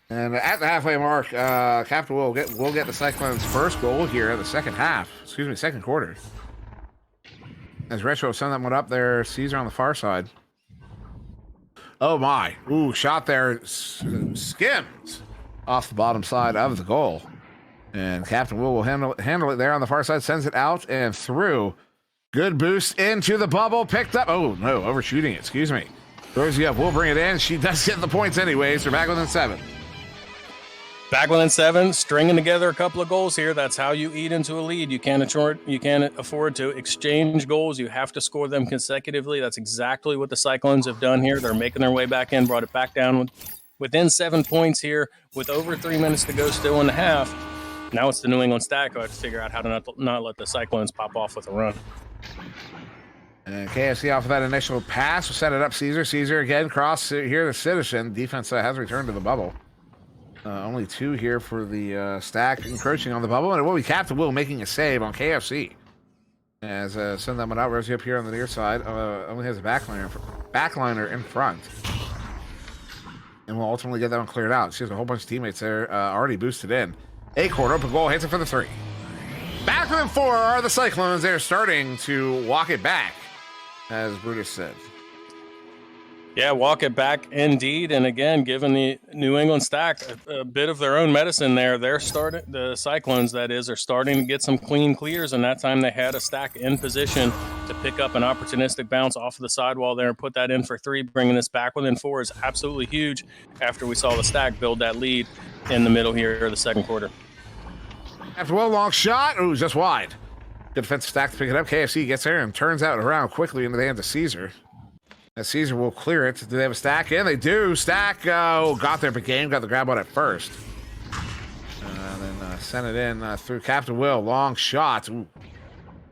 And at the halfway mark, Captain will get the Cyclones' first goal here in the second quarter. As Retro sent that one up there, Caesar on the far side. Oh my! Ooh, shot there, skims off the bottom side of the goal. And Captain Will handle it there on the far side, sends it out and through. Good boost into the bubble, picked up. Oh, no, overshooting it, excuse me. Rosie up, will bring it in. She does get the points anyways. They're back within 7. Back within 7, stringing together a couple of goals here. That's how you eat into a lead. You can't afford to exchange goals. You have to score them consecutively. That's exactly what the Cyclones have done here. They're making their way back in, brought it back down within 7 points here with over 3 minutes to go still in the half. Now it's the New England Stack who have to figure out how to not let the Cyclones pop off with a run. And KFC off of that initial pass will set it up. Caesar again, cross here to Citizen. Defense has returned to the bubble. Only 2 here for the Stack encroaching on the bubble. And it will be Captain Will making a save on KFC. As send that one out, Rosie up here on the near side. Only has a backliner in front. And will ultimately get that one cleared out. She has a whole bunch of teammates there already boosted in. Acorn, open goal, hits it for the 3. Back within 4 are the Cyclones. They're starting to walk it back, as Brutus said. Yeah, walk it back indeed. And again, given the New England Stack a bit of their own medicine there, the Cyclones, that is, are starting to get some clean clears. And that time they had a Stack in position to pick up an opportunistic bounce off of the sidewall there and put that in for 3. Bringing this back within 4 is absolutely huge after we saw the Stack build that lead in the middle here of the second quarter. After one long shot, ooh, just wide. Good defensive Stack to pick it up. KFC gets there and turns out around quickly into the hands of Caesar. As Caesar will clear it. Do they have a Stack in? They do. Stack got there, but Game got the grab on it first. Then sent it in through Captain Will. Long shot. Ooh,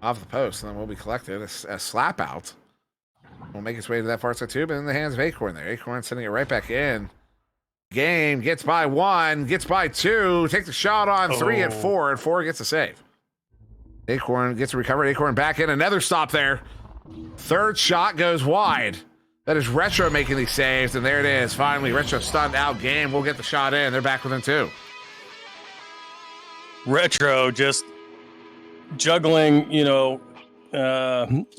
off the post. And then will be collected. A slap out. Will make its way to that far side too, but in the hands of Acorn there. Acorn sending it right back in. Game gets by 1, gets by 2, takes the shot on 3 at 4, and 4 gets a save. Acorn gets a recovery. Acorn back in. Another stop there. Third shot goes wide. That is Retro making these saves, and there it is. Finally, Retro stunned out. Game will get the shot in. They're back within 2. Retro just juggling,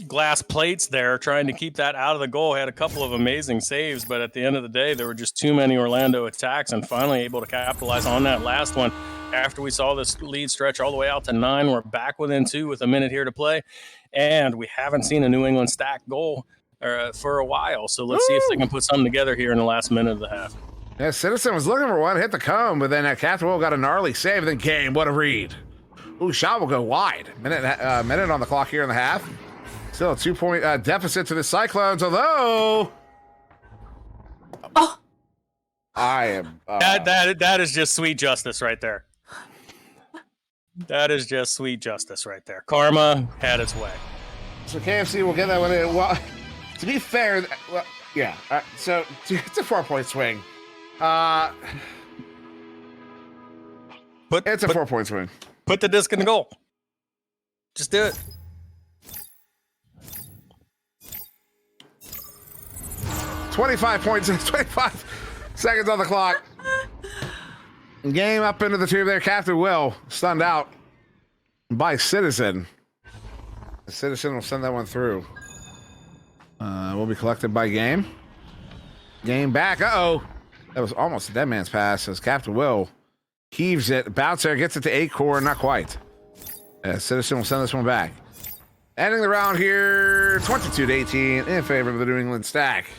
glass plates there, trying to keep that out of the goal. Had a couple of amazing saves, but at the end of the day, there were just too many Orlando attacks, and finally able to capitalize on that last one. After we saw this lead stretch all the way out to 9, we're back within 2 with a minute here to play, and we haven't seen a New England Stack goal for a while. So let's see if they can put something together here in the last minute of the half. Yeah, Citizen was looking for one, hit the cone, but then Captain Will got a gnarly save. Then Game, what a read. Ooh, shot will go wide. Minute on the clock here in the half. Still a 2-point deficit to the Cyclones, although... I am... That is just sweet justice right there. That is just sweet justice right there. Karma had its way. So KFC will get that one in. Well, to be fair, well, yeah. So it's a 4-point swing. It's a 4-point swing. Put the disc in the goal. Just do it. $25 points, 25 seconds on the clock. Game up into the tube there. Captain Will stunned out by Citizen. The Citizen will send that one through. Will be collected by Game. Game back. Uh-oh. That was almost a dead man's pass as Captain Will heaves it. Bouncer gets it to 8 core. Not quite. Citizen will send this one back. Ending the round here, 22-18 in favor of the New England Stack.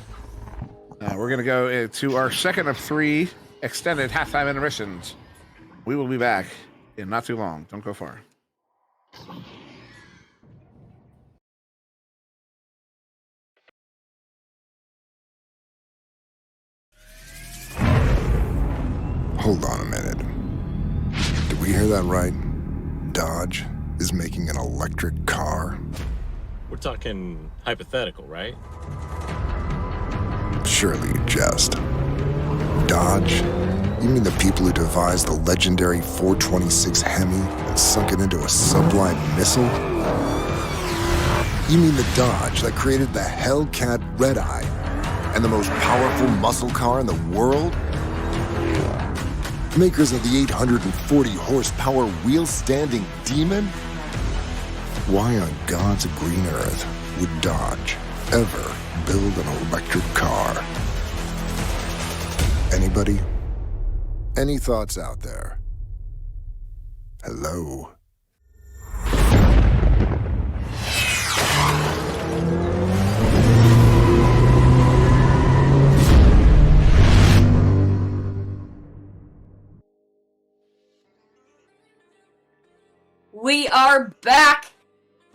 We're going to go to our second of 3 extended halftime intermissions. We will be back in not too long. Don't go far. Hold on a minute. Did we hear that right? Dodge is making an electric car? We're talking hypothetical, right? Surely you jest. Dodge? You mean the people who devised the legendary 426 Hemi and sunk it into a sublime missile? You mean the Dodge that created the Hellcat Red Eye and the most powerful muscle car in the world? Makers of the 840 horsepower wheel-standing Demon? Why on God's green earth would Dodge ever build an electric car? Anybody? Any thoughts out there? Hello? We are back.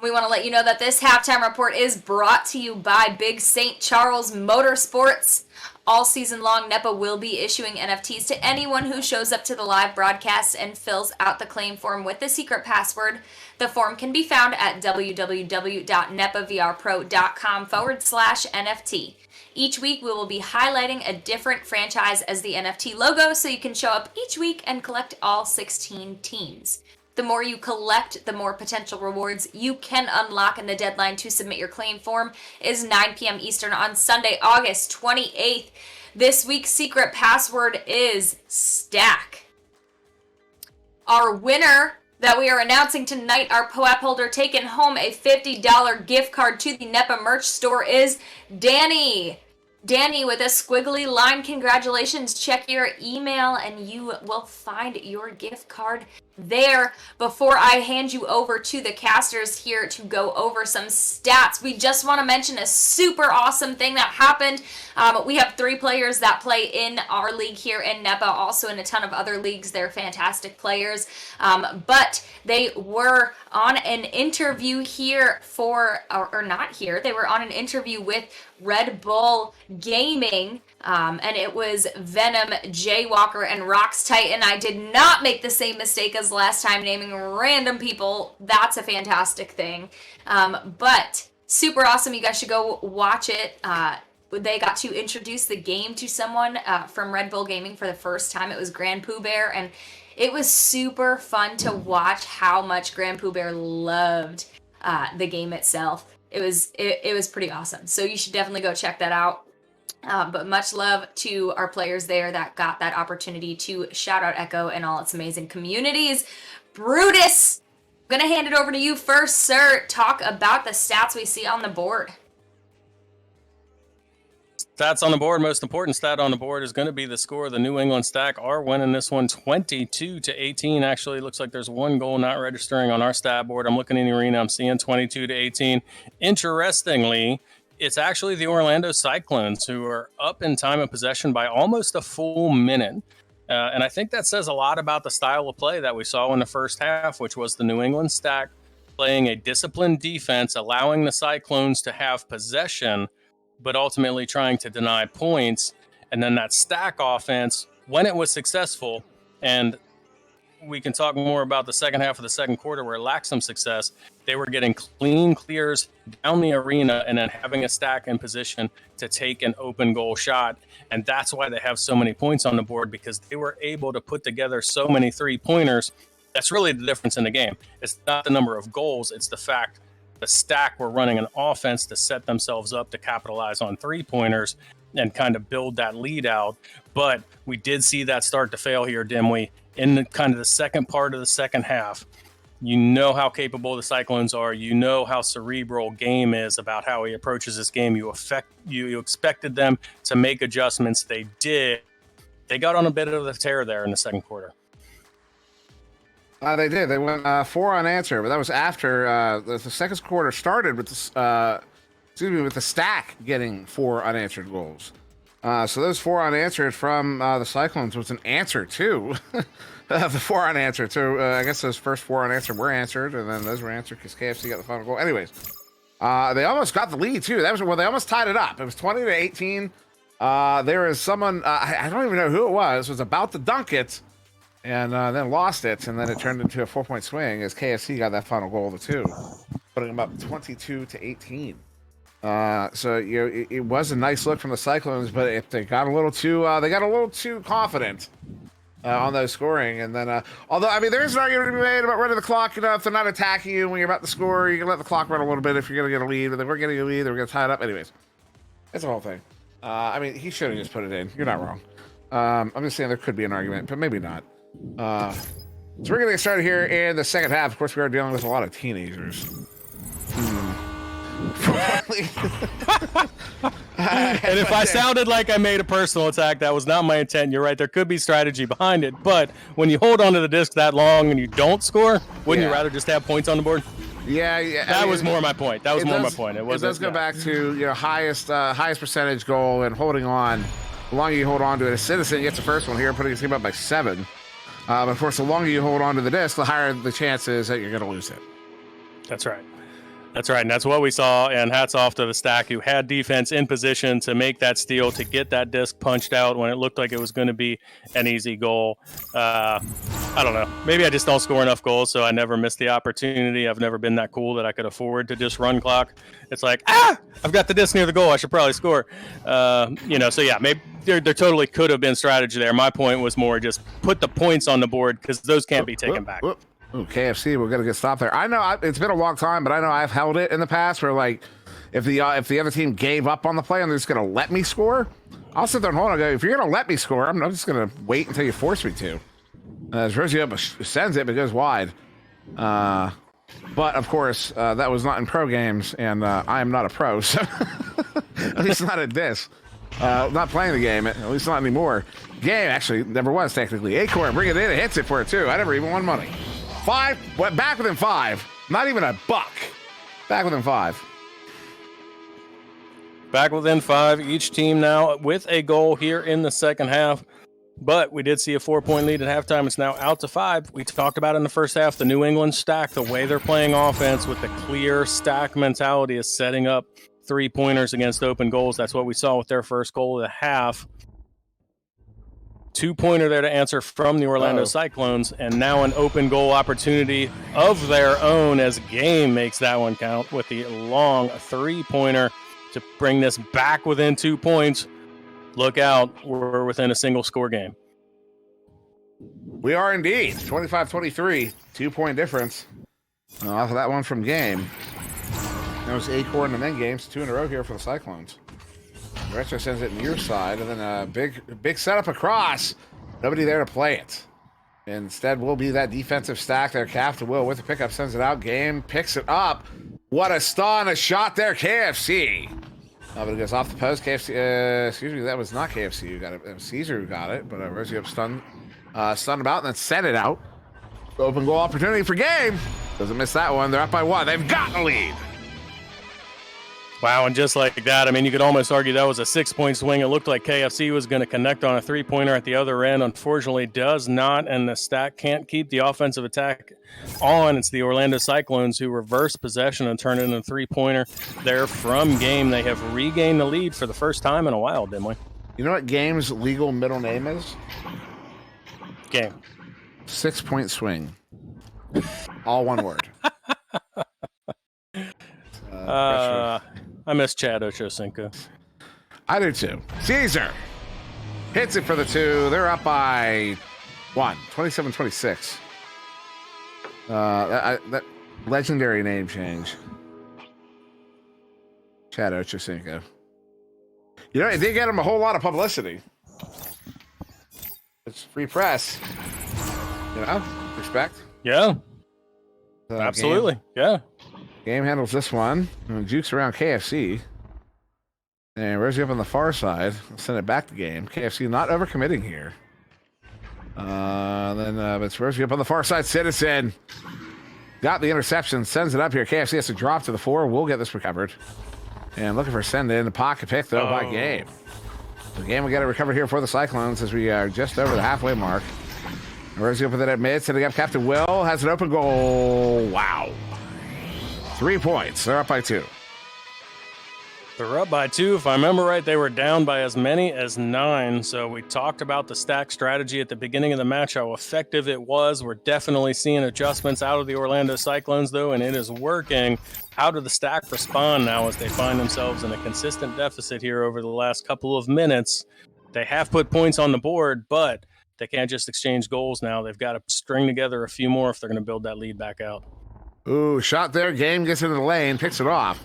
We want to let you know that this halftime report is brought to you by Big St. Charles Motorsports. All season long, Nepa will be issuing NFTs to anyone who shows up to the live broadcast and fills out the claim form with the secret password. The form can be found at www.nepavrpro.com/NFT. Each week, we will be highlighting a different franchise as the NFT logo, so you can show up each week and collect all 16 teams. The more you collect, the more potential rewards you can unlock, and the deadline to submit your claim form is 9 p.m. Eastern on Sunday, August 28th. This week's secret password is STACK. Our winner that we are announcing tonight, our POAP holder taking home a $50 gift card to the Nepa merch store, is Danny. Danny with a squiggly line, congratulations. Check your email and you will find your gift card there. Before I hand you over to the casters here to go over some stats, we just want to mention a super awesome thing that happened. We have 3 players that play in our league here in Nepa, also in a ton of other leagues. They're fantastic players, but they were on an interview here or not here, they were on an interview with Red Bull Gaming, and it was Venom, Jaywalker, and Rox Titan. I did not make the same mistake as last time naming random people. That's a fantastic thing. But super awesome. You guys should go watch it. They got to introduce the game to someone from Red Bull Gaming for the first time. It was Grand Pooh Bear, and it was super fun to watch how much Grand Pooh Bear loved the game itself. It was pretty awesome. So you should definitely go check that out. But much love to our players there that got that opportunity to shout out Echo and all its amazing communities. Brutus, I'm going to hand it over to you first, sir. Talk about the stats we see on the board. Stats on the board. Most important stat on the board is going to be the score. The New England Stack are winning this one 22-18. Actually, looks like there's one goal not registering on our stat board. I'm looking in the arena. I'm seeing 22-18. Interestingly, it's actually the Orlando Cyclones who are up in time of possession by almost a full minute. And I think that says a lot about the style of play that we saw in the first half, which was the New England Stack playing a disciplined defense, allowing the Cyclones to have possession, but ultimately trying to deny points. And then that Stack offense, when it was successful, and we can talk more about the second half of the second quarter where it lacked some success, they were getting clean clears down the arena and then having a Stack in position to take an open goal shot. And that's why they have so many points on the board, because they were able to put together so many 3-pointers. That's really the difference in the game. It's not the number of goals, it's the fact the Stack were running an offense to set themselves up to capitalize on 3-pointers and kind of build that lead out. But we did see that start to fail here, Dimwee, in the kind of the second part of the second half. You know how capable the Cyclones are. You know how cerebral Game is about how he approaches this game. You expected them to make adjustments. They did. They got on a bit of a tear there in the second quarter. They did. They went 4 unanswered, but that was after the second quarter started with with the Stack getting 4 unanswered goals. So those 4 unanswered from the Cyclones was an answer too. The 4 unanswered. So I guess those first 4 unanswered were answered, and then those were answered because KFC got the final goal. Anyways, they almost got the lead too. That was they almost tied it up. It was 20-18. There is someone I don't even know who it was about to dunk it. And then lost it, and then it turned into a 4-point swing as KFC got that final goal of the 2, putting them up 22-18. So it was a nice look from the Cyclones, but if they got a little too confident on those scoring, and then although I mean there is an argument to be made about running the clock. If they're not attacking you when you're about to score, you can let the clock run a little bit if you're gonna get a lead. But they were getting a lead, they were gonna tie it up. Anyways, that's the whole thing. I mean he should have just put it in. You're not wrong. I'm just saying there could be an argument, but maybe not. So we're gonna get started here in the second half. Of course, we are dealing with a lot of teenagers. And if I sounded like I made a personal attack, that was not my intent. You're right. There could be strategy behind it, but when you hold onto the disc that long and you don't score, wouldn't you rather just have points on the board? Yeah. That was more my point. That was more my point. It does go back to highest percentage goal and holding on. The longer you hold on to it, a Citizen gets the first one here, putting his team up by 7. But of course, the longer you hold on to the disc, the higher the chances that you're going to lose it. That's right. That's right, and that's what we saw, and hats off to the Stack, who had defense in position to make that steal, to get that disc punched out when it looked like it was going to be an easy goal. I don't know. Maybe I just don't score enough goals, so I never missed the opportunity. I've never been that cool that I could afford to just run clock. It's like, I've got the disc near the goal. I should probably score. So yeah, maybe there totally could have been strategy there. My point was more just put the points on the board because those can't be taken back. Ooh, KFC, we're gonna get stopped there. I know it's been a long time, but I know I've held it in the past where like if the other team gave up on the play and they're just gonna let me score, I'll sit there and hold on and go, if you're gonna let me score, I'm just gonna wait until you force me to. As Rosie sends it, but it goes wide. But of course, that was not in pro games, and I am not a pro, so at least not at this. Not playing the game, at least not anymore. Game actually never was technically. Acorn, bring it in, it hits it for it too. I never even won money. 5, went back within 5. Not even a buck. Back within 5. Back within 5. Each team now with a goal here in the second half. But we did see a 4-point lead at halftime. It's now out to 5. We talked about in the first half, the New England Stack, the way they're playing offense with the clear Stack mentality is setting up 3-pointers against open goals. That's what we saw with their first goal of the half. 2-pointer there to answer from the Orlando Cyclones, and now an open goal opportunity of their own as Game makes that one count with the long 3-pointer to bring this back within 2 points. Look out, we're within a single score game. We are indeed. 25-23, 2-point difference off of that one from Game. That was Acorn and then Games, 2 in a row here for the Cyclones. Retro sends it near side, and then a big setup across. Nobody there to play it. Instead, will be that defensive stack there. Captain Will with the pickup, sends it out. Game picks it up. What a stun, a shot there, KFC. But it goes off the post. KFC, excuse me, that was not KFC who got it. It was Caesar who got it, but Rosie up stunned about and then sent it out. Open goal opportunity for Game. Doesn't miss that one. They're up by 1. They've got the lead. Wow, and just like that, I mean, you could almost argue that was a 6-point swing. It looked like KFC was going to connect on a 3-pointer at the other end. Unfortunately, does not, and the Stack can't keep the offensive attack on. It's the Orlando Cyclones who reverse possession and turn it into a 3-pointer there from Game. They have regained the lead for the first time in a while, didn't we? You know what Game's legal middle name is? Game. 6-point swing. All one word. I miss Chad Ochocinco. I do too. Caesar hits it for the 2. They're up by 1, 27-26. That legendary name change. Chad Ochocinco. You know, it did get him a whole lot of publicity. It's free press. You know, respect. Yeah. So Absolutely. Yeah. Game handles this one. And jukes around KFC. And Rosie up on the far side. Send it back to game. KFC not overcommitting here. Then it's Rosie up on the far side. Citizen got the interception. Sends it up here. KFC has to drop to the 4. We'll get this recovered. And looking for send in. The pocket pick, though, by Game. The Game will get it recovered here for the Cyclones as we are just over the halfway mark. Rosie up with it at mid. Setting up Captain Will. Has an open goal. Wow. 3 points. They're up by 2. They're up by 2. If I remember right, they were down by as many as 9. So we talked about the stack strategy at the beginning of the match, how effective it was. We're definitely seeing adjustments out of the Orlando Cyclones, though, and it is working. How do the stack respond now as they find themselves in a consistent deficit here over the last couple of minutes? They have put points on the board, but they can't just exchange goals now. They've got to string together a few more if they're going to build that lead back out. Ooh, shot there. Game gets into the lane, picks it off.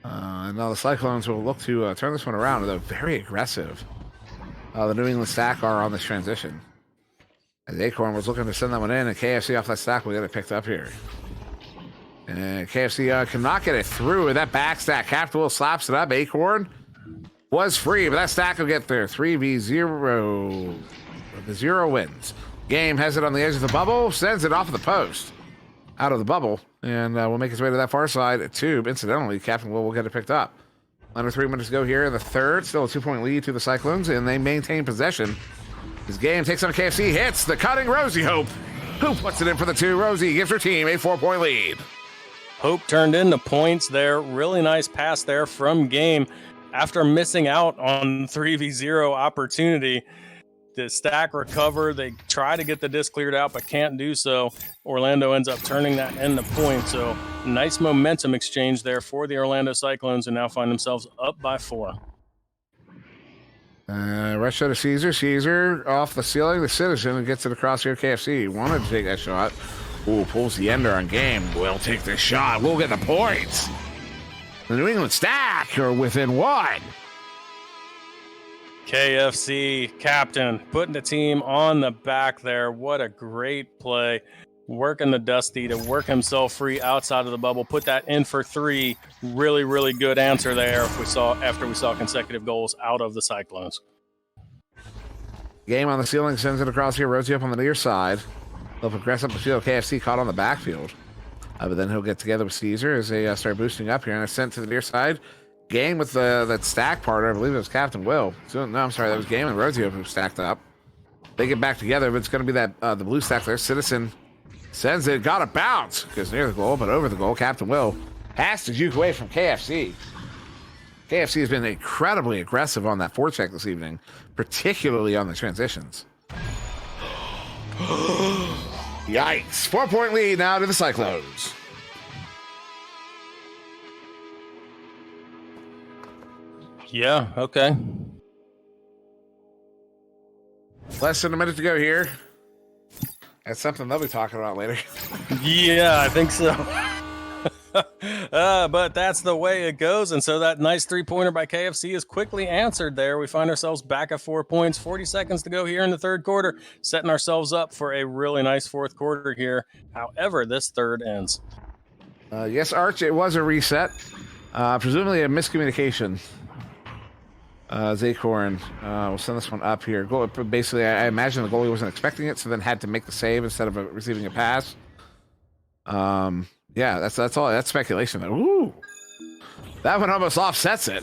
And now the Cyclones will look to turn this one around. They're very aggressive. The New England stack are on this transition. As Acorn was looking to send that one in, and KFC off that stack will get it picked up here. And KFC cannot get it through with that back stack. Captain Will slaps it up. Acorn was free, but that stack will get there. 3v0. The 0 wins. Game has it on the edge of the bubble, sends it off of the post. Out of the bubble, and will make his way to that far side tube. Incidentally, Captain Will get it picked up. Under 3 minutes to go here in the third. Still a 2-point lead to the Cyclones, and they maintain possession. His Game takes on KFC, hits the cutting Rosie Hope, who puts it in for the 2. Rosie gives her team a 4-point lead. Hope turned into points there. Really nice pass there from Game. After missing out on 3v0 opportunity, the stack recover. They try to get the disc cleared out, but can't do so. Orlando ends up turning that into point. So nice momentum exchange there for the Orlando Cyclones, who now find themselves up by 4. Rush shot to Caesar. Caesar off the ceiling. The Citizen and gets it across here. KFC wanted to take that shot. Ooh, pulls the ender on Game. We'll take the shot. We'll get the points. The New England stack are within 1. KFC captain putting the team on the back there. What a great play. Working the Dusty to work himself free outside of the bubble. Put that in for 3. Really, really good answer there after we saw consecutive goals out of the Cyclones. Game on the ceiling, sends it across here. Rosie up on the near side. They'll progress up the field. KFC caught on the backfield. But then he'll get together with Caesar as they start boosting up here. And it's sent to the near side. Game with that stack partner. I believe it was Captain Will. So, no, I'm sorry. That was Game and Rosie who stacked up. They get back together, but it's going to be that the blue stack there. Citizen sends it. Got a bounce. Goes near the goal, but over the goal. Captain Will has to juke away from KFC. KFC has been incredibly aggressive on that forecheck this evening, particularly on the transitions. Yikes. 4-point lead now to the Cyclones. Yeah, okay. Less than a minute to go here. That's something they'll be talking about later. Yeah, I think so. But that's the way it goes. And so that nice 3-pointer by KFC is quickly answered there. We find ourselves back at 4 points. 40 seconds to go here in the third quarter. Setting ourselves up for a really nice fourth quarter here. However, this third ends. Yes, Arch, it was a reset. Presumably a miscommunication. Zacorn will send this one up here. Basically, I imagine the goalie wasn't expecting it, so then had to make the save instead of receiving a pass. Yeah, that's all. That's speculation. Ooh, that one almost offsets it.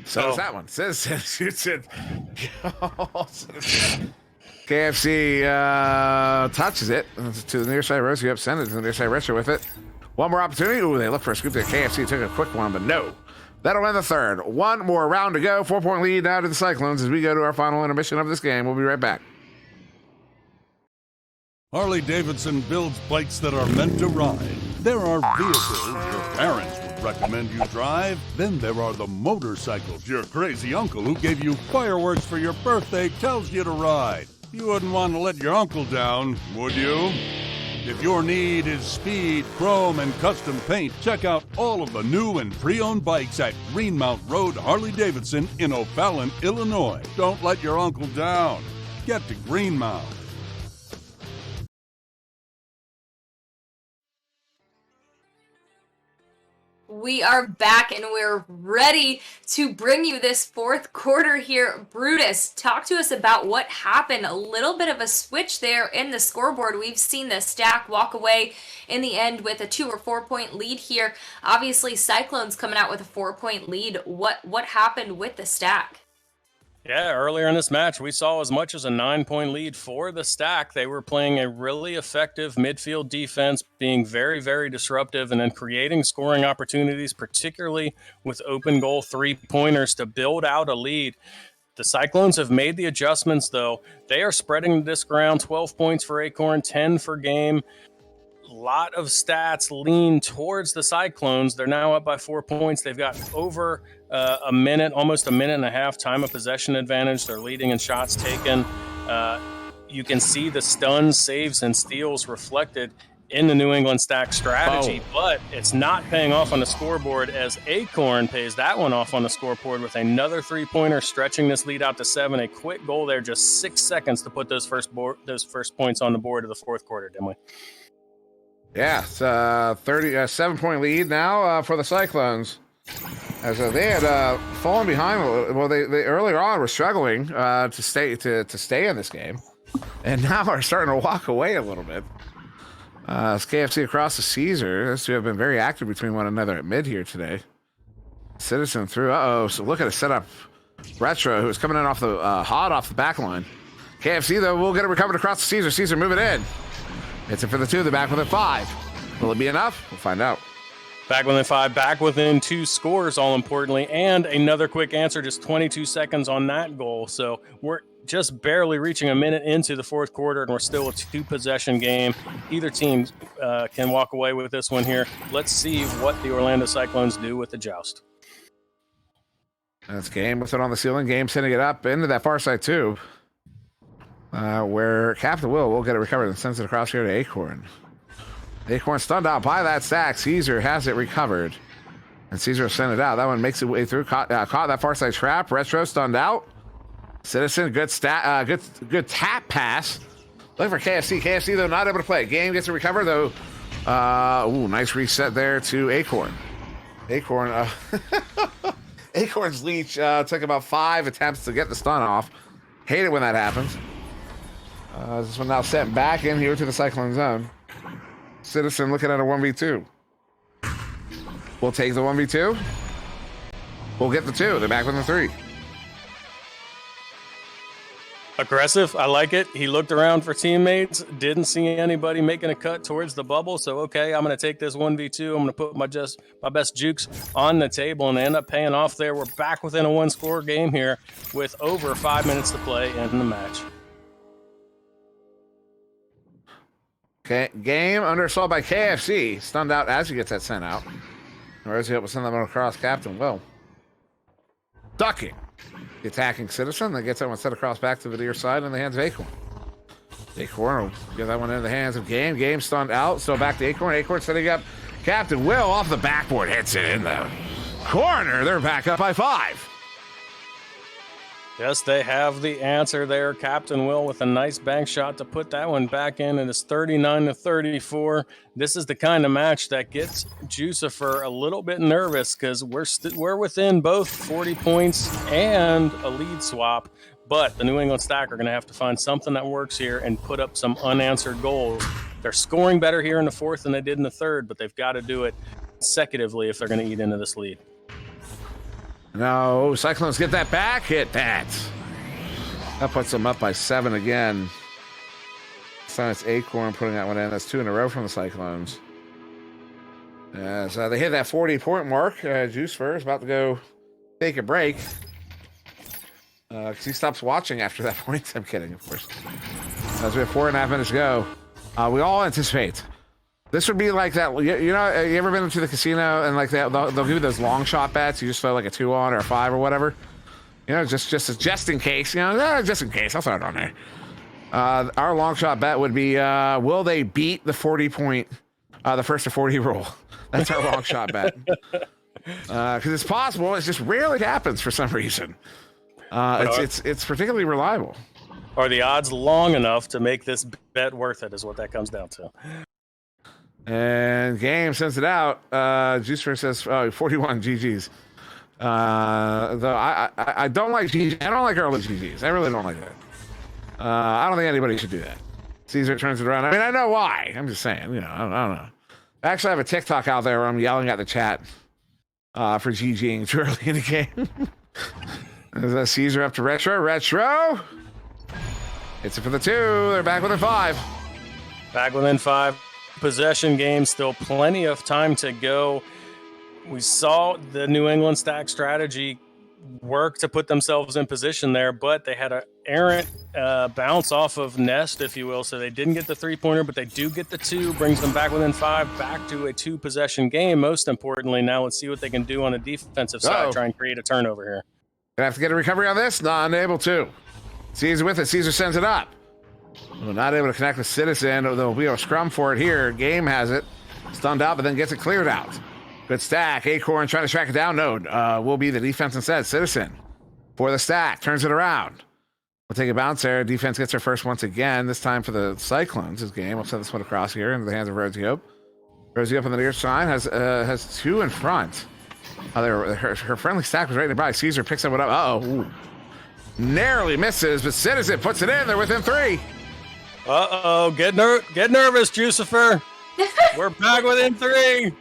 So does that one. Shoots it. KFC touches it to the near side. Rosie up, send it to the near side. Retro with it. One more opportunity. Ooh, they look for a scoop there. KFC took a quick one, but no. That'll end the third. One more round to go. 4-point lead now to the Cyclones as we go to our final intermission of this game. We'll be right back. Harley-Davidson builds bikes that are meant to ride. There are vehicles your parents would recommend you drive. Then there are the motorcycles your crazy uncle who gave you fireworks for your birthday tells you to ride. You wouldn't want to let your uncle down, would you? If your need is speed, chrome, and custom paint, check out all of the new and pre-owned bikes at Greenmount Road Harley-Davidson in O'Fallon, Illinois. Don't let your uncle down. Get to Greenmount. We are back and we're ready to bring you this fourth quarter here. Brutus, talk to us about what happened. A little bit of a switch there in the scoreboard. We've seen the Stack walk away in the end with a 2 or 4 point lead here. Obviously, Cyclones coming out with a 4-point lead. What happened with the Stack? Yeah, earlier in this match, we saw as much as a 9-point lead for the Stack. They were playing a really effective midfield defense, being very, very disruptive, and then creating scoring opportunities, particularly with open goal 3-pointers to build out a lead. The Cyclones have made the adjustments, though. They are spreading the disc around, 12 points for Acorn, 10 for Game. A lot of stats lean towards the Cyclones. They're now up by 4 points. They've got over a minute, almost a minute and a half time of possession advantage. They're leading in shots taken. You can see the stuns, saves, and steals reflected in the New England Stack strategy, but it's not paying off on the scoreboard as Acorn pays that one off on the scoreboard with another 3-pointer, stretching this lead out to 7. A quick goal there, just 6 seconds to put those first points on the board of the fourth quarter, Dimly. Yeah, it's a 7-point lead now for the Cyclones. As they had fallen behind. Well, they earlier on were struggling to stay in this game, and now are starting to walk away a little bit. It's KFC across the Caesar. Those two have been very active between one another at mid here today. Citizen through. So look at a setup. Retro, who was coming in off the hot off the back line. KFC though will get it recovered across the Caesar. Caesar moving in. It's it for the 2. They're back within 5. Will it be enough? We'll find out. Back within 5, back within 2 scores, all importantly, and another quick answer, just 22 seconds on that goal. So we're just barely reaching a minute into the fourth quarter, and we're still a 2-possession game. Either team can walk away with this one here. Let's see what the Orlando Cyclones do with the joust. That's Game with it on the ceiling. Game sending it up into that far side tube, where Captain will get it recovered and sends it across here to Acorn. Acorn stunned out by that Stack. Caesar has it recovered, and Caesar sent it out. That one makes it way through. Caught that far side trap. Retro stunned out. Citizen, good tap pass. Looking for KFC. KFC though not able to play. Game gets it recovered though. Nice reset there to Acorn. Acorn. Acorn's leech took about 5 attempts to get the stun off. Hate it when that happens. This one now sent back in here to the Cyclone zone. Citizen looking at a 1v2. We'll take the 1v2. We'll get the 2. They're back with the 3. Aggressive. I like it. He looked around for teammates. Didn't see anybody making a cut towards the bubble. So, okay, I'm going to take this 1v2. I'm going to put my best jukes on the table, and they end up paying off there. We're back within a 1-score game here with over 5 minutes to play in the match. Okay, Game under assault by KFC. Stunned out as he gets that sent out. Or as he able to send that one across Captain Will. Ducking. The attacking Citizen that gets that one set across back to the near side in the hands of Acorn. Acorn will get that one into the hands of Game. Game stunned out. So back to Acorn. Acorn setting up Captain Will off the backboard. Hits it in the corner. They're back up by 5. Yes, they have the answer there. Captain Will with a nice bank shot to put that one back in. It is 39-34. This is the kind of match that gets Jucifer a little bit nervous because we're within both 40 points and a lead swap. But the New England Stack are going to have to find something that works here and put up some unanswered goals. They're scoring better here in the fourth than they did in the third, but they've got to do it consecutively if they're going to eat into this lead. No, Cyclones get that back. Hit that. That puts them up by 7 again. So it's Acorn putting that one in. That's 2 in a row from the Cyclones. So they hit that 40-point mark. Jucifer is about to go take a break. Because he stops watching after that point. I'm kidding, of course. As we have 4.5 minutes to go. We all anticipate. This would be like that. You know, you ever been to the casino and like that? They'll give you those long shot bets. You just throw like a 2 on or a 5 or whatever. You know, just in case. You know, just in case. I'll throw it on there. Our long shot bet would be: will they beat the 40-point, the first to 40 rule? That's our long shot bet. Because it's possible. It just rarely happens for some reason. It's particularly reliable. Are the odds long enough to make this bet worth it? Is what that comes down to. And game sends it out. Juicer says 41 GGs. Though I don't like GG. I don't like early GGs. I really don't like that. I don't think anybody should do that. Caesar turns it around. I mean, I know why. I'm just saying, I don't know. I actually have a TikTok out there where I'm yelling at the chat for GGing too early in the game. There's Caesar up to Retro. Retro! It's it for the 2. They're back within 5. Back within 5. Possession game, still plenty of time to go. We saw the New England stack strategy work to put themselves in position there, but they had an errant bounce off of Nest, if you will, so they didn't get the 3-pointer, but they do get the 2, brings them back within 5, back to a 2-possession game. Most importantly, now let's see what they can do on the defensive side, try and create a turnover here. Gonna have to get a recovery on this? Not unable to. Caesar with it. Caesar sends it up. Well, not able to connect with Citizen. There'll be a scrum for it here. Game has it. Stunned out, but then gets it cleared out. Good stack. Acorn trying to track it down. No, will be the defense instead. Citizen for the stack. Turns it around. We'll take a bounce there. Defense gets her first once again. This time for the Cyclones. This game. We'll send this one across here into the hands of Rosie Hope. Rosie Hope on the near side has 2 in front. Her friendly stack was right nearby. Caesar picks that one up. Uh-oh. Narrowly misses, but Citizen puts it in. They're within 3. Uh-oh. Get nervous, Jucifer. We're back within 3.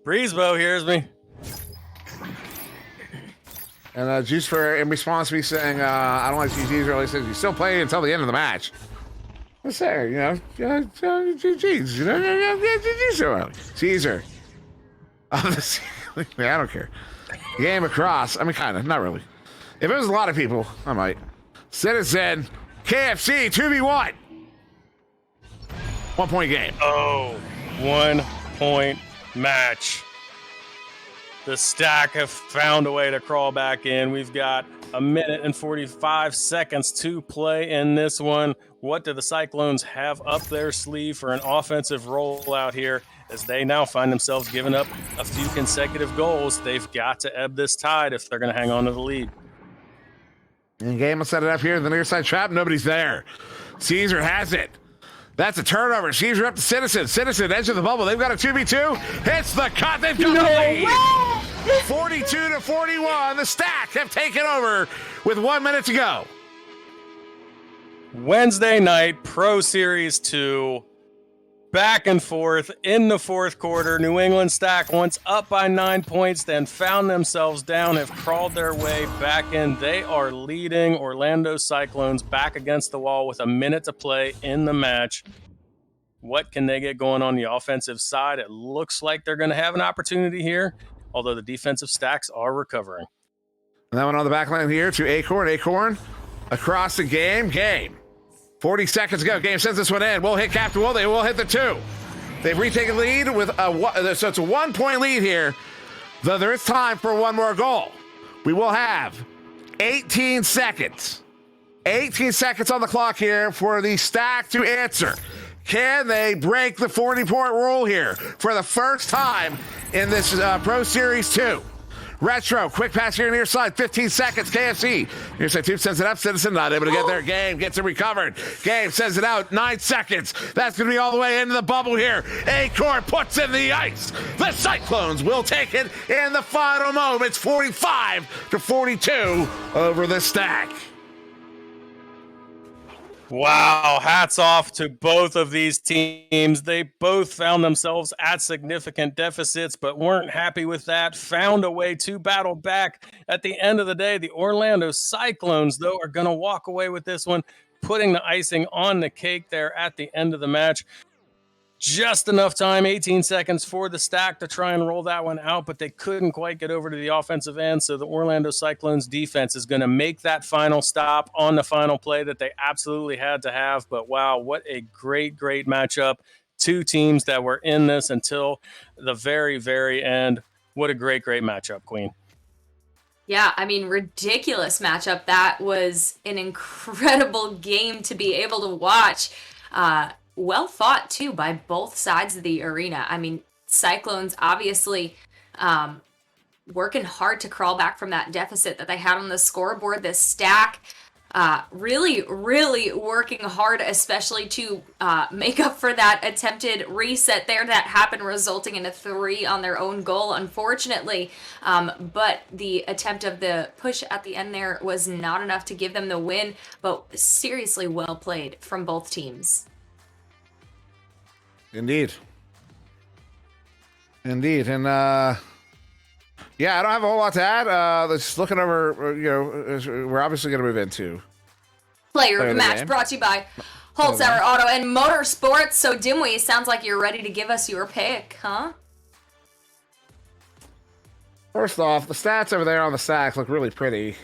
Breezebo hears me. And Jucifer, in response to me saying, I don't like GG's early, says, you still play until the end of the match. What's there? GG's. GG's so early. Caesar. I don't care. Game across. I mean, kind of. Not really. If it was a lot of people, I might. Citizen. KFC 2v1. 1-point game. Oh, 1-point match. The stack have found a way to crawl back in. We've got 1 minute and 45 seconds to play in this one. What do the Cyclones have up their sleeve for an offensive rollout here as they now find themselves giving up a few consecutive goals? They've got to ebb this tide if they're going to hang on to the lead. And game will set it up here in the near side trap. Nobody's there. Caesar has it. That's a turnover. Caesar up to Citizen. Citizen, edge of the bubble. They've got a 2v2. Hits the cut. They've got the lead. 42-41. The Stack have taken over with 1 minute to go. Wednesday night, Pro Series 2. Back and forth in the fourth quarter. New England Stack once up by 9 points, then found themselves down, have crawled their way back in. They are leading Orlando Cyclones back against the wall with 1 minute to play in the match. What can they get going on the offensive side? It looks like they're going to have an opportunity here, although the defensive stacks are recovering. And that one on the back line here to Acorn. Acorn across the game. 40 seconds ago. Game sends this one in. We'll hit Captain Will. They will hit the 2. They've retaken lead with so it's a 1-point lead here. Though there is time for one more goal. We will have 18 seconds. 18 seconds on the clock here for the Stack to answer. Can they break the 40-point rule here for the first time in this Pro Series 2? Retro, quick pass here near side, 15 seconds, KFC. Near side 2 sends it up, Citizen not able to get there. Game gets it recovered. Game sends it out, 9 seconds. That's going to be all the way into the bubble here. Acorn puts in the ice. The Cyclones will take it in the final moments, 45-42 over the Stack. Wow, hats off to both of these teams. They both found themselves at significant deficits, but weren't happy with that. Found a way to battle back. At the end of the day, the Orlando Cyclones, though, are going to walk away with this one, putting the icing on the cake there at the end of the match. Just enough time, 18 seconds for the Stack to try and roll that one out, but they couldn't quite get over to the offensive end, so the Orlando Cyclones defense is going to make that final stop on the final play that they absolutely had to have. But wow, what a great, great matchup. 2 teams that were in this until the very, very end. What a great, great matchup, Queen. Yeah, I mean, ridiculous matchup. That was an incredible game to be able to watch. Well fought, too, by both sides of the arena. I mean, Cyclones obviously working hard to crawl back from that deficit that they had on the scoreboard. The Stack really, really working hard, especially to make up for that attempted reset there that happened, resulting in a 3 on their own goal, unfortunately. But the attempt of the push at the end there was not enough to give them the win, but seriously well played from both teams. Indeed. And yeah, I don't have a whole lot to add. Just looking over, we're obviously going to move into Player of the match game. brought to you by Holzhauer Auto and Motorsports. So Dimwee, sounds like you're ready to give us your pick, huh? First off, the stats over there on the stacks look really pretty.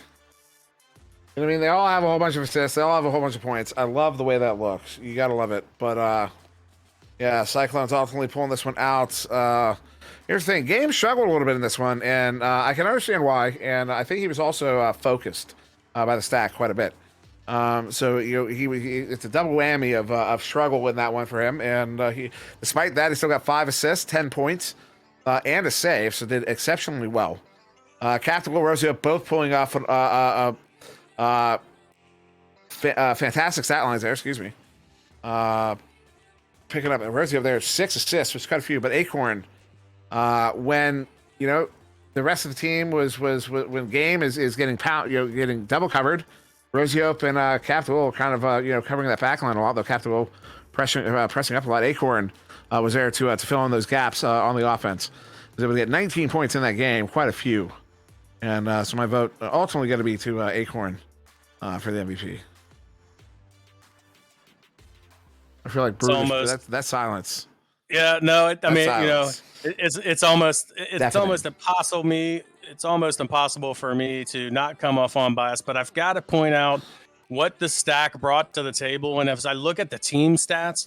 I mean, they all have a whole bunch of assists. They all have a whole bunch of points. I love the way that looks. You got to love it. But, yeah, Cyclones ultimately pulling this one out. Here's the thing. Game struggled a little bit in this one, and I can understand why. And I think he was also focused by the stack quite a bit. So it's a double whammy of struggle in that one for him. And despite that, he still got 5 assists, 10 points, and a save. So did exceptionally well. Captain Will Rosio both pulling off fantastic stat lines there. Excuse me. Picking up Rosio there, 6 assists, which is quite a few. But Acorn, when the rest of the team was when game is getting getting double covered. Rosio and Captain Will kind of covering that back line a lot, though Captain Will pressing up a lot. Acorn was there to fill in those gaps on the offense. Was able to get 19 points in that game, quite a few. And so my vote ultimately going to be to Acorn for the MVP. I feel like Bruce, that's silence. Yeah, no, I mean, silence. it's almost impossible. It's almost impossible for me to not come off on bias, but I've got to point out what the stack brought to the table. And as I look at the team stats,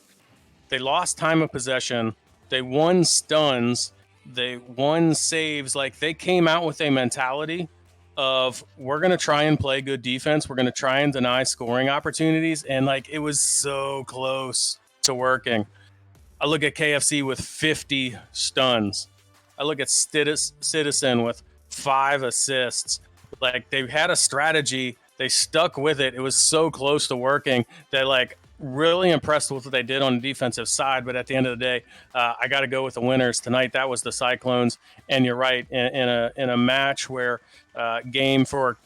they lost time of possession, they won stuns, they won saves. Like, they came out with a mentality of, we're going to try and play good defense, we're going to try and deny scoring opportunities, and like, it was so close to working. I look at KFC with 50 stuns. I look at Citizen with 5 assists. Like, they had a strategy, they stuck with it. It was so close to working that, like, really impressed with what they did on the defensive side. But at the end of the day, I got to go with the winners tonight. That was the Cyclones. And you're right, in a match where game, for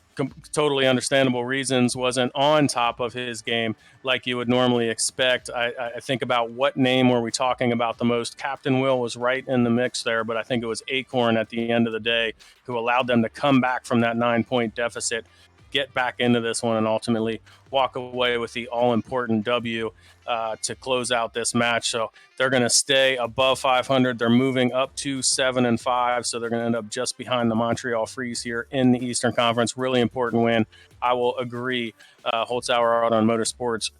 totally understandable reasons, wasn't on top of his game like you would normally expect. I think about what name were we talking about the most. Captain Will was right in the mix there, but I think it was Acorn at the end of the day who allowed them to come back from that 9-point deficit, get back into this one, and ultimately walk away with the all-important W to close out this match. So they're going to stay above 500. They're moving up to 7-5, so they're going to end up just behind the Montreal Freeze here in the Eastern Conference. Really important win. I will agree. Holzhauer Auto and Motorsports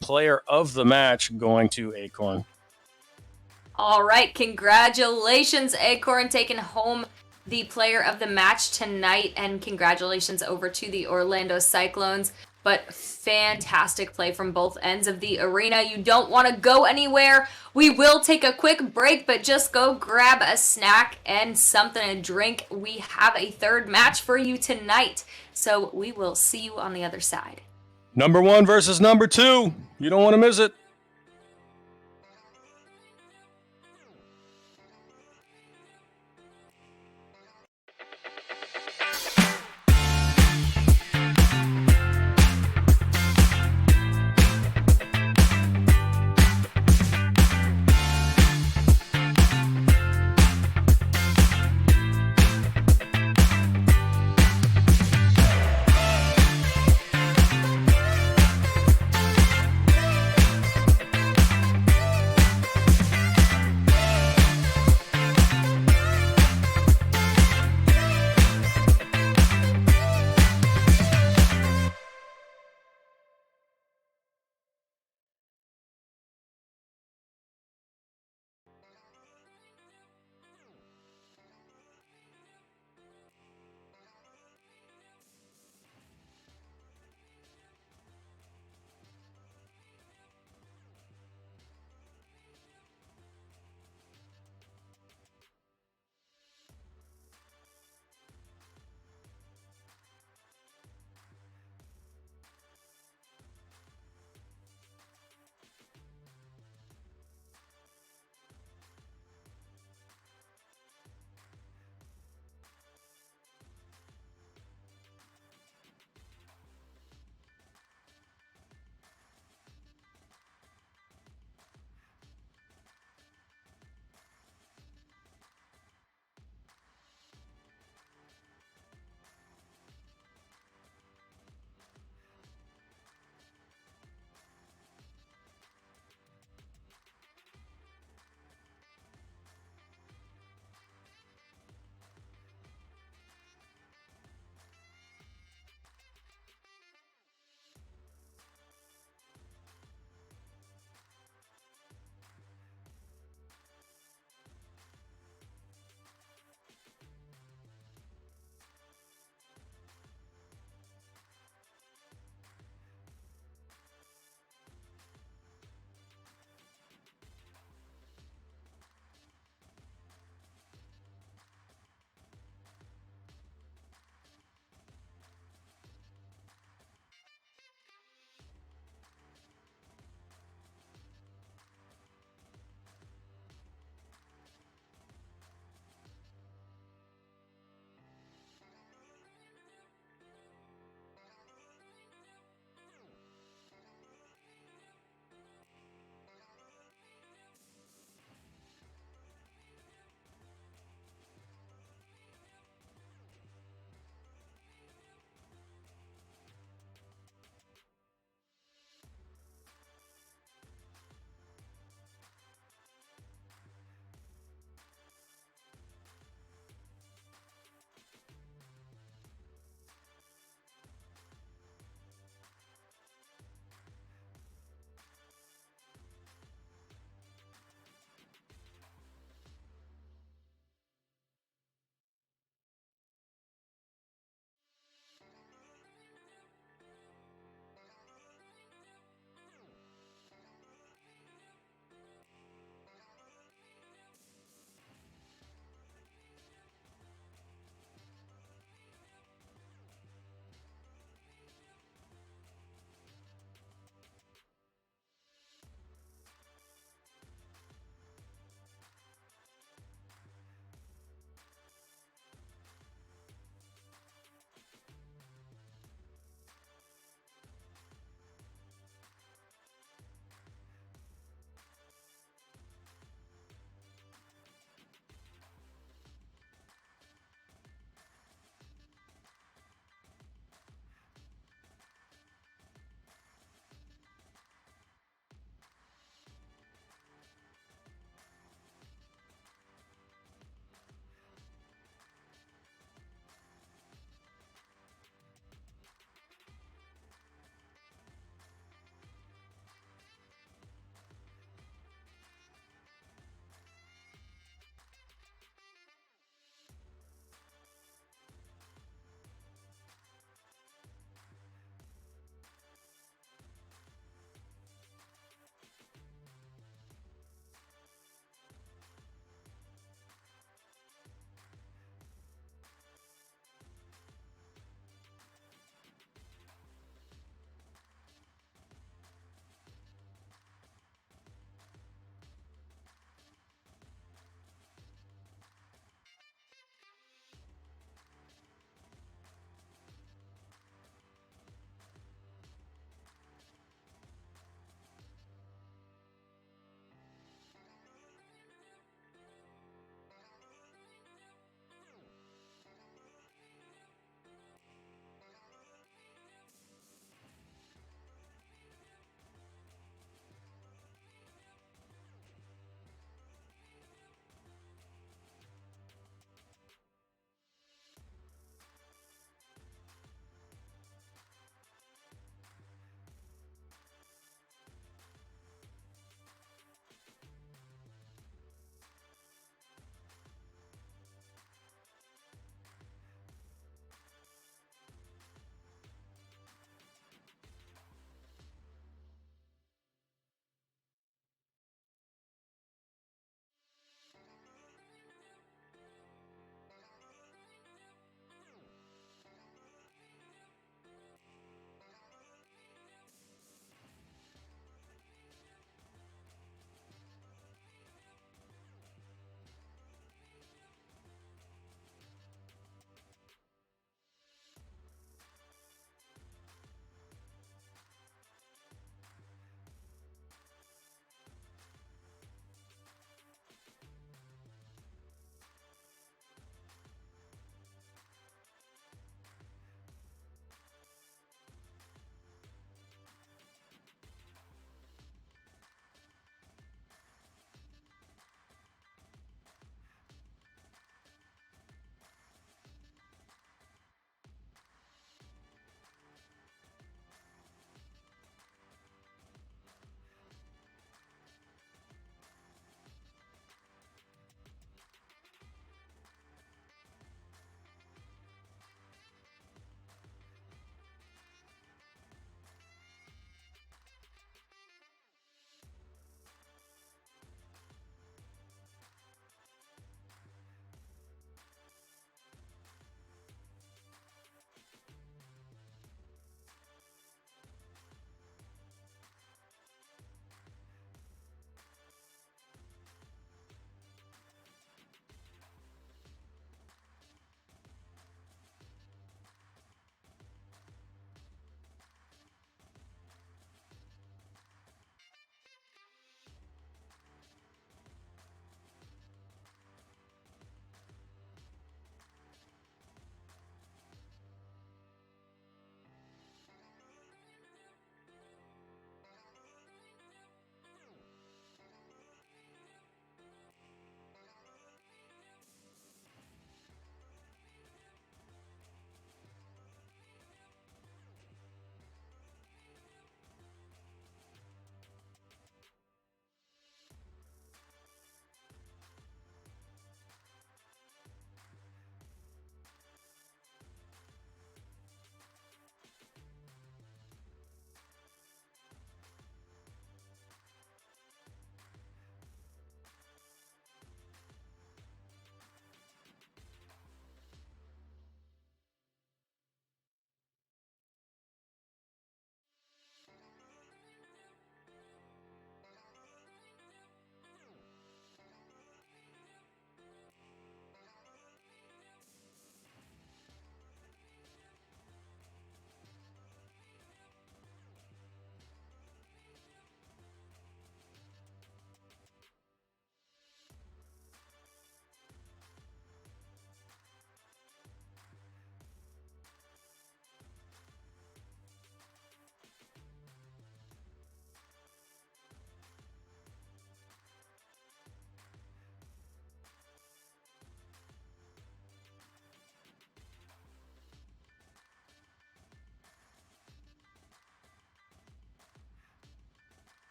player of the match going to Acorn. All right, congratulations, Acorn, taking home the player of the match tonight, and congratulations over to the Orlando Cyclones. But fantastic play from both ends of the arena. You don't want to go anywhere. We will take a quick break, but just go grab a snack and something to drink. We have a third match for you tonight, so we will see you on the other side. Number 1 versus number 2. You don't want to miss it.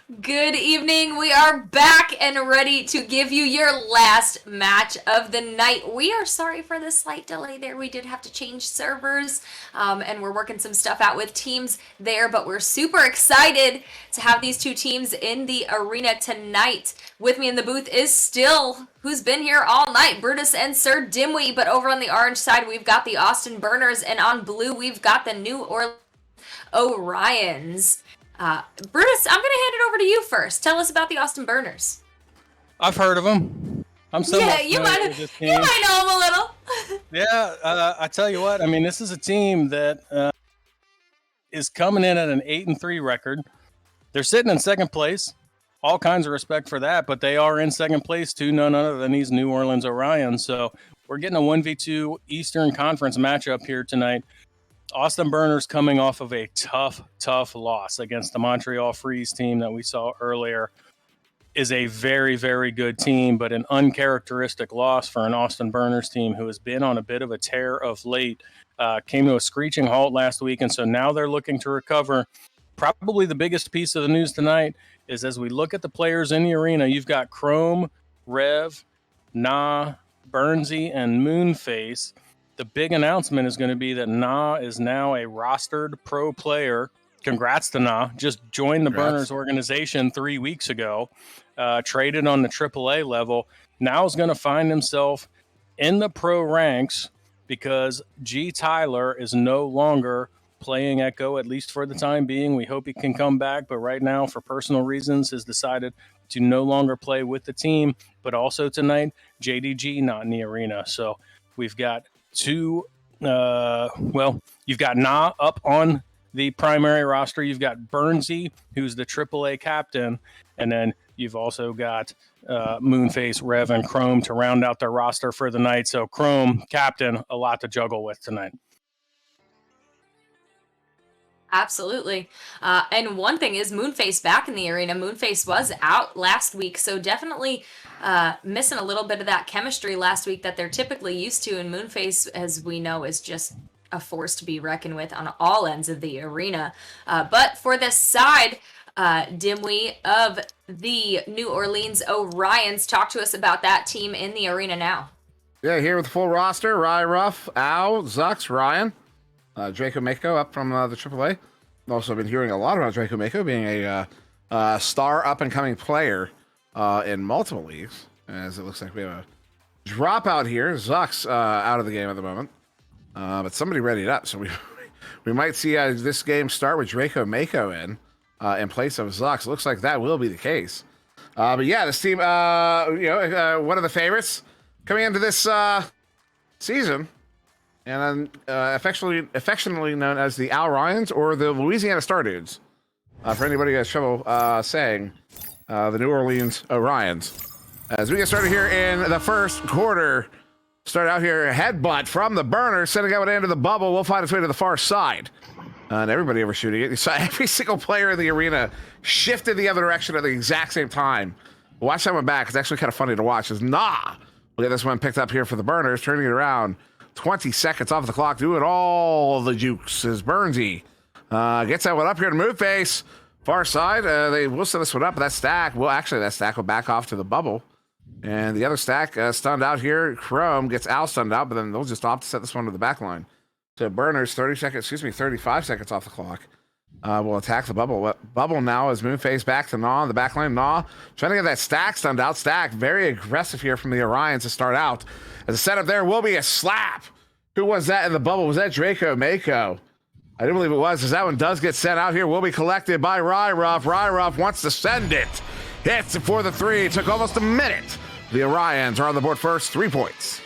Good evening. We are back and ready to give you your last match of the night. We are sorry for the slight delay there. We did have to change servers, and we're working some stuff out with teams there, but we're super excited to have these two teams in the arena tonight. With me in the booth is still, who's been here all night, Brutus and Sir Dimwee, but over on the orange side, we've got the Austin Burners, and on blue, we've got the New Orleans Orions. Brutus, I'm going to hand it over to you first. Tell us about the Austin Burners. I've heard of them. I'm Yeah, you might know them a little. Yeah, I tell you what. I mean, this is a team that is coming in at an 8-3 record. They're sitting in second place. All kinds of respect for that, but they are in second place to none other than these New Orleans Orions. So we're getting a 1v2 Eastern Conference matchup here tonight. Austin Burners coming off of a tough loss against the Montreal Freeze team that we saw earlier is a very, very good team, but an uncharacteristic loss for an Austin Burners team who has been on a bit of a tear of late. Came to a screeching halt last week, and so now they're looking to recover. Probably the biggest piece of the news tonight is as we look at the players in the arena, you've got Chrome, Rev, Na, Burnsy, and Moonface. The big announcement is going to be that Na is now a rostered pro player. Congrats to Na. Just joined the Burners organization 3 weeks ago. Traded on the AAA level. Now is going to find himself in the pro ranks because G. Tyler is no longer playing at Go, at least for the time being. We hope he can come back, but right now, for personal reasons, has decided to no longer play with the team. But also tonight, JDG not in the arena. So we've got you've got Na up on the primary roster. You've got Burnsy, who's the AAA captain, and then you've also got Moonface, Rev, and Chrome to round out their roster for the night. So Chrome, captain, a lot to juggle with tonight. Absolutely. And one thing is Moonface back in the arena. Moonface was out last week, so definitely missing a little bit of that chemistry last week that they're typically used to. And Moonface, as we know, is just a force to be reckoned with on all ends of the arena. But for this side, Dimwee of the New Orleans Orions, talk to us about that team in the arena now. Yeah, here with the full roster: Rye Ruff, Al, Zux, Ryan, Draco Mako up from the AAA. Also been hearing a lot about Draco Mako being a star up-and-coming player in multiple leagues, as it looks like we have a dropout here. Zux out of the game at the moment, but somebody readied up, so we might see this game start with Draco Mako in place of Zux. Looks like that will be the case. But yeah, this team, one of the favorites coming into this season, and affectionately known as the Al Ryans or the Louisiana Star Dudes. For anybody who has trouble saying the New Orleans Orions. As we get started here in the first quarter, start out here, headbutt from the burner, sending out into the bubble. We'll find its way to the far side. And everybody overshooting it. You saw every single player in the arena shifted the other direction at the exact same time. Watch that one back. It's actually kind of funny to watch. Look at this one picked up here for the Burners, turning it around. 20 seconds off the clock, doing all the jukes as Burnsy gets that one up here to Moonface. Far side, they will set this one up, but that stack will back off to the bubble. And the other stack stunned out here. Chrome gets Al stunned out, but then they'll just opt to set this one to the back line. So Burners, 35 seconds off the clock. Will attack the bubble. Bubble now as Moonface back to Gnaw on the back line. Gnaw trying to get that stack stunned out. Stack very aggressive here from the Orions to start out. As a setup there will be a slap. Who was that in the bubble? Was that Draco Mako? I do believe it was, as that one does get sent out here. Will be collected by Rye Ruff. Rye Ruff wants to send it. Hits for the three. It took almost a minute. The Orions are on the board first. 3 points.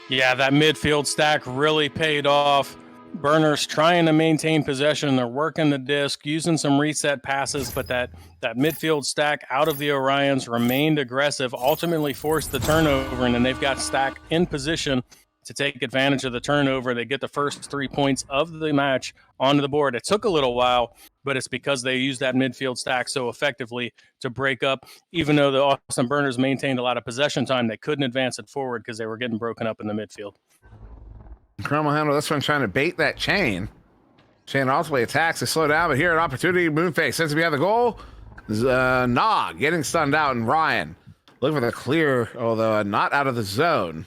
Yeah, that midfield stack really paid off. Burners trying to maintain possession. They're working the disc, using some reset passes, but that midfield stack out of the Orions remained aggressive, ultimately forced the turnover, and then they've got Stack in position to take advantage of the turnover. They get the first 3 points of the match onto the board. It took a little while, but it's because they used that midfield stack so effectively to break up. Even though the Austin Burners maintained a lot of possession time, they couldn't advance it forward because they were getting broken up in the midfield. Chrome will handle this one, trying to bait that chain. Shane ultimately attacks to slow down, but here an opportunity. Moonface sends him behind the goal. Nah, getting stunned out, and Ryan looking for the clear, although not out of the zone.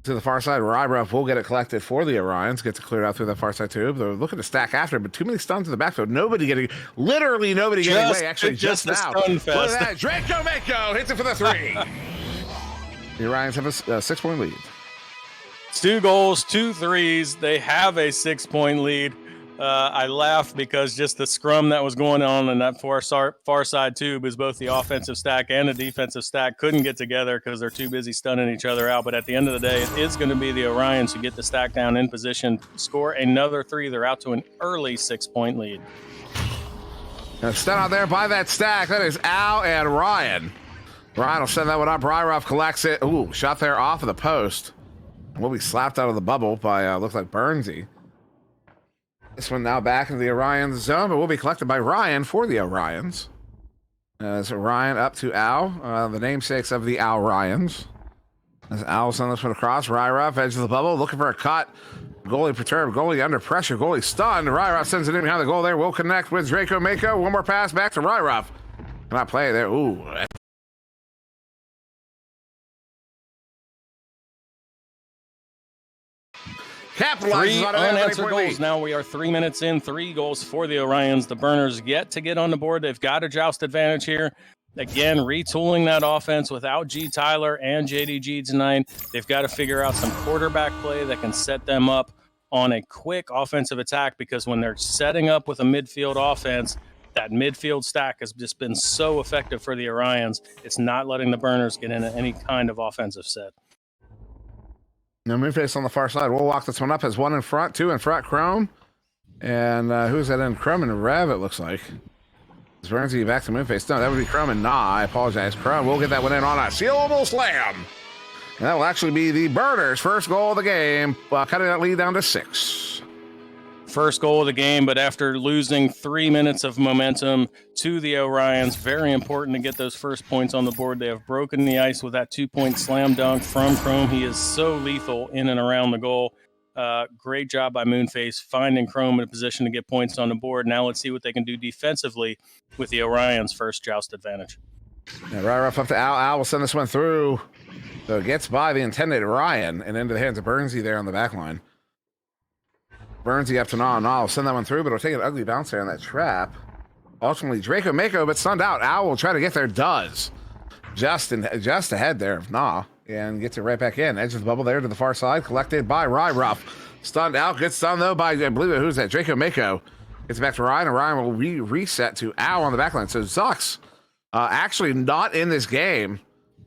To the far side, Ryruff will get it collected for the Orions. Gets it cleared out through the far side tube. They're looking to stack after, but too many stuns in the backfield. Literally nobody getting away. Actually, just now. Look at that. Draco Mako hits it for the 3. The Orions have a 6-point lead. 2 goals, 2 threes. They have a 6-point lead. I laugh because just the scrum that was going on in that far side tube is both the offensive stack and the defensive stack couldn't get together because they're too busy stunning each other out. But at the end of the day, it is going to be the Orions who get the stack down in position, score another 3. They're out to an early 6-point lead. Now, stun out there by that stack. That is Al and Ryan. Ryan will send that one up. Ryruff collects it. Ooh, shot there off of the post. Will be slapped out of the bubble by, looks like Burnsy. This one now back into the Orions zone, but will be collected by Ryan for the Orions. As Ryan up to Al, the namesakes of the Al Ryans. As Al sends this one across, Ryruff, edge of the bubble, looking for a cut. Goalie perturbed, goalie under pressure, goalie stunned. Ryruff sends it in behind the goal there. Will connect with Draco Mako. One more pass back to Ryruff. Cannot play there. Ooh. Three unanswered goals. Now we are 3 minutes in. 3 goals for the Orions. The Burners yet to get on the board. They've got a joust advantage here. Again, retooling that offense without G. Tyler and JDG tonight. They've got to figure out some quarterback play that can set them up on a quick offensive attack, because when they're setting up with a midfield offense, that midfield stack has just been so effective for the Orions. It's not letting the Burners get into any kind of offensive set. No Moonface on the far side. We'll walk this one up as 1 in front, 2 in front, Chrome. And who's that in? Chrome and Rev, it looks like. Is Burnsy back to Moonface? No, that would be Chrome and Nah. I apologize. Chrome will get that one in on a sealable slam. And that will actually be the Burners' first goal of the game, cutting that lead down to 6. First goal of the game, but after losing 3 minutes of momentum to the Orions, very important to get those first points on the board. They have broken the ice with that 2-point slam dunk from Chrome. He is so lethal in and around the goal. Great job by Moonface finding Chrome in a position to get points on the board. Now let's see what they can do defensively with the Orions' first joust advantage. Yeah, Ryruff up to Al. Al will send this one through. So it gets by the intended Ryan and into the hands of Burnsy there on the back line. Burnsy up to Nah. Nah will send that one through, but it'll take an ugly bounce there on that trap. Ultimately, Draco Mako, but stunned out. Al will try to get there, does. Just ahead there of Nah, and gets it right back in. Edge of the bubble there to the far side, collected by Ryruff. Stunned out, good stun though by, I believe, who's that? Draco Mako. Gets it back to Ryan, and Ryan will reset to Al on the back line. So Zucks actually not in this game.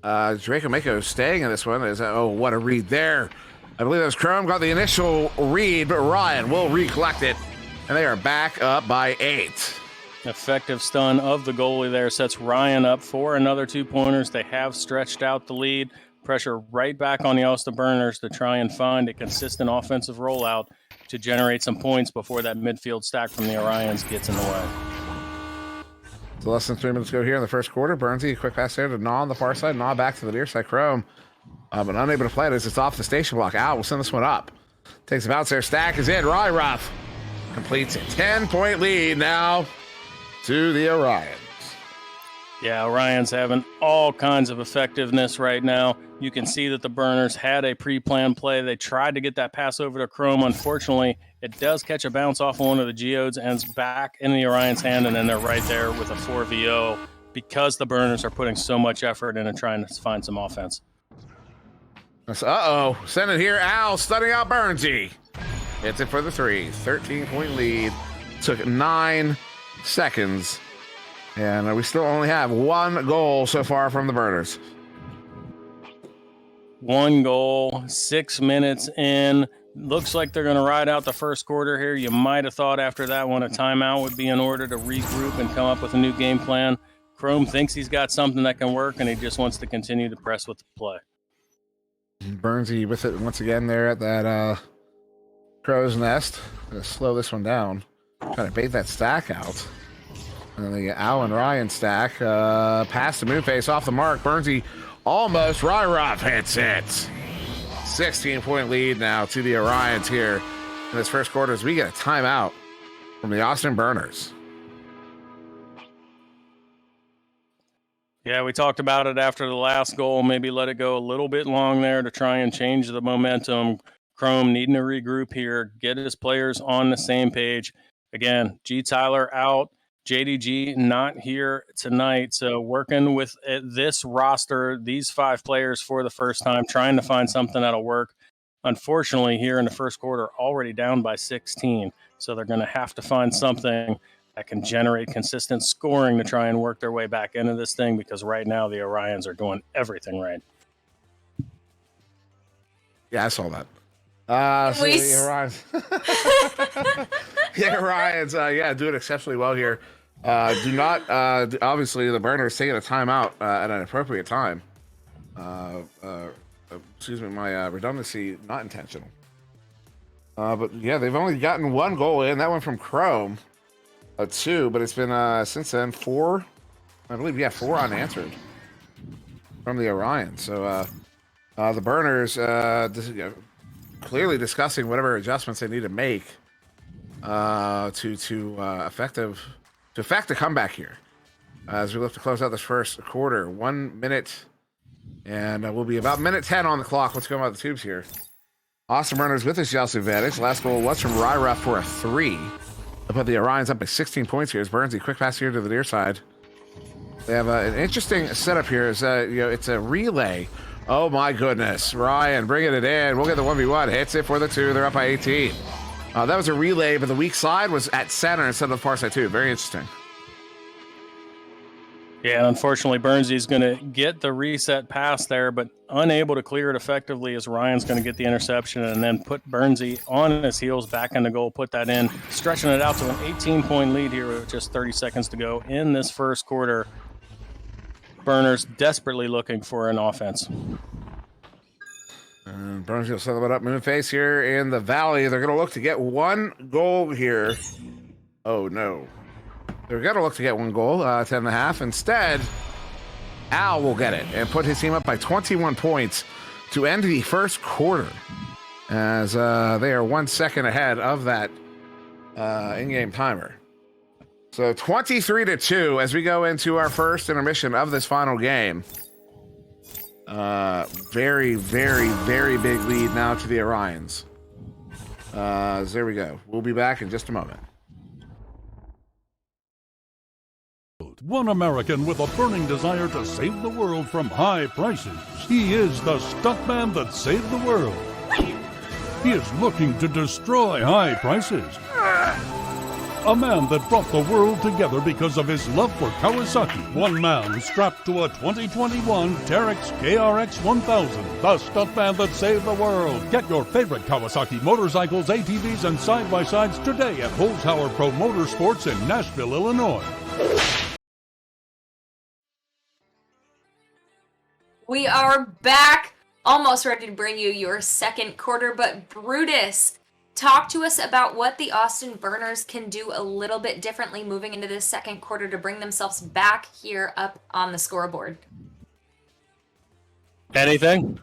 Draco Mako staying in this one. Oh, what a read there. I believe that was Chrome got the initial read, but Ryan will recollect it. And they are back up by 8. Effective stun of the goalie there sets Ryan up for another 2-pointers. They have stretched out the lead. Pressure right back on the Ulster Burners to try and find a consistent offensive rollout to generate some points before that midfield stack from the Orions gets in the way. So less than 3 minutes to go here in the first quarter. Burnsy, quick pass there to Nah on the far side. Nah back to the near side. Chrome. But unable to play it as it's off the station block. Al will send this one up. Takes a bounce there. Stack is in. Ryruff completes it. 10-point lead now to the Orions. Yeah, Orion's having all kinds of effectiveness right now. You can see that the Burners had a pre-planned play. They tried to get that pass over to Chrome. Unfortunately, it does catch a bounce off of one of the Geodes, ends back in the Orion's hand, and then they're right there with a 4-0 because the Burners are putting so much effort into trying to find some offense. Uh-oh. Send it here. Al stunning out Burnsy. Hits it for the 3. 13-point lead. Took 9 seconds. And we still only have 1 goal so far from the Burners. 1 goal, 6 minutes in. Looks like they're going to ride out the first quarter here. You might have thought after that one a timeout would be in order to regroup and come up with a new game plan. Chrome thinks he's got something that can work, and he just wants to continue to press with the play. Burnsy with it once again there at that crow's nest. Gonna slow this one down. Trying to bait that stack out. And then the Al and Ryan stack. Pass to Moonface off the mark. Burnsy almost. Ryruff hits it. 16-point lead now to the Orions here in this first quarter as we get a timeout from the Austin Burners. Yeah, we talked about it after the last goal. Maybe let it go a little bit long there to try and change the momentum. Chrome needing to regroup here, get his players on the same page. Again, G. Tyler out, JDG not here tonight. So working with this roster, these 5 players for the first time, trying to find something that'll work. Unfortunately, here in the first quarter, already down by 16. So they're going to have to find something that can generate consistent scoring to try and work their way back into this thing, because right now the Orions are doing everything right. Yeah, I saw that. So the Orions. Yeah, Orions, doing exceptionally well here. Do not, obviously, the Burners taking a timeout at an appropriate time. Excuse me, my redundancy, not intentional. But yeah, they've only gotten 1 goal in. That one from Chrome. 2, but it's been since then 4, I believe, 4 unanswered from the Orions. So the Burners clearly discussing whatever adjustments they need to make to affect a comeback here as we look to close out this first quarter. 1 minute, and we'll be about minute 10 on the clock. Let's go about the tubes here. Austin Burners with his joust advantage. Last goal was from Ryra for a 3. They put the Orions up by 16 points here. As Burnsy, quick pass here to the near side. They have an interesting setup here. It's a relay. Oh my goodness. Ryan bringing it in. We'll get the 1v1. Hits it for the 2. They're up by 18. That was a relay, but the weak side was at center instead of the far side too. Very interesting. Yeah, and unfortunately, Burnsy's going to get the reset pass there, but unable to clear it effectively, as Ryan's going to get the interception and then put Burnsy on his heels back in the goal, put that in, stretching it out to an 18-point lead here with just 30 seconds to go in this first quarter. Burners desperately looking for an offense. And Burnsy will set it up Moonface here in the Valley. They're going to look to get 1 goal here. Oh, no. They're going to look to get 1 goal, 10.5. Instead, Al will get it and put his team up by 21 points to end the first quarter, as they are 1 second ahead of that in-game timer. So 23-2 as we go into our first intermission of this final game. Very, very, very big lead now to the Orions. There we go. We'll be back in just a moment. One American with a burning desire to save the world from high prices. He is the stuntman that saved the world. He is looking to destroy high prices. A man that brought the world together because of his love for Kawasaki. One man strapped to a 2021 Terex KRX 1000. The stuntman that saved the world. Get your favorite Kawasaki motorcycles, ATVs, and side-by-sides today at Holzhauer Pro Motorsports in Nashville, Illinois. We are back, almost ready to bring you your second quarter, but Brutus, talk to us about what the Austin Burners can do a little bit differently moving into this second quarter to bring themselves back here up on the scoreboard. Anything?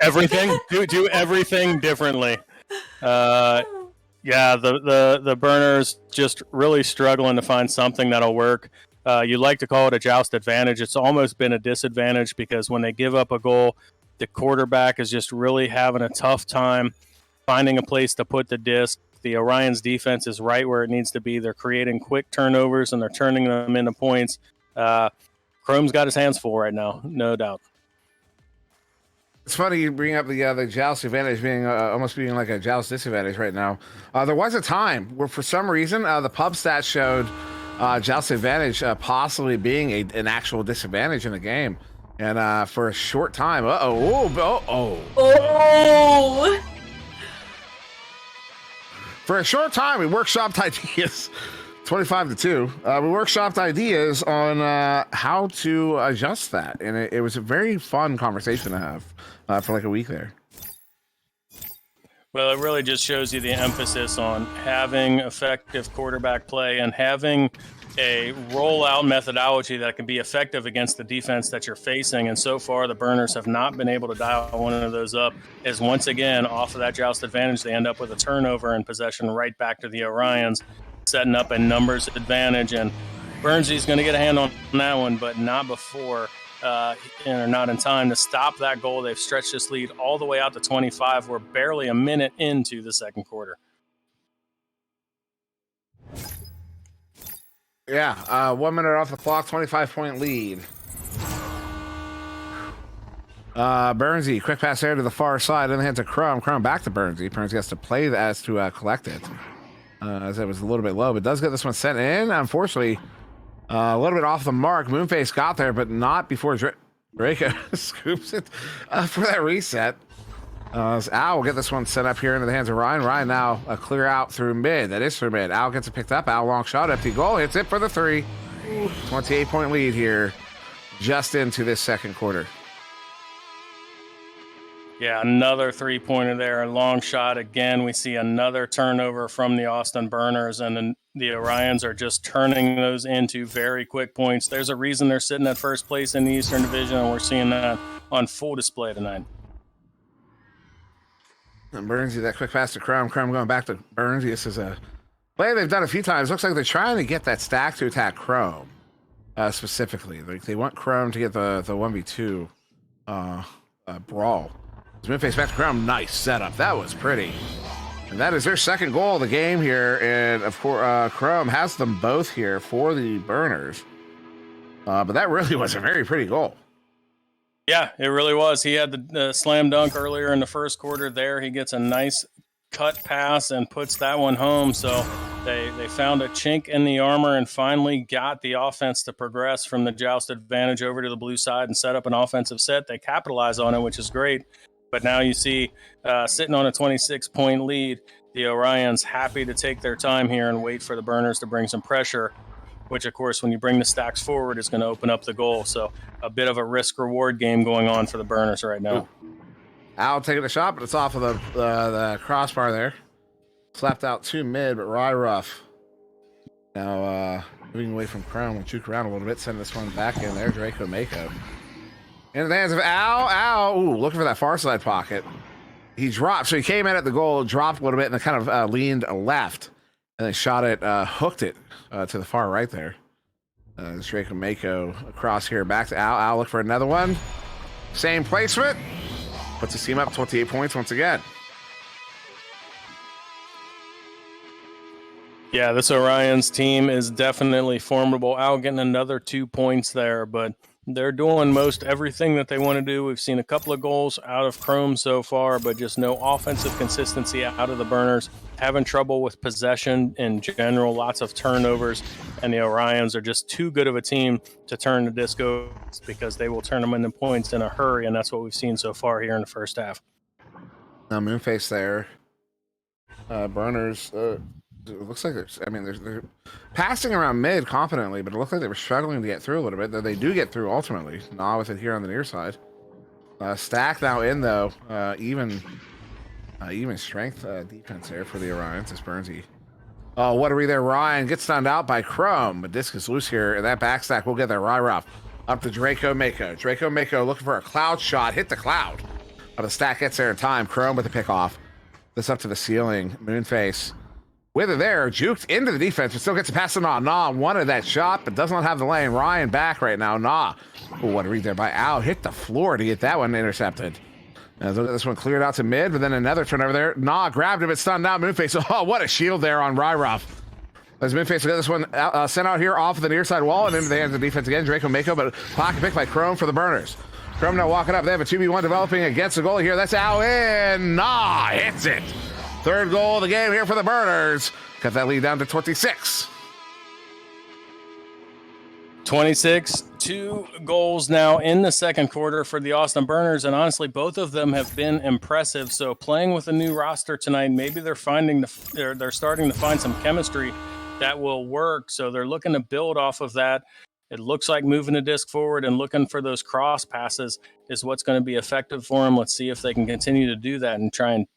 Everything? do everything differently. The Burners just really struggling to find something that'll work. You like to call it a joust advantage. It's almost been a disadvantage because when they give up a goal, the quarterback is just really having a tough time finding a place to put the disc. The Orions defense is right where it needs to be. They're creating quick turnovers and they're turning them into points. Chrome's got his hands full right now, no doubt. It's funny you bring up the joust advantage being almost being like a joust disadvantage right now. There was a time where for some reason the pub stats showed joust advantage possibly being an actual disadvantage in the game. And for a short time, for a short time, we workshopped ideas. 25-2. We workshopped ideas on how to adjust that, and it was a very fun conversation to have for like a week there. Well, it really just shows you the emphasis on having effective quarterback play and having a rollout methodology that can be effective against the defense that you're facing. And so far, the Burners have not been able to dial one of those up, as once again, off of that joust advantage, they end up with a turnover and possession right back to the Orions. setting up a numbers advantage, and Burnsy's going to get a hand on that one, but not before or not in time to stop that goal. They've stretched this lead all the way out to 25. We're barely a minute into the second quarter. Yeah, 1 minute off the clock, 25-point lead. Burnsy, quick pass there to the far side, in the hands of Crum. Crum back to Burnsy. Burnsy has to play that as to collect it. As it was a little bit low, but does get this one sent in. Unfortunately, a little bit off the mark. Moonface got there, but not before Draco scoops it for that reset. Al will get this one set up here into the hands of Ryan. Ryan now a clear out through mid. That is through mid. Al gets it picked up. Al long shot, empty goal, hits it for the 3. 28-point lead here just into this second quarter. Yeah, another 3-pointer there, a long shot. Again, we see another turnover from the Austin Burners, and then the Orions are just turning those into very quick points. There's a reason they're sitting at first place in the Eastern Division, and we're seeing that on full display tonight. And Burnsy, that quick pass to Crum. Crum going back to Burnsy. This is a play they've done a few times. Looks like they're trying to get that stack to attack Crum specifically. Like they want Crum to get the 1v2 brawl. Moonface back to Crum. Nice setup. That was pretty. And that is their second goal of the game here. And of course, Crum has them both here for the Burners. But that really was a very pretty goal. Yeah, it really was. He had the slam dunk earlier in the first quarter there. He gets a nice cut pass and puts that one home. So they found a chink in the armor and finally got the offense to progress from the joust advantage over to the blue side and set up an offensive set. They capitalize on it, which is great. But now you see sitting on a 26-point lead, the Orions happy to take their time here and wait for the Burners to bring some pressure, which, of course, when you bring the stacks forward, is going to open up the goal. So a bit of a risk-reward game going on for the Burners right now. Al taking a shot, but it's off of the crossbar there. Slapped out to mid, but Rye Ruff now moving away from Crown. Will juke around a little bit, send this one back in there. Draco Mako. In the hands of Al. Al, ooh, looking for that far side pocket. He dropped, so he came in at the goal, dropped a little bit, and then kind of leaned left, and then shot it, hooked it to the far right there. Draco Mako across here, back to Al. Al look for another one. Same placement. Puts his team up 28 points once again. Yeah, this Orions team is definitely formidable. Al getting another 2 points there, but they're doing most everything that they want to do. We've seen a couple of goals out of Chrome so far, but just no offensive consistency out of the Burners. Having trouble with possession in general, lots of turnovers, and the Orions are just too good of a team to turn the disco because they will turn them into points in a hurry, and that's what we've seen so far here in the first half. Now Moonface there. Burners, it looks like they're passing around mid confidently, but it looked like they were struggling to get through a little bit. They do get through ultimately. Nah with it here on the near side. Stack now in though. Even strength defense there for the Orions. It's Burnsy. Oh, what are we there? Ryan gets stunned out by Chrome, but disc is loose here. And that back stack will get there. Ryroff up to Draco Mako. Draco Mako looking for a cloud shot. Hit the cloud. But the stack gets there in time. Chrome with the pick off. This up to the ceiling. Moonface with it there, juked into the defense, but still gets a pass to Nah. Nah wanted that shot, but does not have the lane. Ryan back right now. Nah. Ooh, what a read there by Al. Hit the floor to get that one intercepted. This one cleared out to mid, but then another turnover there. Nah grabbed him, but stunned out Moonface. Oh, what a shield there on Ryroff. As Moonface will get this one sent out here off of the near side wall and into the hands of the defense again. Draco Mako, but pocket pick by Chrome for the Burners. Chrome now walking up. They have a 2v1 developing against the goalie here. That's Al in. Nah hits it. Third goal of the game here for the Burners. Cut that lead down to 26. 26, 2 goals now in the second quarter for the Austin Burners, and honestly, both of them have been impressive. So playing with a new roster tonight, maybe they're starting to find some chemistry that will work. So they're looking to build off of that. It looks like moving the disc forward and looking for those cross passes is what's going to be effective for them. Let's see if they can continue to do that and try and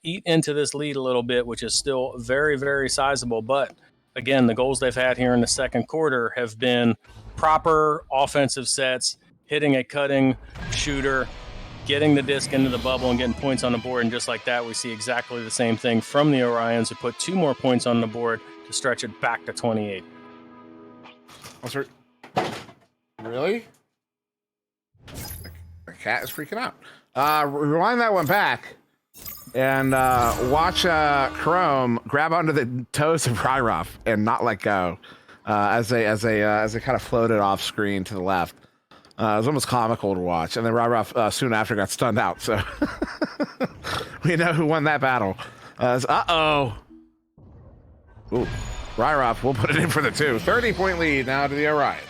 eat into this lead a little bit, which is still very, very sizable. But again, the goals they've had here in the second quarter have been proper offensive sets, hitting a cutting shooter, getting the disc into the bubble and getting points on the board. And just like that, we see exactly the same thing from the Orions, who put 2 more points on the board to stretch it back to 28. Really? The cat is freaking out. Rewind that one back and watch Chrome grab onto the toes of Ryroff and not let go as they kind of floated off screen to the left. It was almost comical to watch. And then Ryroff soon after got stunned out. So we know who won that battle. Uh-oh. Ooh, Ryroff will put it in for the 2. 30-point lead now to the Orions.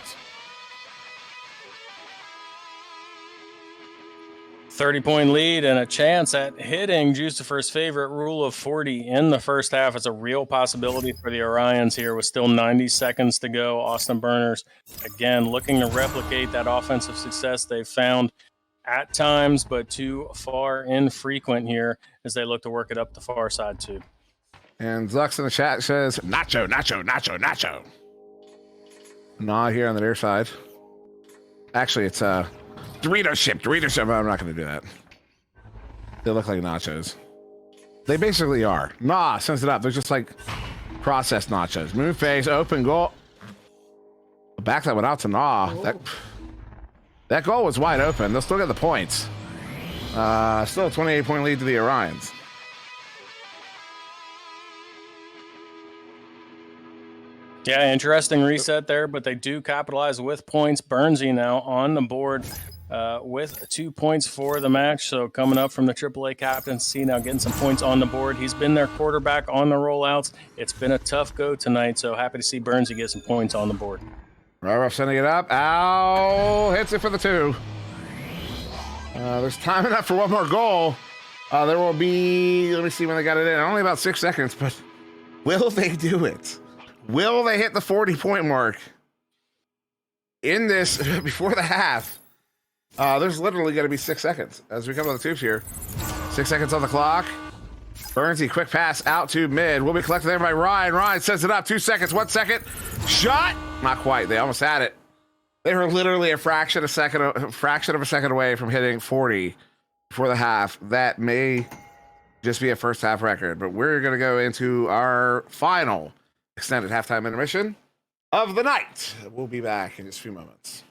30-point lead and a chance at hitting Jucifer's favorite rule of 40 in the first half. It's a real possibility for the Orions here with still 90 seconds to go. Austin Burners, again, looking to replicate that offensive success they've found at times, but too far infrequent here as they look to work it up the far side too. And Zux in the chat says, Nacho, Nacho, Nacho, Nacho. Nah, here on the near side. Actually, it's Dorito ship. I'm not going to do that. They look like nachos. They basically are. Nah, sends it up. They're just like processed nachos. Move phase, open goal. Back that one out to Nah. That goal was wide open. They'll still get the points. Still a 28-point lead to the Orions. Yeah, interesting reset there, but they do capitalize with points. Burnsy now on the board with 2 points for the match. So coming up from the AAA captaincy, now getting some points on the board. He's been their quarterback on the rollouts. It's been a tough go tonight, so happy to see Burnsy get some points on the board. Ryroff sending it up. Ow! Hits it for the 2. There's time enough for one more goal. There will be, let me see when they got it in. Only about 6 seconds, but will they do it? Will they hit the 40-point mark in this before the half? There's literally going to be 6 seconds as we come to the tubes here. 6 seconds on the clock. Burnsy, quick pass out to mid. Will be collected there by Ryan. Ryan sets it up. 2 seconds, 1 second. Shot! Not quite. They almost had it. They were literally a fraction of a second away from hitting 40 before the half. That may just be a first half record, but we're going to go into our final extended halftime intermission of the night. We'll be back in just a few moments.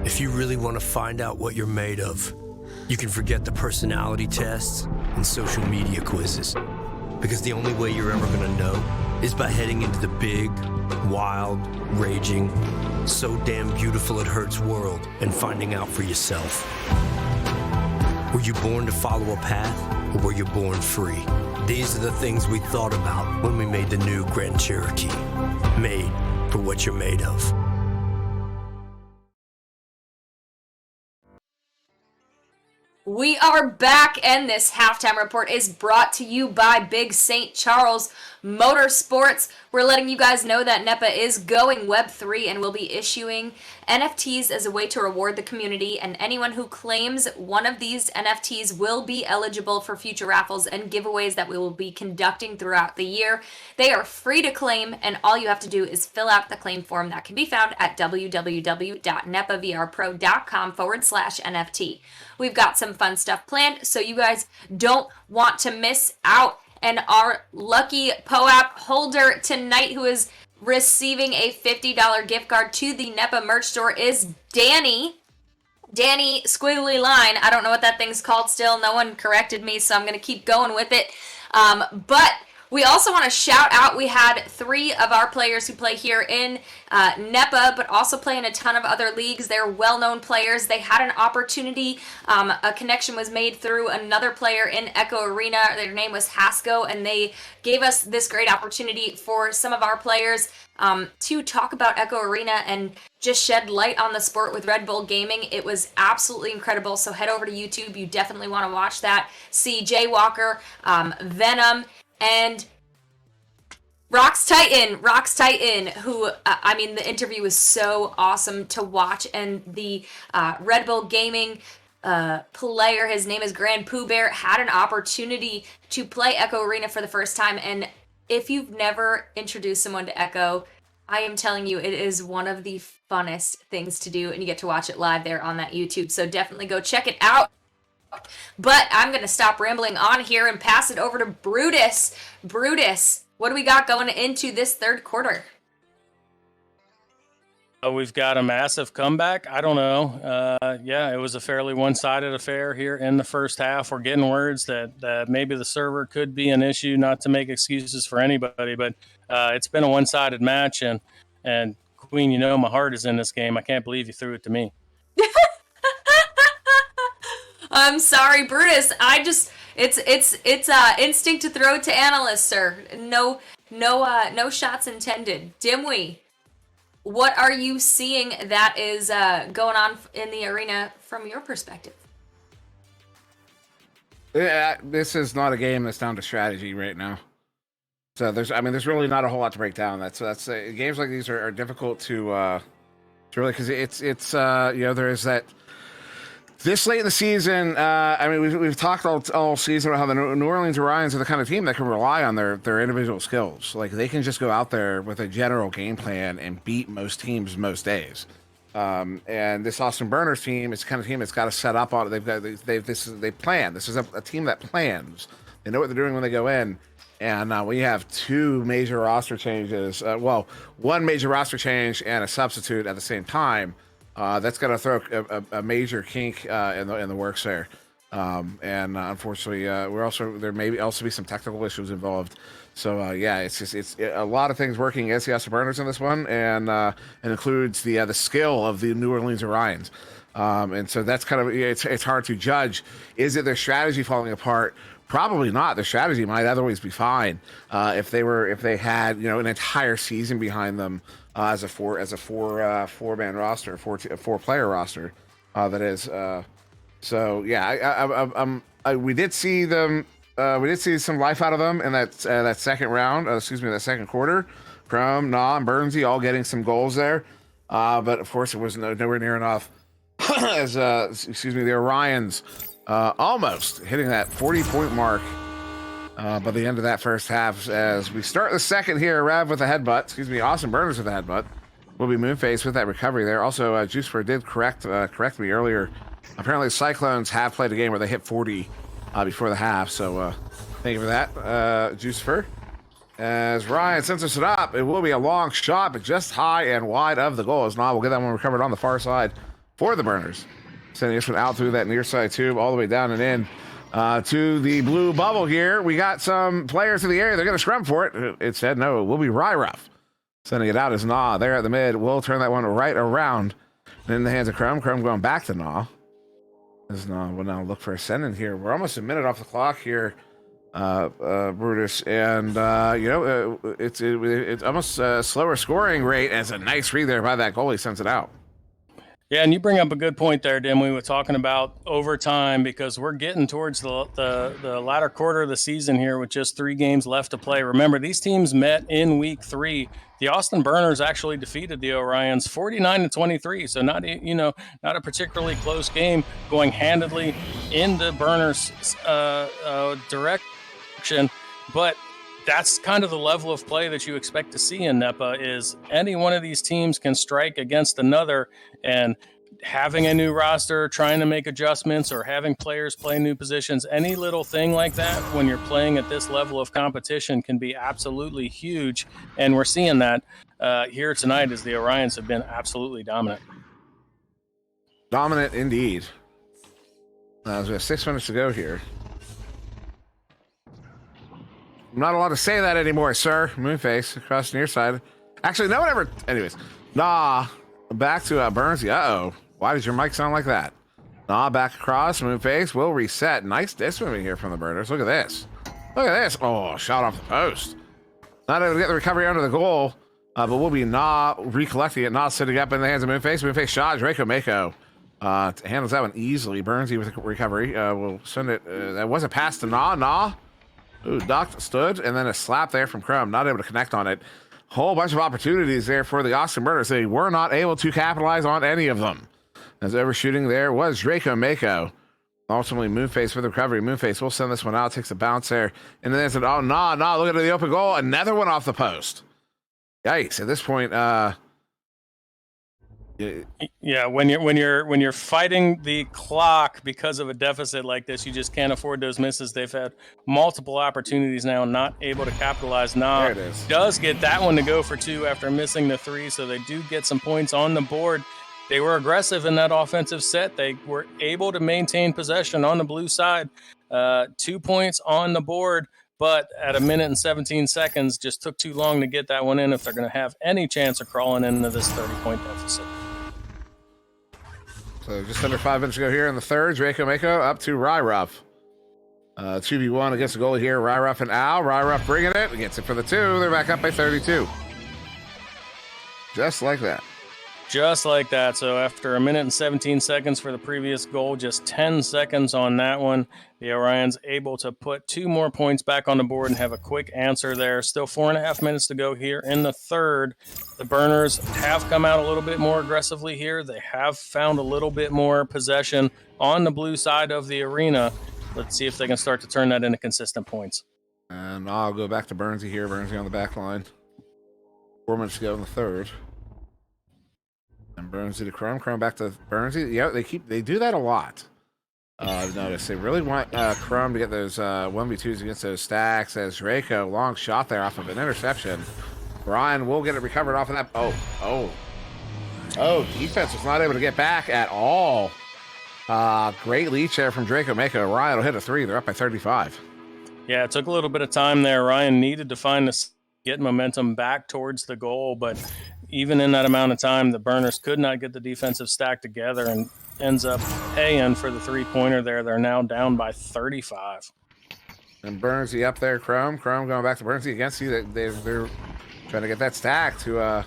If you really want to find out what you're made of, you can forget the personality tests and social media quizzes. Because the only way you're ever going to know is by heading into the big, wild, raging, so damn beautiful it hurts world and finding out for yourself. Were you born to follow a path, or were you born free? These are the things we thought about when we made the new Grand Cherokee. Made for what you're made of. We are back, and this halftime report is brought to you by Big St. Charles Motorsports. We're letting you guys know that NEPA is going Web3 and will be issuing NFTs as a way to reward the community, and anyone who claims one of these NFTs will be eligible for future raffles and giveaways that we will be conducting throughout the year. They are free to claim, and all you have to do is fill out the claim form that can be found at www.nepavrpro.com/NFT. We've got some fun stuff planned, so you guys don't want to miss out. And our lucky POAP holder tonight, who is receiving a $50 gift card to the Nepa merch store is Danny Squiggly Line. I don't know what that thing's called still. No one corrected me, so I'm going to keep going with it. But we also want to shout out, we had 3 of our players who play here in Nepa, but also play in a ton of other leagues. They're well-known players. They had an opportunity. A connection was made through another player in Echo Arena. Their name was Hasco, and they gave us this great opportunity for some of our players to talk about Echo Arena and just shed light on the sport with Red Bull Gaming. It was absolutely incredible. So head over to YouTube. You definitely want to watch that. See Jay Walker, Venom, and Rox Titan, who, I mean, the interview was so awesome to watch. And the Red Bull Gaming player, his name is Grand Pooh Bear, had an opportunity to play Echo Arena for the first time. And if you've never introduced someone to Echo, I am telling you, it is one of the funnest things to do, and you get to watch it live there on that YouTube. So definitely go check it out. But I'm going to stop rambling on here and pass it over to Brutus. Brutus, what do we got going into this third quarter? We've got a massive comeback. I don't know. Yeah, it was a fairly one-sided affair here in the first half. We're getting words that maybe the server could be an issue, not to make excuses for anybody, but it's been a one-sided match. And Queen, you know my heart is in this game. I can't believe you threw it to me. I'm sorry, Brutus. It's instinct to throw it to analysts, sir. No shots intended. Dimwee, what are you seeing that is going on in the arena from your perspective? Yeah, this is not a game that's down to strategy right now. So there's really not a whole lot to break down. That's games like these are difficult to really, because it's there is that. This late in the season, we've talked all season about how the New Orleans Orions are the kind of team that can rely on their individual skills. Like, they can just go out there with a general game plan and beat most teams most days. And this Austin Burners team is the kind of team that's got to set up on it. They plan. This is a team that plans. They know what they're doing when they go in. And we have 2 major roster changes. One major roster change and a substitute at the same time. That's going to throw a major kink in the works there, and unfortunately, there may also be some technical issues involved. So it's a lot of things working against the Afterburners in this one, and it includes the skill of the New Orleans Orions, and so that's kind of it's hard to judge. Is it their strategy falling apart? Probably not. Their strategy might otherwise be fine if they had an entire season behind them. As a four-man roster, four-player roster, that is. So yeah, we did see them. We did see some life out of them in that second round. That second quarter. Chrome, Nah, and Burnsy all getting some goals there, but of course it was nowhere near enough. As the Orions almost hitting that 40-point mark. By the end of that first half, as we start the second here, Rav with a headbutt. Austin Burners with a headbutt. Will be Moonface with that recovery there. Also, Juicefer did correct me earlier. Apparently, Cyclones have played a game where they hit 40 before the half. So, thank you for that, Juicefer. As Ryan centers it up, it will be a long shot, but just high and wide of the goal. As Nah will get that one recovered on the far side for the Burners. Sending this one out through that near side tube, all the way down and in. To the blue bubble here. We got some players in the area. They're going to scrum for it. It said no. It will be Ryruff. Sending it out as Nah there at the mid. We'll turn that one right around. In the hands of Chrome. Chrome going back to Nah. As Nah will now look for a send in here. We're almost a minute off the clock here, Brutus. And, it's almost a slower scoring rate as a nice read there by that goalie sends it out. Yeah, and you bring up a good point there, Dim. We were talking about overtime because we're getting towards the latter quarter of the season here with just 3 games left to play. Remember, these teams met in week 3. The Austin Burners actually defeated the Orions 49-23, so not a particularly close game, going handedly in the Burners direction, but that's kind of the level of play that you expect to see in NEPA. Is any one of these teams can strike against another, and having a new roster, trying to make adjustments, or having players play new positions, any little thing like that when you're playing at this level of competition can be absolutely huge. And we're seeing that here tonight as the Orions have been absolutely dominant. Dominant indeed. We have 6 minutes to go here. I'm not allowed to say that anymore, sir. Moonface across the near side. Actually, no one ever. Anyways, nah. Back to Burnsy. Uh-oh. Why does your mic sound like that? Nah, back across. Moonface will reset. Nice disc moving here from the Burners. Look at this. Look at this. Oh, shot off the post. Not able to get the recovery under the goal, but we'll be recollecting it, not sitting up in the hands of Moonface. Moonface shot. Draco Mako handles that one easily. Burnsy with the recovery. We'll send it. That was a pass to Nah. Ooh, ducked, stood, and then a slap there from Chrome. Not able to connect on it. Whole bunch of opportunities there for the Austin Burners. They were not able to capitalize on any of them. As overshooting there was Draco Mako. Ultimately, Moonface with the recovery. Moonface will send this one out. Takes a bounce there. And then they said, oh, nah. Look at the open goal. Another one off the post. Yikes. At this point, yeah, when you're fighting the clock because of a deficit like this, you just can't afford those misses. They've had multiple opportunities now, not able to capitalize. There it is. Does get that one to go for 2 after missing the 3, so they do get some points on the board. They were aggressive in that offensive set. They were able to maintain possession on the blue side. 2 points on the board, but at 1 minute and 17 seconds, just took too long to get that one in if they're going to have any chance of crawling into this 30-point deficit. So just under 5 minutes to go here in the third. Draco Mako up to Ryruff. 2v1 against the goalie here. Ryruff and Al. Ryruff bringing it. Gets it for the 2. They're back up by 32. Just like that. Just like that. So after 1 minute and 17 seconds for the previous goal, just 10 seconds on that one, the Orions able to put 2 more points back on the board and have a quick answer there. Still 4.5 minutes to go here in the third. The Burners have come out a little bit more aggressively here. They have found a little bit more possession on the blue side of the arena. Let's see if they can start to turn that into consistent points. And I'll go back to Burnsy here. Burnsy on the back line. 4 minutes to go in the third. And Burnsy to Chrome. Chrome back to Burnsy. Yeah, they do that a lot. I've noticed they really want Chrome to get those 1v2s against those stacks. As Draco, long shot there off of an interception. Brian will get it recovered off of that. Oh, defense was not able to get back at all. Great lead there from Draco Mako. Ryan will hit a 3. They're up by 35. Yeah, it took a little bit of time there. Ryan needed to find get momentum back towards the goal, but even in that amount of time, the Burners could not get the defensive stack together and ends up paying for the 3-pointer there. They're now down by 35. And Burnsy up there, Chrome going back to Burnsy against you. They're trying to get that stack to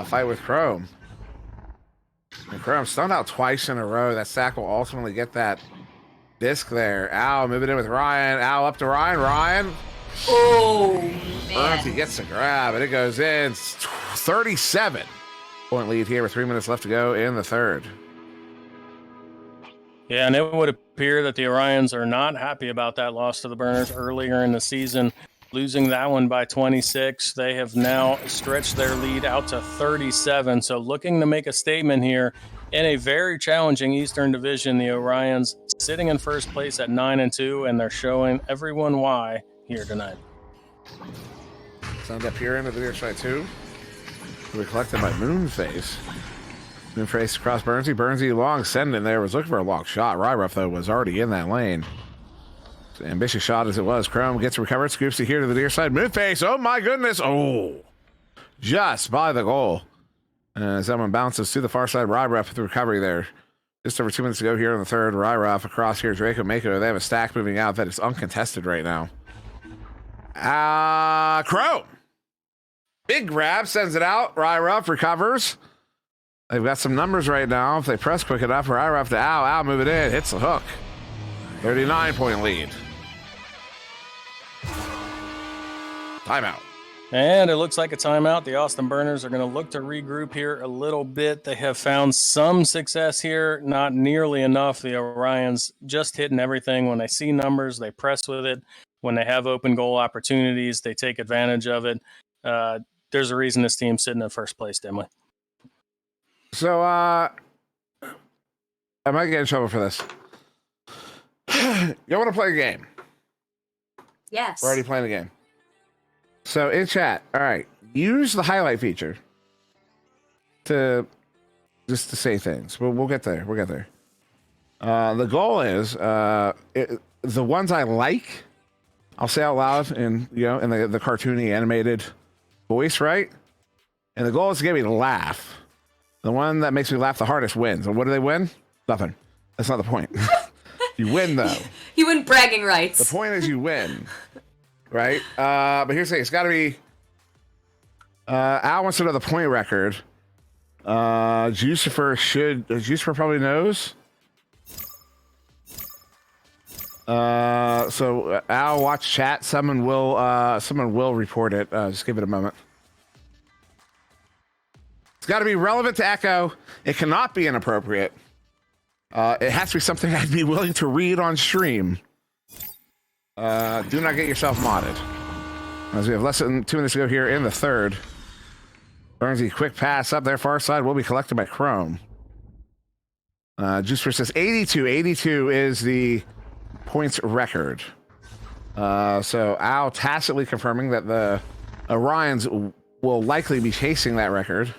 fight with Chrome. And Chrome stunned out twice in a row. That stack will ultimately get that disc there. Al moving in with Ryan. Al up to Ryan. Ryan. Oh, man. Burnsy gets the grab, and it goes in. 37-point lead here with 3 minutes left to go in the third. Yeah, and it would appear that the Orions are not happy about that loss to the Burners earlier in the season. Losing that one by 26, they have now stretched their lead out to 37. So looking to make a statement here in a very challenging Eastern Division. The Orions sitting in first place at 9-2, and they're showing everyone why here tonight. Sound up here into the near side too. We're collected by Moonface. Moonface across Burnsy. Burnsy long sending there. Was looking for a long shot. Ryruff, though, was already in that lane. Ambitious shot as it was. Chrome gets recovered. Scoops it here to the near side. Moonface. Oh, my goodness. Oh. Just by the goal. As that one bounces to the far side. Ryruff with the recovery there. Just over 2 minutes to go here in the third. Ryruff across here. Draco Mako. They have a stack moving out that is uncontested right now. Chrome. Big grab. Sends it out. Ryruff recovers. They've got some numbers right now. If they press quick enough, Ryruff to Al. Al move it in. Hits the hook. 39-point lead. Timeout. And it looks like a timeout. The Austin Burners are going to look to regroup here a little bit. They have found some success here, not nearly enough. The Orions just hitting everything. When they see numbers, they press with it. When they have open goal opportunities, they take advantage of it. There's a reason this team's sitting in first place, Dimly. So, I might get in trouble for this. You want to play a game? Yes. We're already playing a game. So in chat, all right, use the highlight feature to just to say things. But we'll get there. We'll get there. The goal is the ones I like, I'll say out loud in in the cartoony animated voice, right? And the goal is to get me to laugh. The one that makes me laugh the hardest wins. And what do they win? Nothing. That's not the point. You win though. You win bragging rights. The point is you win, right? But here's the thing: it's got to be. Al wants to know the point record. Jucifer probably knows. So Al, watch chat. Someone will report it. Just give it a moment. It's got to be relevant to Echo. It cannot be inappropriate. It has to be something I'd be willing to read on stream. Do not get yourself modded. As we have less than 2 minutes to go here in the third. Burnsy, quick pass up there, far side will be collected by Chrome. Juicer says 82. 82 is the points record. So Al tacitly confirming that the Orions will likely be chasing that record.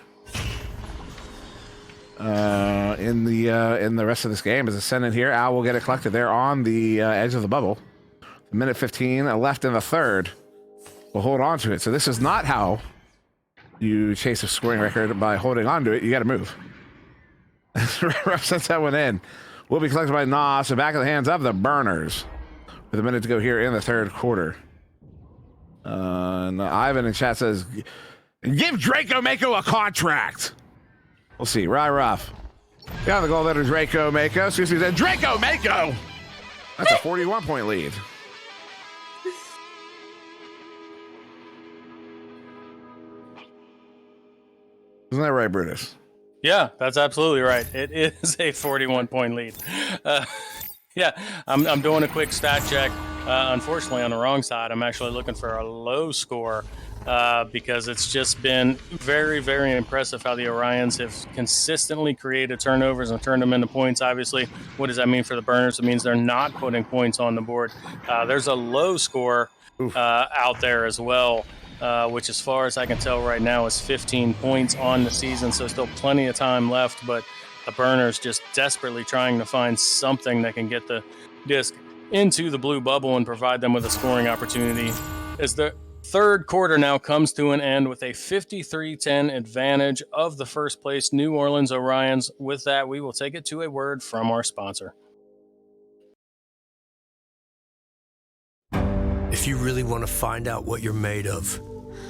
In the rest of this game as it's sent in here. Al will get it collected there on the edge of the bubble. Minute 15 left in the third. We'll hold on to it. So this is not how you chase a scoring record by holding on to it. You got to move. Ref sends that one in. Will be collected by Nas. So back in the hands of the Burners. With a minute to go here in the third quarter. And Ivan in chat says, give Draco Mako a contract. We'll see. Rye Ruff. Got the goal letter Draco Mako. Excuse me, then Draco Mako. That's a 41-point lead. Isn't that right, Brutus? Yeah, that's absolutely right. It is a 41-point lead. Yeah, I'm doing a quick stat check. Unfortunately, on the wrong side, I'm actually looking for a low score because it's just been very, very impressive how the Orions have consistently created turnovers and turned them into points. Obviously, what does that mean for the Burners? It means they're not putting points on the board. There's a low score out there as well. Which as far as I can tell right now is 15 points on the season, so still plenty of time left, but the Burners just desperately trying to find something that can get the disc into the blue bubble and provide them with a scoring opportunity. As the third quarter now comes to an end with a 53-10 advantage of the first place New Orleans Orions. With that, we will take it to a word from our sponsor. If you really want to find out what you're made of,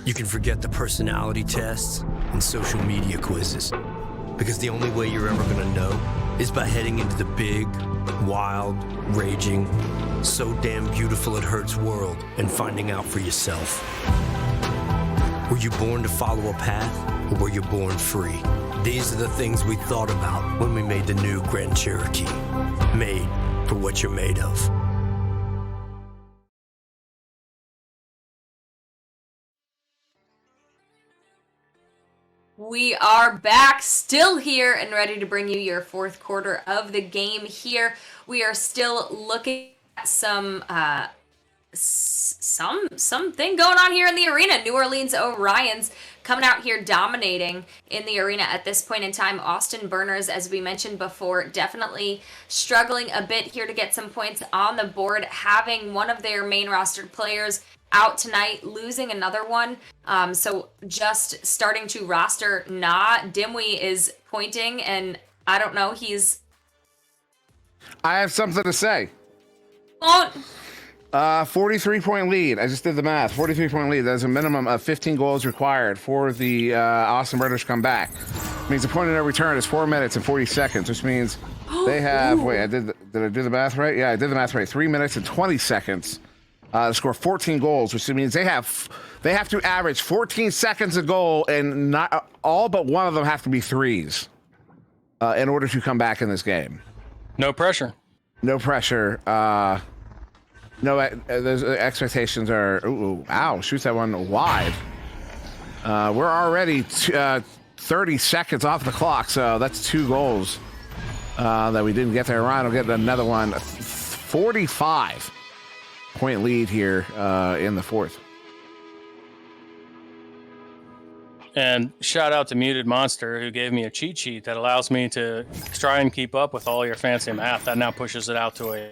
you can forget the personality tests and social media quizzes. Because the only way you're ever going to know is by heading into the big, wild, raging, so damn beautiful it hurts world and finding out for yourself. Were you born to follow a path, or were you born free? These are the things we thought about when we made the new Grand Cherokee. Made for what you're made of. We are back, still here and ready to bring you your fourth quarter of the game here. We are still looking at something going on here in the arena. New Orleans Orions coming out here dominating in the arena at this point in time. Austin Burners, as we mentioned before, definitely struggling a bit here to get some points on the board, having one of their main rostered players out tonight, losing another one. So just starting to roster Dimwee is pointing, and I don't know, I have something to say. Won't. 43-point lead. I just did the math. 43-point lead. There's a minimum of 15 goals required for the Austin Burners to come back. It means the point of no return is 4 minutes and 40 seconds, which means they have, did I do the math right? Yeah, I did the math right. 3 minutes and 20 seconds. To score 14 goals, which means they have to average 14 seconds a goal, and not all but one of them have to be threes in order to come back in this game. No pressure. No pressure. Those expectations are. Ow! Shoots that one wide. We're already 30 seconds off the clock, so that's 2 goals that we didn't get there. Ryan will get another one. 45-point lead here in the fourth. And shout out to Muted Monster, who gave me a cheat sheet that allows me to try and keep up with all your fancy math. That now pushes it out to a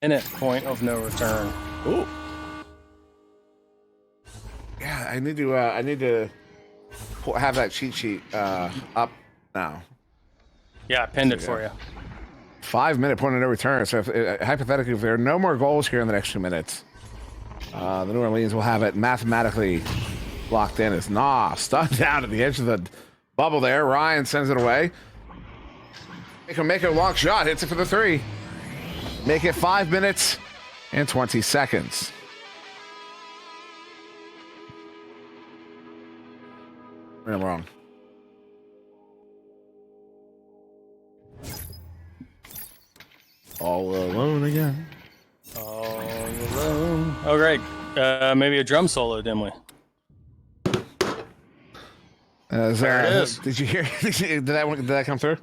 minute point of no return. Ooh. Yeah, I need to have that cheat sheet up now. Yeah, I pinned it for you. 5-minute point of no return. So, hypothetically, if there are no more goals here in the next 2 minutes, the New Orleans will have it mathematically locked in. As stunned down at the edge of the bubble there. Ryan sends it away. Make a long shot. Hits it for the 3. Make it 5 minutes and 20 seconds. I'm wrong. All alone again. All alone. Oh, great. Maybe a drum solo, dimly. There it is. Did you hear? Did that come through?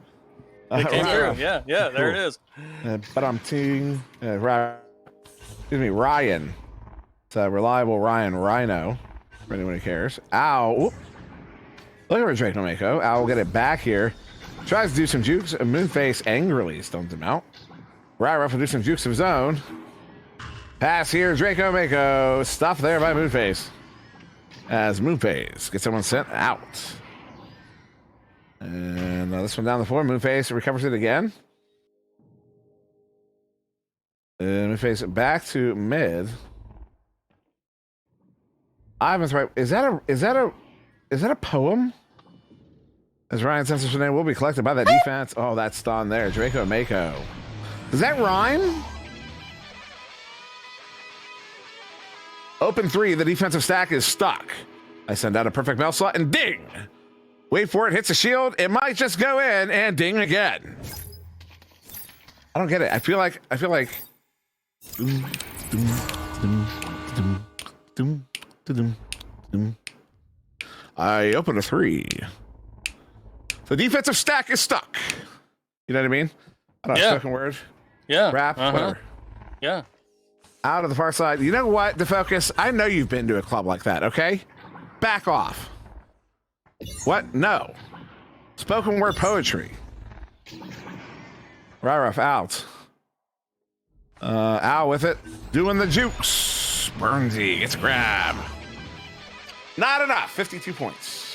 It came through. Yeah, there Cool. it is. But I'm excuse me, Ryan. It's a reliable Ryan Rhino, for anyone who cares. Ow. Whoop. Look at Drake Nomeko. Ow will get it back here. Tries to do some jukes. Moonface angrily stones him out. Ryruff will do some jukes of his own. Pass here, Draco Mako. Stuffed there by Moonface. As Moonface gets someone sent out. And this one down the floor. Moonface recovers it again. And Moonface back to mid. Ivan's right. Is that a poem? As Ryan says, his name will be collected by that defense. Oh, that's stun there. Draco Mako. Does that rhyme? Open 3. The defensive stack is stuck. I send out a perfect mail slot and ding. Wait for it. Hits a shield. It might just go in and ding again. I don't get it. I feel like. I open a 3. The defensive stack is stuck. You know what I mean? I don't know, Yeah. spoken word. Yeah. Rap, whatever. Yeah. Out of the far side. You know what, DeFocus? I know you've been to a club like that, okay? Back off. What? No. Spoken word poetry. Ryruff out. Al with it. Doing the jukes. Burnsy gets a grab. Not enough. 52 points.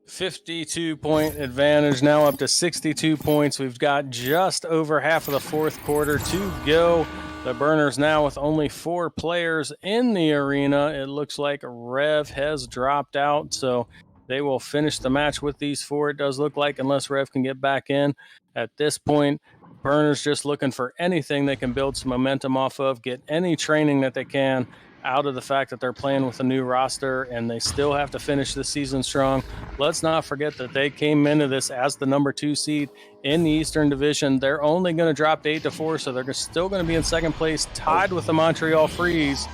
.52 advantage, now up to 62 points. We've got just over half of the fourth quarter to go. The Burners now with only 4 players in the arena. It looks like Rev has dropped out, so they will finish the match with these 4. It does look like, unless Rev can get back in. At this point, Burners just looking for anything they can build some momentum off of, get any training that they can out of the fact that they're playing with a new roster and they still have to finish the season strong. Let's not forget that they came into this as the number 2 seed in the Eastern Division. They're only going to drop to 8-4, so they're still going to be in second place, tied with the Montreal Freeze.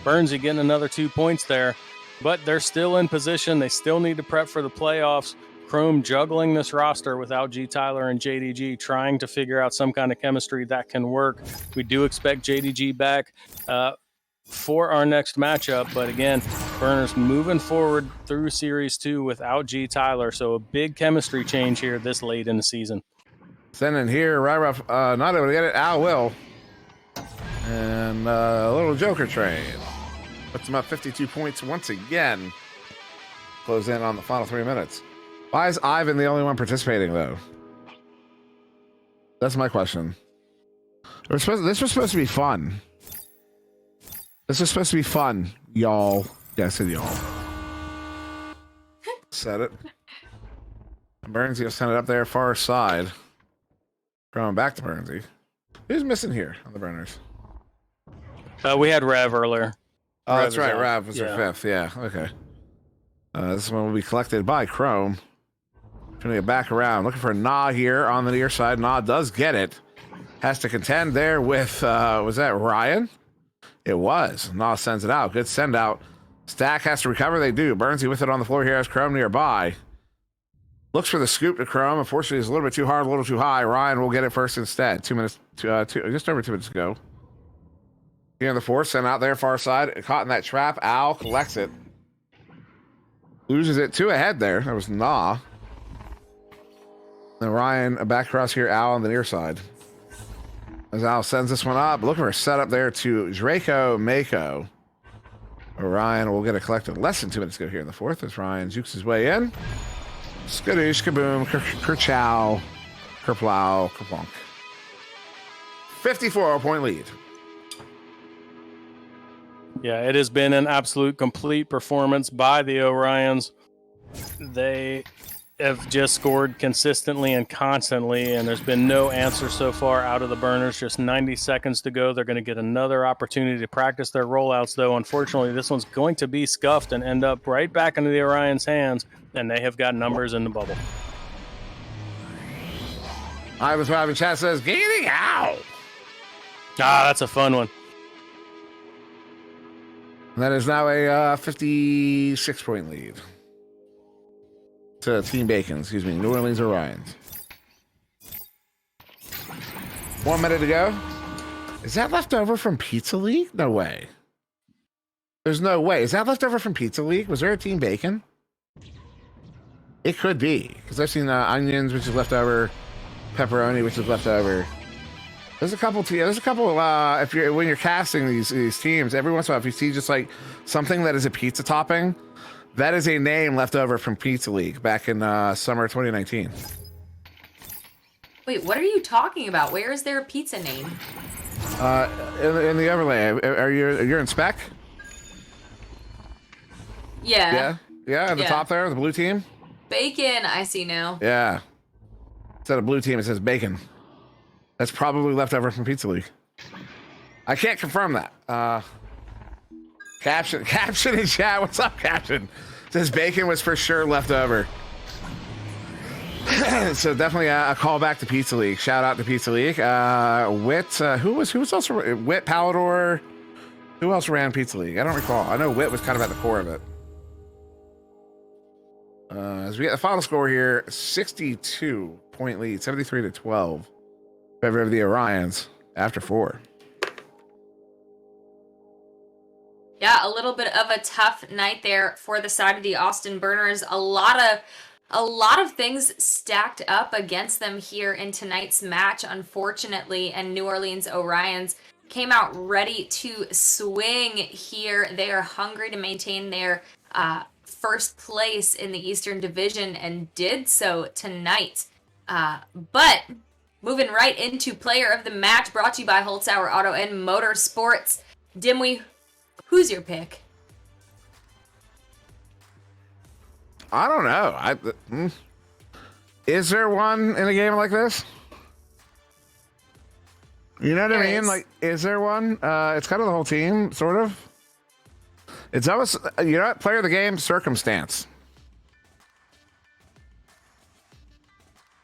Burnsy getting another 2 points there, but they're still in position. They still need to prep for the playoffs. Chrome juggling this roster without G. Tyler and JDG, trying to figure out some kind of chemistry that can work. We do expect JDG back for our next matchup, but again, Burners moving forward through Series 2 without G. Tyler, so a big chemistry change here this late in the season. Sending here, Ryruff, not able to get it. Al will. And a little Joker trade. Puts him up 52 points once again. Close in on the final 3 minutes. Why is Ivan the only one participating, though? That's my question. This was supposed to be fun. This is supposed to be fun, y'all. Yeah, I said y'all. Said it. Burnsy will send it up there, far side. Going back to Burnsy. Who's missing here on the Burners? We had Rev earlier. Oh, Rev that's is right. out. Rav was our 5th. Yeah, okay. This one will be collected by Chrome. Turning it back around. Looking for Na here on the near side. Na does get it. Has to contend there with, was that Ryan? It was. Na sends it out. Good send out Stack has to recover. They do. Burnsy with it on the floor here. Has Chrome nearby. Looks for the scoop to Chrome. Unfortunately, it's a little bit too hard, a little too high. Ryan will get it first instead. 2 minutes, just over 2 minutes ago. Here in the fourth, sent out there far side. Caught in that trap. Al collects it. Loses it 2 ahead there. That was Nah. Then Ryan back across here. Al on the near side. As Al sends this one up. Looking for a setup there to Draco Mako. Ryan will get it collected less than 2 minutes ago here in the fourth as Ryan jukes his way in. Skadoosh, kaboom, kerchow, kerplow, kerplonk. 54-point lead. Yeah, it has been an absolute complete performance by the Orions. They have just scored consistently and constantly, and there's been no answer so far out of the Burners. Just 90 seconds to go. They're going to get another opportunity to practice their rollouts, though. Unfortunately, this one's going to be scuffed and end up right back into the Orions' hands, and they have got numbers in the bubble. Ivan's Robin Chat says, getting out. Ah, that's a fun one. And that is now a 56-point lead. To Team Bacon, excuse me, New Orleans Orions. 1 minute to go. Is that left over from Pizza League? No way. There's no way. Is that left over from Pizza League? Was there a Team Bacon? It could be, because I've seen onions, which is left over, pepperoni, which is left over. There's a couple. If when you're casting these teams, every once in a while, if you see just like something that is a pizza topping. That is a name left over from Pizza League back in summer 2019. Wait, what are you talking about? Where is there a pizza name? In the overlay. You're in spec? Yeah. Yeah. At the top there, the blue team. Bacon, I see now. Yeah. Instead of blue team, it says bacon. That's probably left over from Pizza League. I can't confirm that. Caption in chat. What's up, Caption? Says bacon was for sure left over. So definitely a call back to Pizza League. Shout out to Pizza League. Wit. Who was also Wit Palador? Who else ran Pizza League? I don't recall. I know Wit was kind of at the core of it. As we get the final score here, 62-point lead, 73-12, in favor of the Orions after 4. Yeah, a little bit of a tough night there for the side of the Austin Burners. A lot of things stacked up against them here in tonight's match, unfortunately, and New Orleans Orions came out ready to swing here. They are hungry to maintain their first place in the Eastern Division and did so tonight. But moving right into player of the match, brought to you by Holtzauer Auto and Motorsports. Dimwee, who's your pick? I don't know. Is there one in a game like this? You know what I mean? Like, is there one? It's kind of the whole team, sort of. It's almost, you know what? Player of the game, circumstance.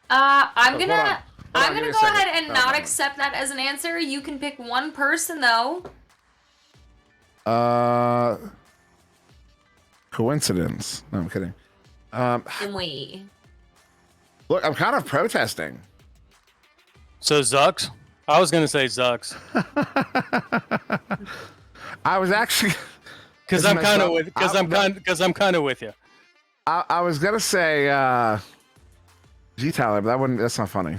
I'm gonna go ahead and not accept that as an answer. You can pick one person though. Coincidence. No, I'm kidding. Wait. Look, I'm kind of protesting. So Zucks? I was gonna say Zucks. I was actually because I'm kind of with you. I was gonna say G Tyler, but that's not funny.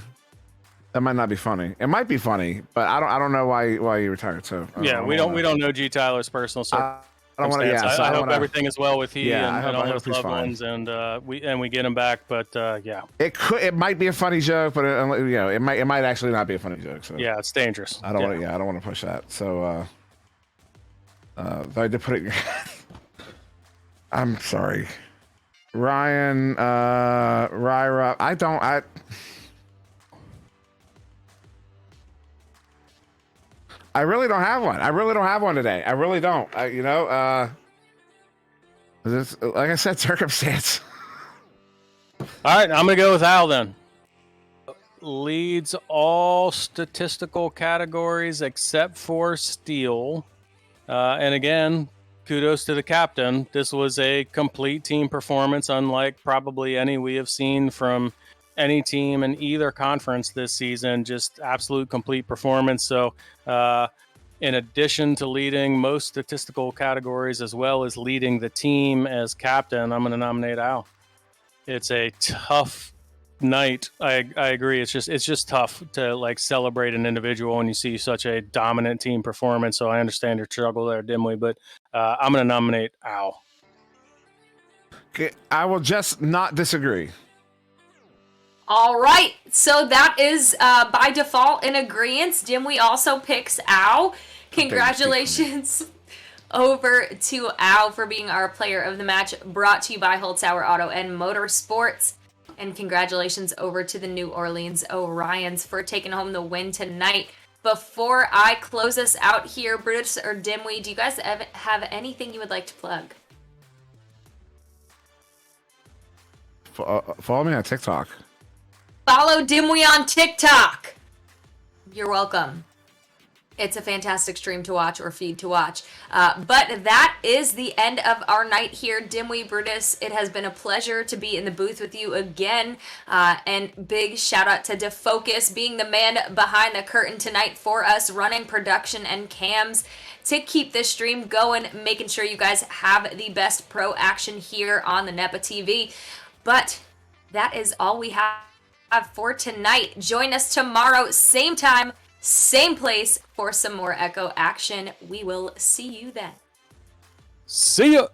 That might not be funny. It might be funny, but I don't know why you retired. So yeah, we don't know G Tyler's personal circumstance. I hope everything is well with he and all his loved ones, and we get him back. But yeah, it might be a funny joke, but it might actually not be a funny joke. So yeah, it's dangerous. I don't want to push that. So I did put it in your head. I'm sorry, Ryan. Ryra. I really don't have one. I really don't have one today. I really don't. This, like I said, circumstance. All right, I'm gonna go with Al then. Leads all statistical categories except for steal, and again, kudos to the captain. This was a complete team performance, unlike probably any we have seen from any team in either conference this season. Just absolute complete performance. So in addition to leading most statistical categories as well as leading the team as captain, I'm going to nominate Al. It's a tough night. I agree. It's just tough to like celebrate an individual when you see such a dominant team performance. So I understand your struggle there, Dimly, but I'm going to nominate Al. Okay, I will just not disagree. All right, so that is by default in agreement. Dimwee also picks Al. Congratulations over to Al for being our player of the match, brought to you by Holtzauer Auto and Motorsports. And congratulations over to the New Orleans Orions for taking home the win tonight. Before I close us out here, Brutus or Dimwee, do you guys have anything you would like to plug? Follow me on TikTok. Follow Dimwee on TikTok. You're welcome. It's a fantastic stream to watch or feed to watch. But that is the end of our night here. Dimwee, Brutus, it has been a pleasure to be in the booth with you again. And big shout out to Defocus being the man behind the curtain tonight for us, running production and cams to keep this stream going, making sure you guys have the best pro action here on the Nepa TV. But that is all we have for tonight. Join us tomorrow, same time, same place for some more Echo action. We will see you then. See ya.